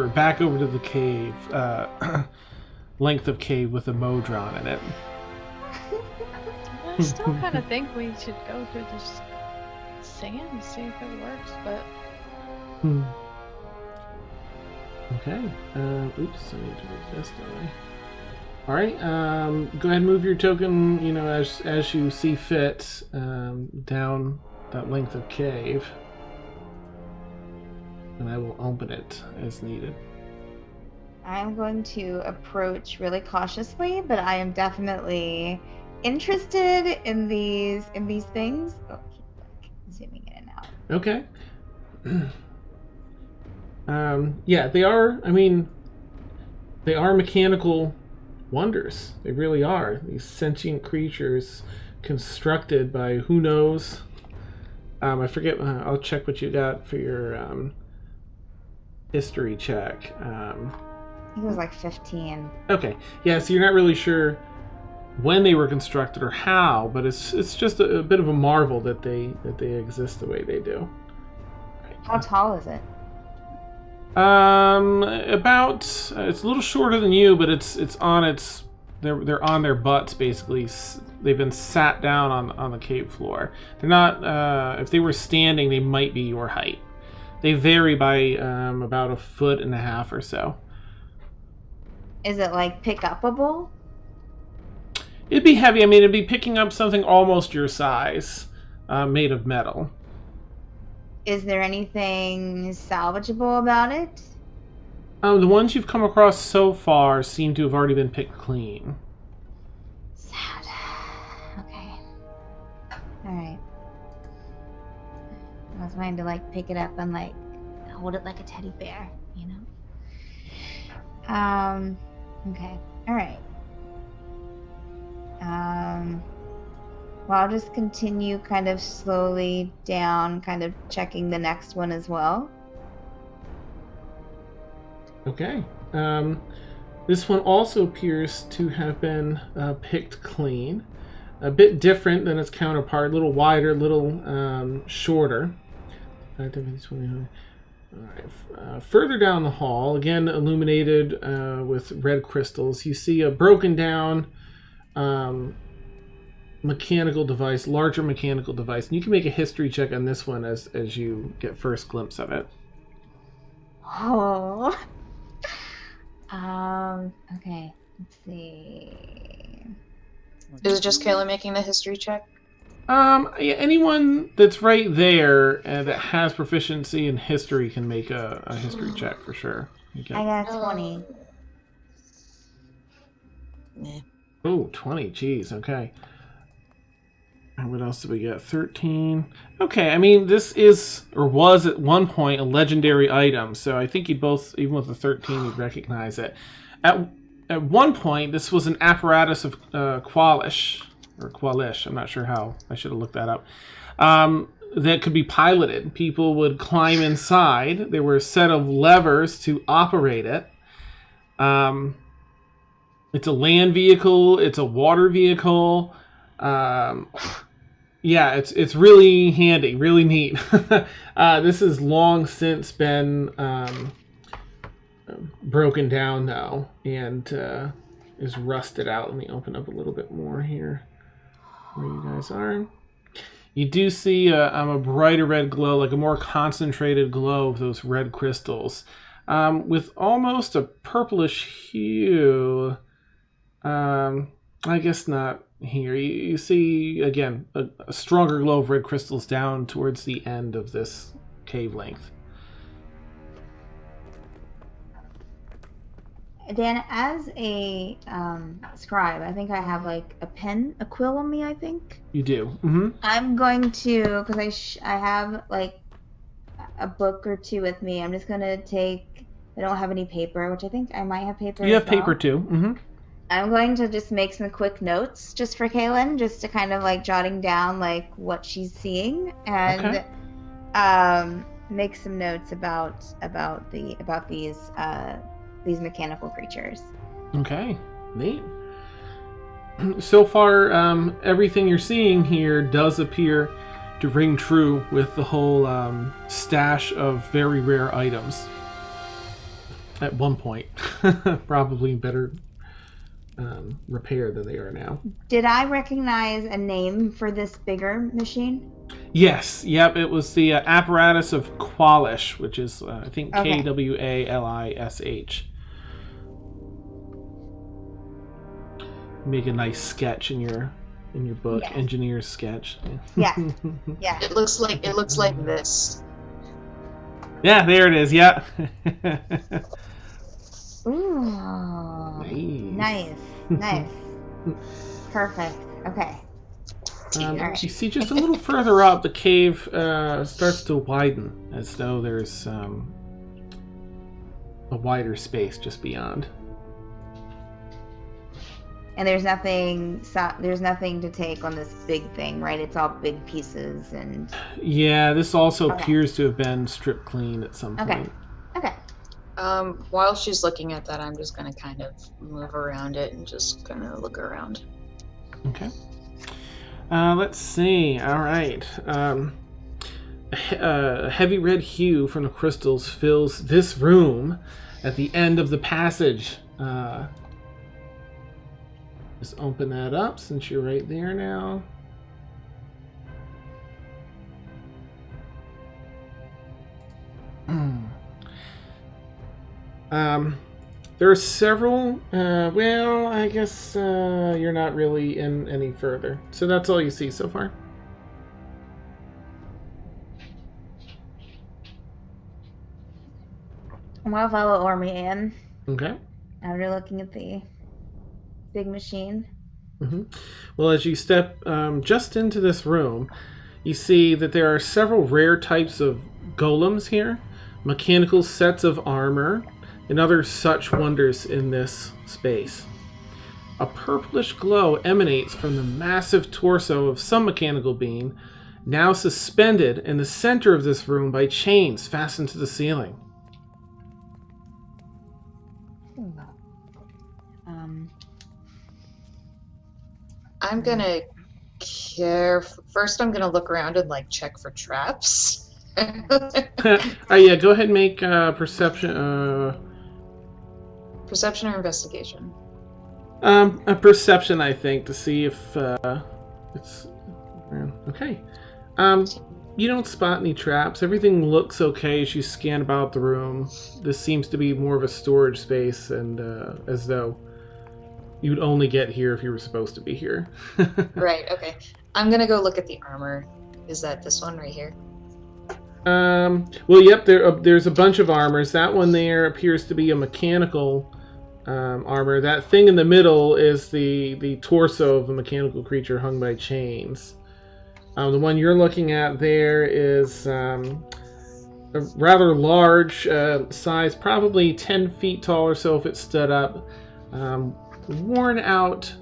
back over to the cave, length of cave with a modron in it. I still kind of think we should go through this sand and see if it works, but... Okay. Oops, I need to move this, don't I? Alright, go ahead and move your token, as you see fit, down that length of cave. And I will open it as needed. I'm going to approach really cautiously, but I am definitely interested in these things. Oh, keep zooming in and out. Okay. Yeah, they are. I mean, they are mechanical wonders. They really are. These sentient creatures constructed by who knows. I forget. I'll check what you got for your history check. I think it was like 15. Okay. Yeah. So you're not really sure when they were constructed or how, but it's just a bit of a marvel that they exist the way they do. How tall is it? About it's a little shorter than you, but it's on its they're on their butts basically. They've been sat down on the cave floor. They're not if they were standing, they might be your height. They vary by about 1.5 feet or so. Is it like pick upable? It'd be heavy. I mean, it'd be picking up something almost your size, made of metal. Is there anything salvageable about it? The ones you've come across so far seem to have already been picked clean. Sad. was wanting to like pick it up and like hold it like a teddy bear, you know. Okay. All right. Well, I'll just continue kind of slowly down, kind of checking the next one as well. Okay. This one also appears to have been picked clean. A bit different than its counterpart. A little wider, a little shorter. All right. Further down the hall, again illuminated with red crystals, you see a broken down mechanical device, larger mechanical device. And you can make a history check on this one as you get first glimpse of it. Oh. Okay. Let's see. Is it just Kayla making the history check? Yeah, anyone that's right there that has proficiency in history can make a history check for sure. Okay. I got 20. Oh, 20. Jeez. Okay. And what else did we get? 13. Okay. I mean, this is or was at one point a legendary item, so I think you both, even with the 13, you'd recognize it. At one point, this was an apparatus of Qualish. Or Qualish, I'm not sure how. I should have looked that up. That could be piloted. People would climb inside. There were a set of levers to operate it. It's a land vehicle. It's a water vehicle. Yeah, it's really handy, really neat. This has long since been broken down, though, and is rusted out. Let me open up a little bit more here. Where you guys are. You do see a brighter red glow, like a more concentrated glow of those red crystals, with almost a purplish hue. I guess not here. You see, again, a stronger glow of red crystals down towards the end of this cave length. Dan, as a scribe, I think I have like a pen, a quill on me, I think. You do. Mm-hmm. I'm going to, because I have like a book or two with me. I'm just going to take, I don't have any paper, which I think I might have paper. You have paper too. Mm-hmm. I'm going to just make some quick notes just for Kaylin, just to kind of like jotting down like what she's seeing and make some notes about these mechanical creatures. Okay, neat. So far, everything you're seeing here does appear to ring true with the whole stash of very rare items. At one point, probably better repair than they are now. Did I recognize a name for this bigger machine? Yes, yep, it was the apparatus of Qualish, which is, I think, okay. Kwalish. Make a nice sketch in your book, yes. Engineer's sketch. Yeah. Yeah. It looks like this. Yeah, there it is. Yeah. Ooh. Nice. Perfect. Okay. You see just a little further up, the cave starts to widen, as though there's a wider space just beyond. And there's nothing to take on this big thing, right? It's all big pieces and... Yeah, this also appears to have been stripped clean at some point. Okay. While she's looking at that, I'm just going to kind of move around it and just kind of look around. Okay. Let's see. All right. A heavy red hue from the crystals fills this room at the end of the passage. Just open that up since you're right there now. There are several. Well, I guess you're not really in any further. So that's all you see so far. I'm gonna follow Ormy in. Okay. After looking at the big machine. Mm-hmm. Well, as you step just into this room, You see that there are several rare types of golems here, mechanical sets of armor, and other such wonders in this space. A purplish glow emanates from the massive torso of some mechanical being, now suspended in the center of this room by chains fastened to the ceiling. I'm gonna first I'm gonna look around and like check for traps. Yeah, go ahead and make perception. Perception or investigation? A perception, I think, to see if it's okay. You don't spot any traps. Everything looks okay as you scan about the room. This seems to be more of a storage space, and as though you'd only get here if you were supposed to be here. Right. Okay. I'm gonna go look at the armor. Is that this one right here? Well, yep. There's a bunch of armors. That one there appears to be a mechanical armor. That thing in the middle is the torso of a mechanical creature hung by chains. The one you're looking at there is a rather large size, probably 10 feet tall or so if it stood up. Worn out,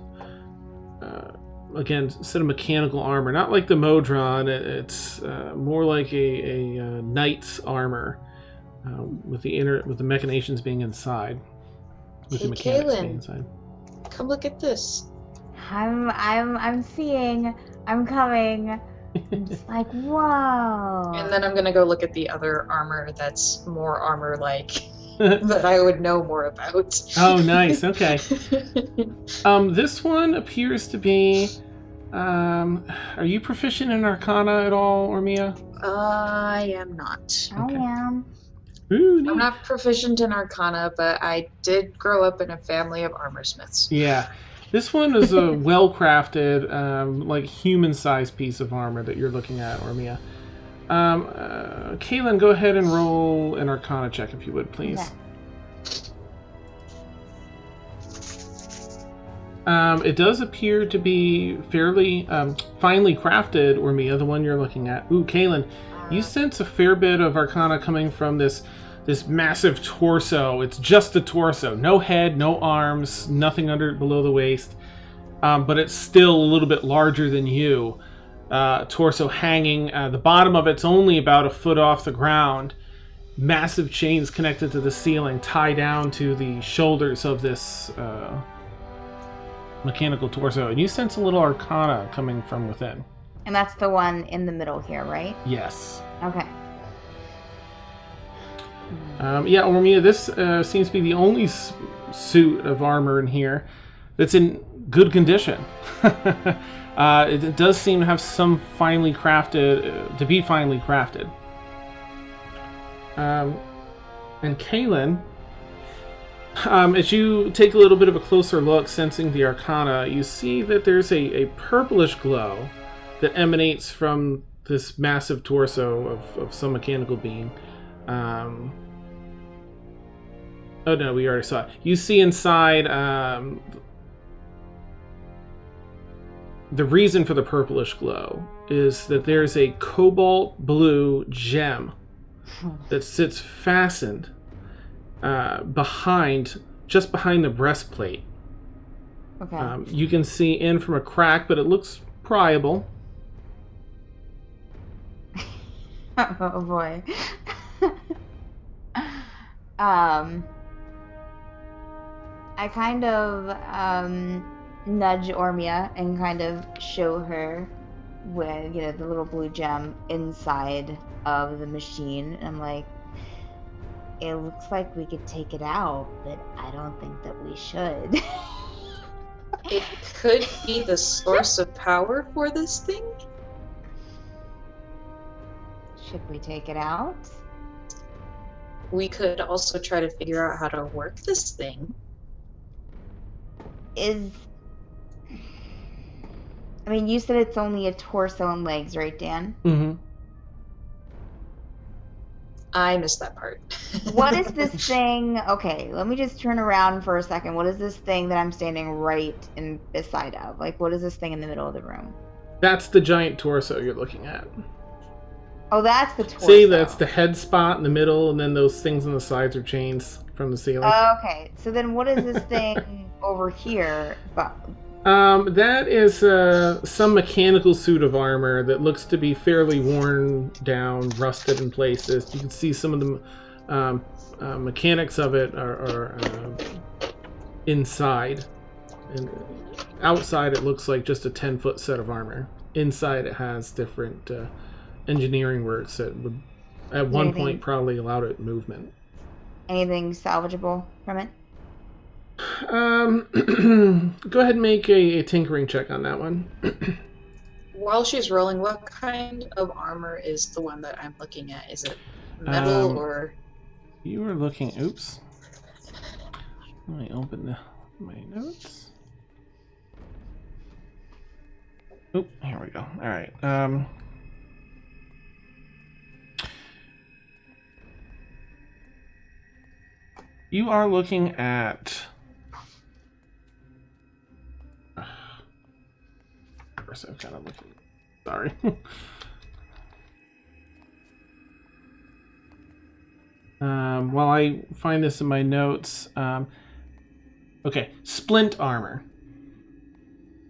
again, instead of mechanical armor, not like the Modron, it's more like a knight's armor, with the machinations being inside, with the mechanics being inside. Come look at this. I'm seeing. I'm coming. I'm just like, whoa. And then I'm gonna go look at the other armor that's more armor-like. That I would know more about. Oh, nice. Okay. This one appears to be. Are you proficient in Arcana at all, Ormia? I am not. I am. Ooh, neat. I'm not proficient in Arcana, but I did grow up in a family of armorsmiths. Yeah. This one is a well-crafted, like human-sized piece of armor that you're looking at, Ormia. Kaylin, go ahead and roll an Arcana check, if you would, please. Okay. It does appear to be fairly finely crafted, Ormia, the one you're looking at. Ooh, Kaylin, you sense a fair bit of Arcana coming from this massive torso. It's just the torso. No head, no arms, nothing below the waist. But it's still a little bit larger than you. Torso hanging. The bottom of it's only about a foot off the ground. Massive chains connected to the ceiling tie down to the shoulders of this mechanical torso. And you sense a little Arcana coming from within. And that's the one in the middle here, right? Yes. Okay. Yeah, Ormia, this seems to be the only suit of armor in here that's in good condition. It does seem to have some finely crafted, to be finely crafted. And Kaylin, as you take a little bit of a closer look, sensing the Arcana, you see that there's a purplish glow that emanates from this massive torso of some mechanical being. Oh no, we already saw it. You see inside, the reason for the purplish glow is that there's a cobalt blue gem that sits fastened just behind the breastplate. Okay. You can see in from a crack, but it looks pliable. Oh boy. I kind of nudge Ormia and kind of show her with, the little blue gem inside of the machine. And I'm like, it looks like we could take it out, but I don't think that we should. It could be the source of power for this thing. Should we take it out? We could also try to figure out how to work this thing. You said it's only a torso and legs, right, Dan? Mm-hmm. I missed that part. What is this thing? Okay, let me just turn around for a second. What is this thing that I'm standing right beside of? Like, what is this thing in the middle of the room? That's the giant torso you're looking at. Oh, that's the torso. See, that's the head spot in the middle, and then those things on the sides are chains from the ceiling. Okay, so then what is this thing over here? That is some mechanical suit of armor that looks to be fairly worn down, rusted in places. You can see some of the mechanics of it are inside. And outside it looks like just a 10-foot set of armor. Inside it has different engineering works that would at one point probably allowed it movement. Anything salvageable from it? Go ahead and make a tinkering check on that one. While she's rolling, what kind of armor is the one that I'm looking at? Is it metal or... You were looking... Oops. Let me open my notes. Oh, here we go. All right. You are looking at... First, I'm kind of looking... Sorry. While I find this in my notes... okay, splint armor.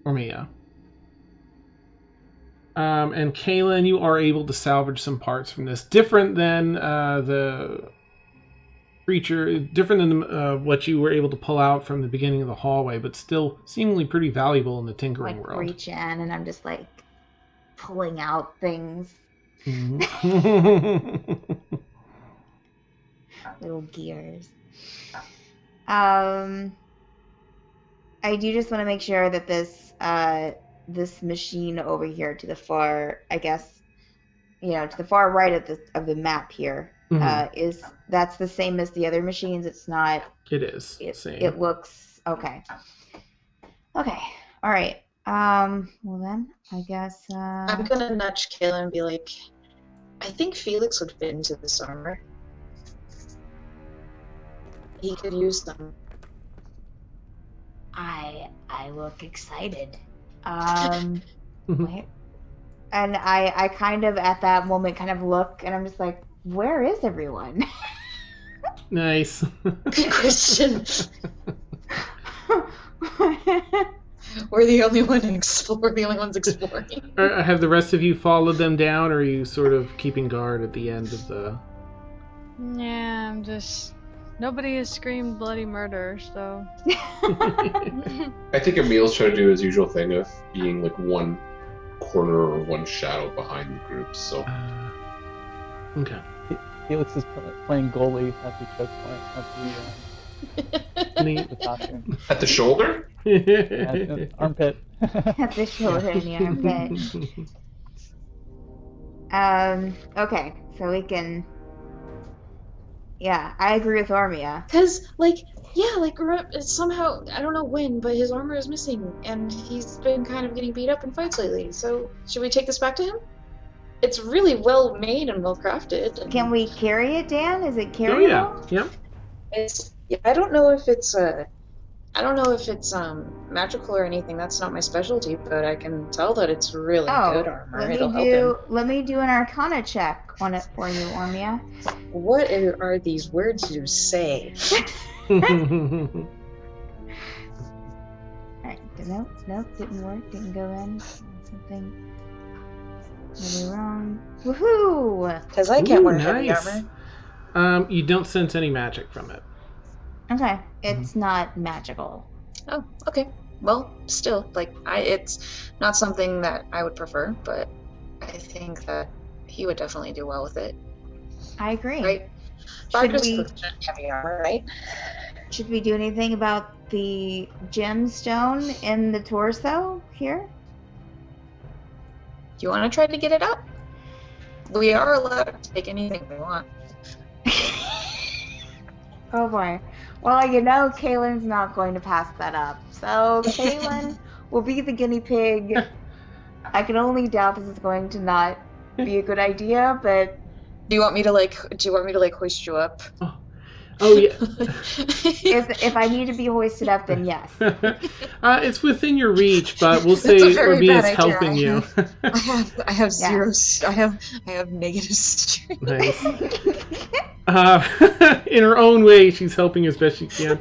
Or Mia. And Kaylin, you are able to salvage some parts from this. Different than the creature, different than what you were able to pull out from the beginning of the hallway, but still seemingly pretty valuable in the tinkering world. Reach in, and I'm just like pulling out things. Little gears. I do just want to make sure that this machine over here to the far, I guess, to the far right of the map here, that's the same as the other machines. It's not. It is. Same. It looks okay. Okay. All right. Well then, I guess. I'm gonna nudge Kayla and be like, I think Felix would fit into this armor. He could use them. I look excited. Wait. And I kind of at that moment kind of look, and I'm just like, where is everyone? Nice. Good question. We're the only ones exploring. Have the rest of you followed them down, or are you sort of keeping guard at the end of the... Yeah, I'm just... Nobody has screamed bloody murder, so... I think Emil's trying to do his usual thing of being like one corner or one shadow behind the group, so... Okay. Felix is playing goalie at the choke point at the costume. At the shoulder? Yeah, armpit. At the shoulder in the armpit. Okay, so we can... Yeah, I agree with Ormia. Because, somehow, I don't know when, but his armor is missing, and he's been kind of getting beat up in fights lately. So, should we take this back to him? It's really well made and well crafted. And... Can we carry it, Dan? Is it carryable? Oh, yeah. Yep. I don't know if it's magical or anything. That's not my specialty, but I can tell that it's really good armor. It'll help him. Let me do an Arcana check on it for you, Ormia. What are these words you say? Alright, nope, didn't work, didn't go in. Something really wrong. Woohoo! Because I can't wear heavy armor. You don't sense any magic from it. Okay, it's not magical. Oh, okay. Well, still, it's not something that I would prefer, but I think that he would definitely do well with it. I agree. Right? Heavy armor, right? Should we do anything about the gemstone in the torso here? Do you want to try to get it up? We are allowed to take anything we want. Oh boy. Well, Kaylin's not going to pass that up. So Kaylin will be the guinea pig. I can only doubt this is going to not be a good idea, but do you want me to hoist you up? Oh, yeah. If I need to be hoisted up, then yes. It's within your reach, but we'll say That's a very Ormi is bad idea. helping you. I have zero. I have negative strength. Nice. In her own way, she's helping as best she can.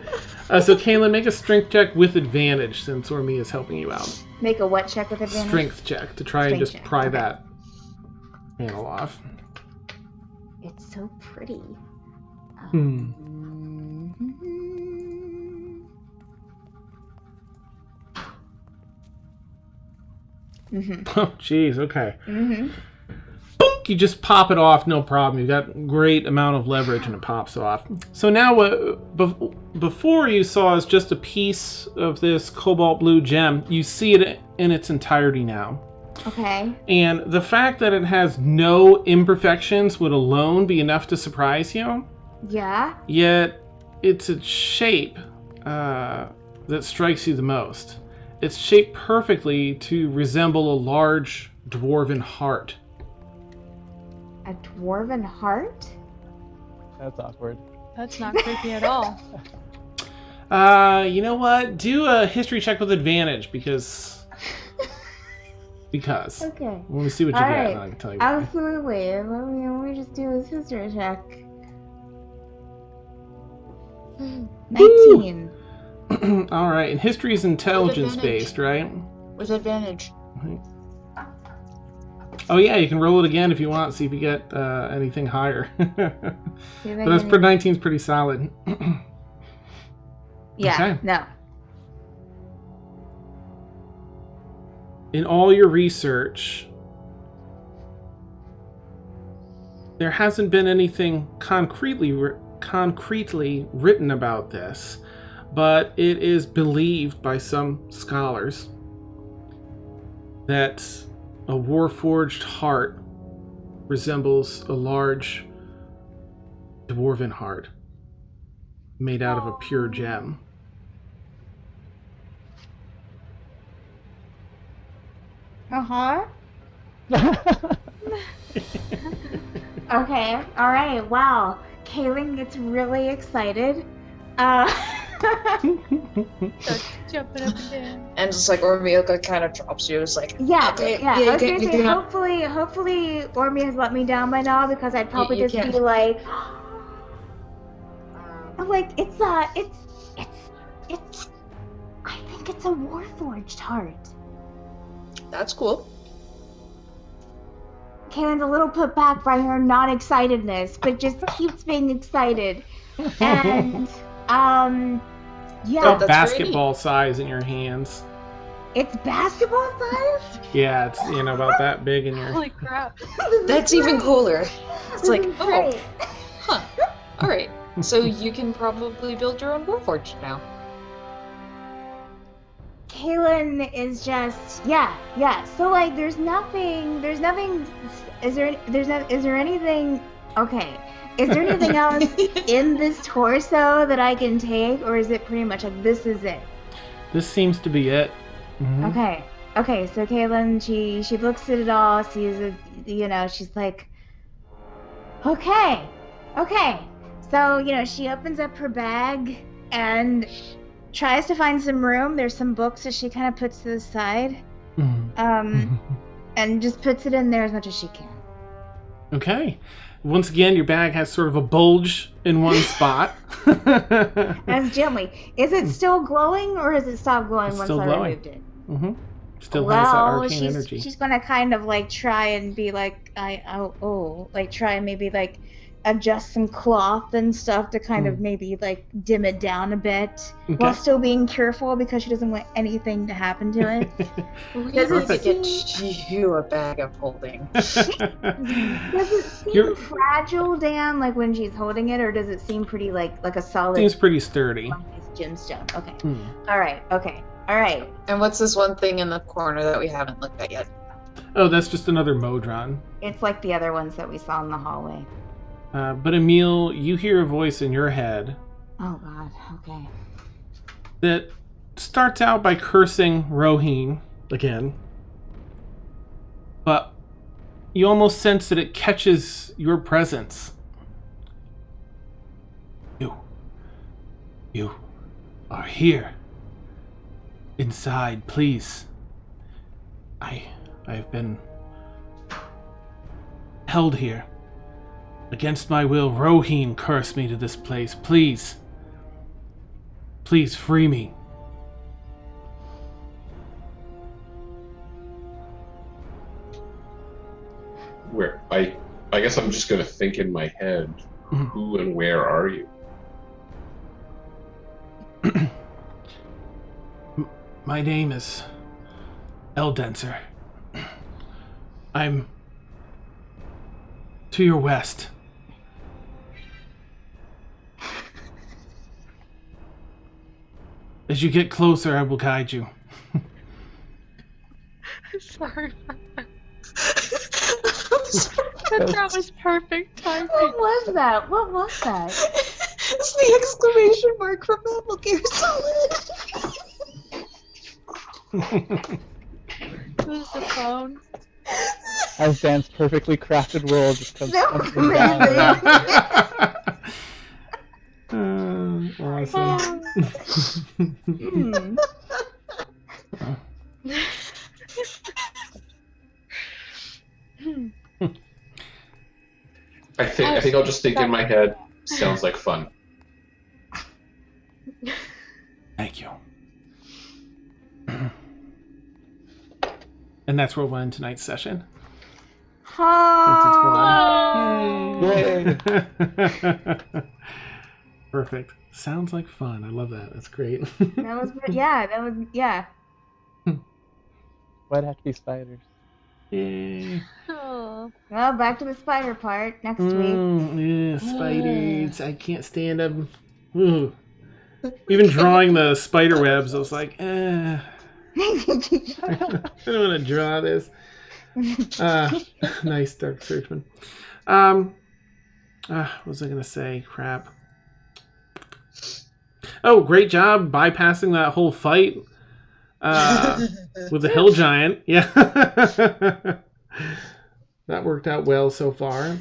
So, Kaylin, make a strength check with advantage since Ormi is helping you out. Make a what check with advantage? Strength check to try and Strength just check, pry okay. that panel off. It's so pretty. Hmm. Mm-hmm. Oh, jeez. Okay. Mm-hmm. Boink, you just pop it off, no problem. You've got great amount of leverage, and it pops off. So now, before you saw is just a piece of this cobalt blue gem. You see it in its entirety now. Okay. And the fact that it has no imperfections would alone be enough to surprise you. Yeah. Yet, it's a shape that strikes you the most. It's shaped perfectly to resemble a large dwarven heart. A dwarven heart? That's awkward. That's not creepy at all. You know what? Do a history check with advantage because. Okay. Let me see what you All get, right. and I can tell you. Why. Absolutely. Let me just do this history check. 19. All right, and history is intelligence advantage. based, right? With advantage. Oh yeah, you can roll it again if you want. See if you get anything higher. But See if I that's can- 19's pretty solid. Yeah. Okay. No. In all your research, there hasn't been anything concretely written about this, but it is believed by some scholars that a warforged heart resembles a large dwarven heart made out of a pure gem. Uh-huh. Okay. All right. Wow. Kaylin gets really excited. Start jumping up and down. And just like Ormioka kind of drops you. It's like, Yeah, okay, yeah. I was you gonna say, cannot- hopefully, Ormi has let me down by now because I'd probably You just can't. be like, I'm like, it's. I think it's a warforged heart. That's cool. Kaylin's a little put back by her non-excitedness, but just keeps being excited. And, yeah, About that's basketball size in your hands. it's basketball size? Yeah, it's about that big in your. Holy crap. That's even cooler. It's like, This is oh, great. huh. All right. So you can probably build your own warforged now. Kaylin is just yeah. So like there's nothing is there anything okay. Is there anything else in this torso that I can take, or is it pretty much like this is it? This seems to be it. Mhm. Okay, so Kaylin, she looks at it all, sees it, she's like, okay. So, she opens up her bag and tries to find some room. There's some books that she kind of puts to the side, Mhm. and just puts it in there as much as she can. Okay. Once again, your bag has sort of a bulge in one spot. As gently. Is it still glowing, or has it stopped glowing It's once still I glowing. removed it? Hmm. Still has that arcane she's, energy. she's gonna kind of like try and be like, try and maybe like adjust some cloth and stuff to kind of maybe like dim it down a bit while Okay. still being careful because she doesn't want anything to happen to it. We Does need to it get you a bag of holding. Does it seem You're- fragile, Dan, like when she's holding it, or does it seem pretty like a solid Seems pretty sturdy. gemstone? Okay. Hmm. All right. And what's this one thing in the corner that we haven't looked at yet? Oh, that's just another Modron. It's like the other ones that we saw in the hallway. But Emil, you hear a voice in your head Oh God. Okay. that starts out by cursing Roheen again. But you almost sense that it catches your presence. You are here. Inside, please. I've been held here. Against my will, Roheen cursed me to this place. Please. Please free me. Where I guess I'm just gonna think in my head, who and where are you? My name is Eldenser. I'm to your west. As you get closer, I will guide you. I'm sorry. I'm sorry. That was perfect timing. What was that? What was that? It's the exclamation mark from Metal Gear Solid. It was the phone. As Dan's perfectly crafted world just comes That was tumbling down. Awesome. I think I'll just think in my head. Sounds like fun. Thank you. And that's where we'll end tonight's session. Since it's fun. Yay! Perfect. Sounds like fun. I love that. That's great. Yeah. Why'd it have to be spiders? Yay. Oh. Well, back to the spider part next week. Yeah, spiders. I can't stand them. Ooh. Even drawing the spider webs, I was like, I don't want to draw this. Nice, Dark Searchman. What was I going to say? Crap. Oh, great job bypassing that whole fight with the hill giant. Yeah. That worked out well so far.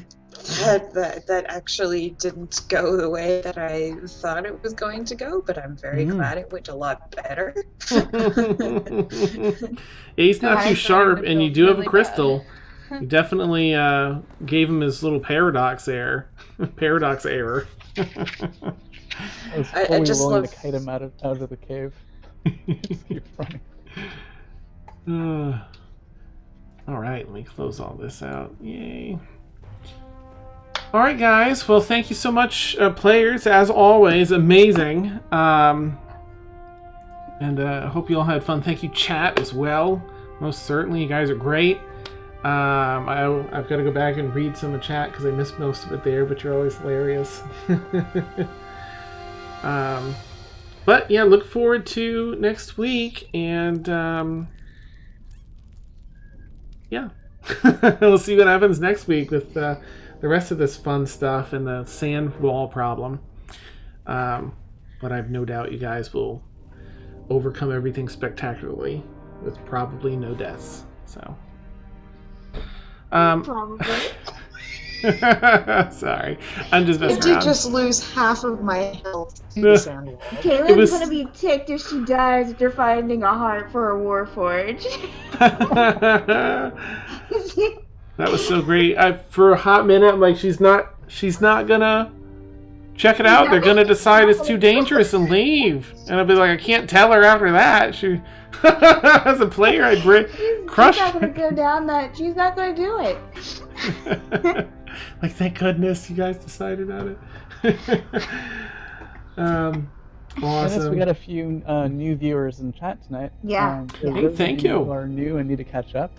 That actually didn't go the way that I thought it was going to go, but I'm very glad it went a lot better. He's not too sharp, and you do have a really crystal. You definitely gave him his little paradox there. Paradox error. I was I fully just willing love- to kite him out of the cave. Just keep running. All right, let me close all this out. Yay. All right, guys. Well, thank you so much, players. As always, amazing. And I hope you all had fun. Thank you, chat, as well. Most certainly, you guys are great. I've got to go back and read some of the chat because I missed most of it there, but you're always hilarious. But yeah, look forward to next week, and yeah, we'll see what happens next week with the rest of this fun stuff and the sand wall problem. But I've no doubt you guys will overcome everything spectacularly with probably no deaths. So, Probably. sorry, I'm just I messing did around. just lose half of my health to the sand wall. Caitlin's was- gonna be ticked if she dies after finding a heart for a warforge. That was so great. For a hot minute, I'm like, she's not gonna check it out. They're gonna decide it's too dangerous and leave. And I'll be like, I can't tell her after that. She, as a player, I'd crush. She's not gonna go down that. She's not gonna do it. Like, thank goodness you guys decided on it. Awesome. Awesome. We got a few new viewers in chat tonight. Yeah. For Hey, those of thank you you. who are new and need to catch up,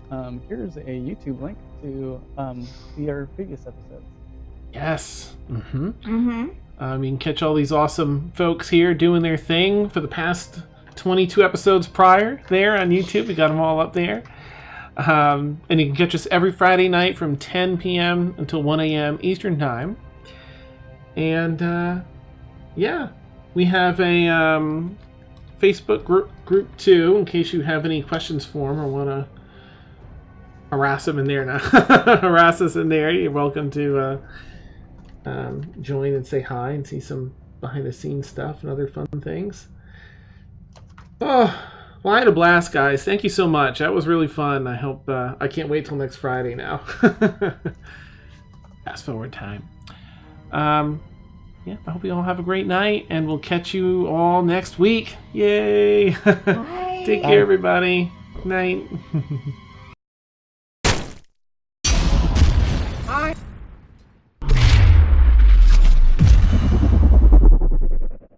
here's a YouTube link to see our previous episodes. Yes. Mm-hmm. Mm-hmm. You can catch all these awesome folks here doing their thing for the past 22 episodes prior there on YouTube. We got them all up there. And you can catch us every Friday night from 10 p.m. until 1 a.m. Eastern Time. And, yeah, we have a Facebook group too, in case you have any questions for him or want to harass him in there now. Harass us in there. You're welcome to join and say hi and see some behind the scenes stuff and other fun things. Oh, well, I had a blast, guys. Thank you so much. That was really fun. I hope I can't wait till next Friday now. Fast forward time. Yeah, I hope you all have a great night, and we'll catch you all next week. Yay! Bye. Take care, everybody. Night.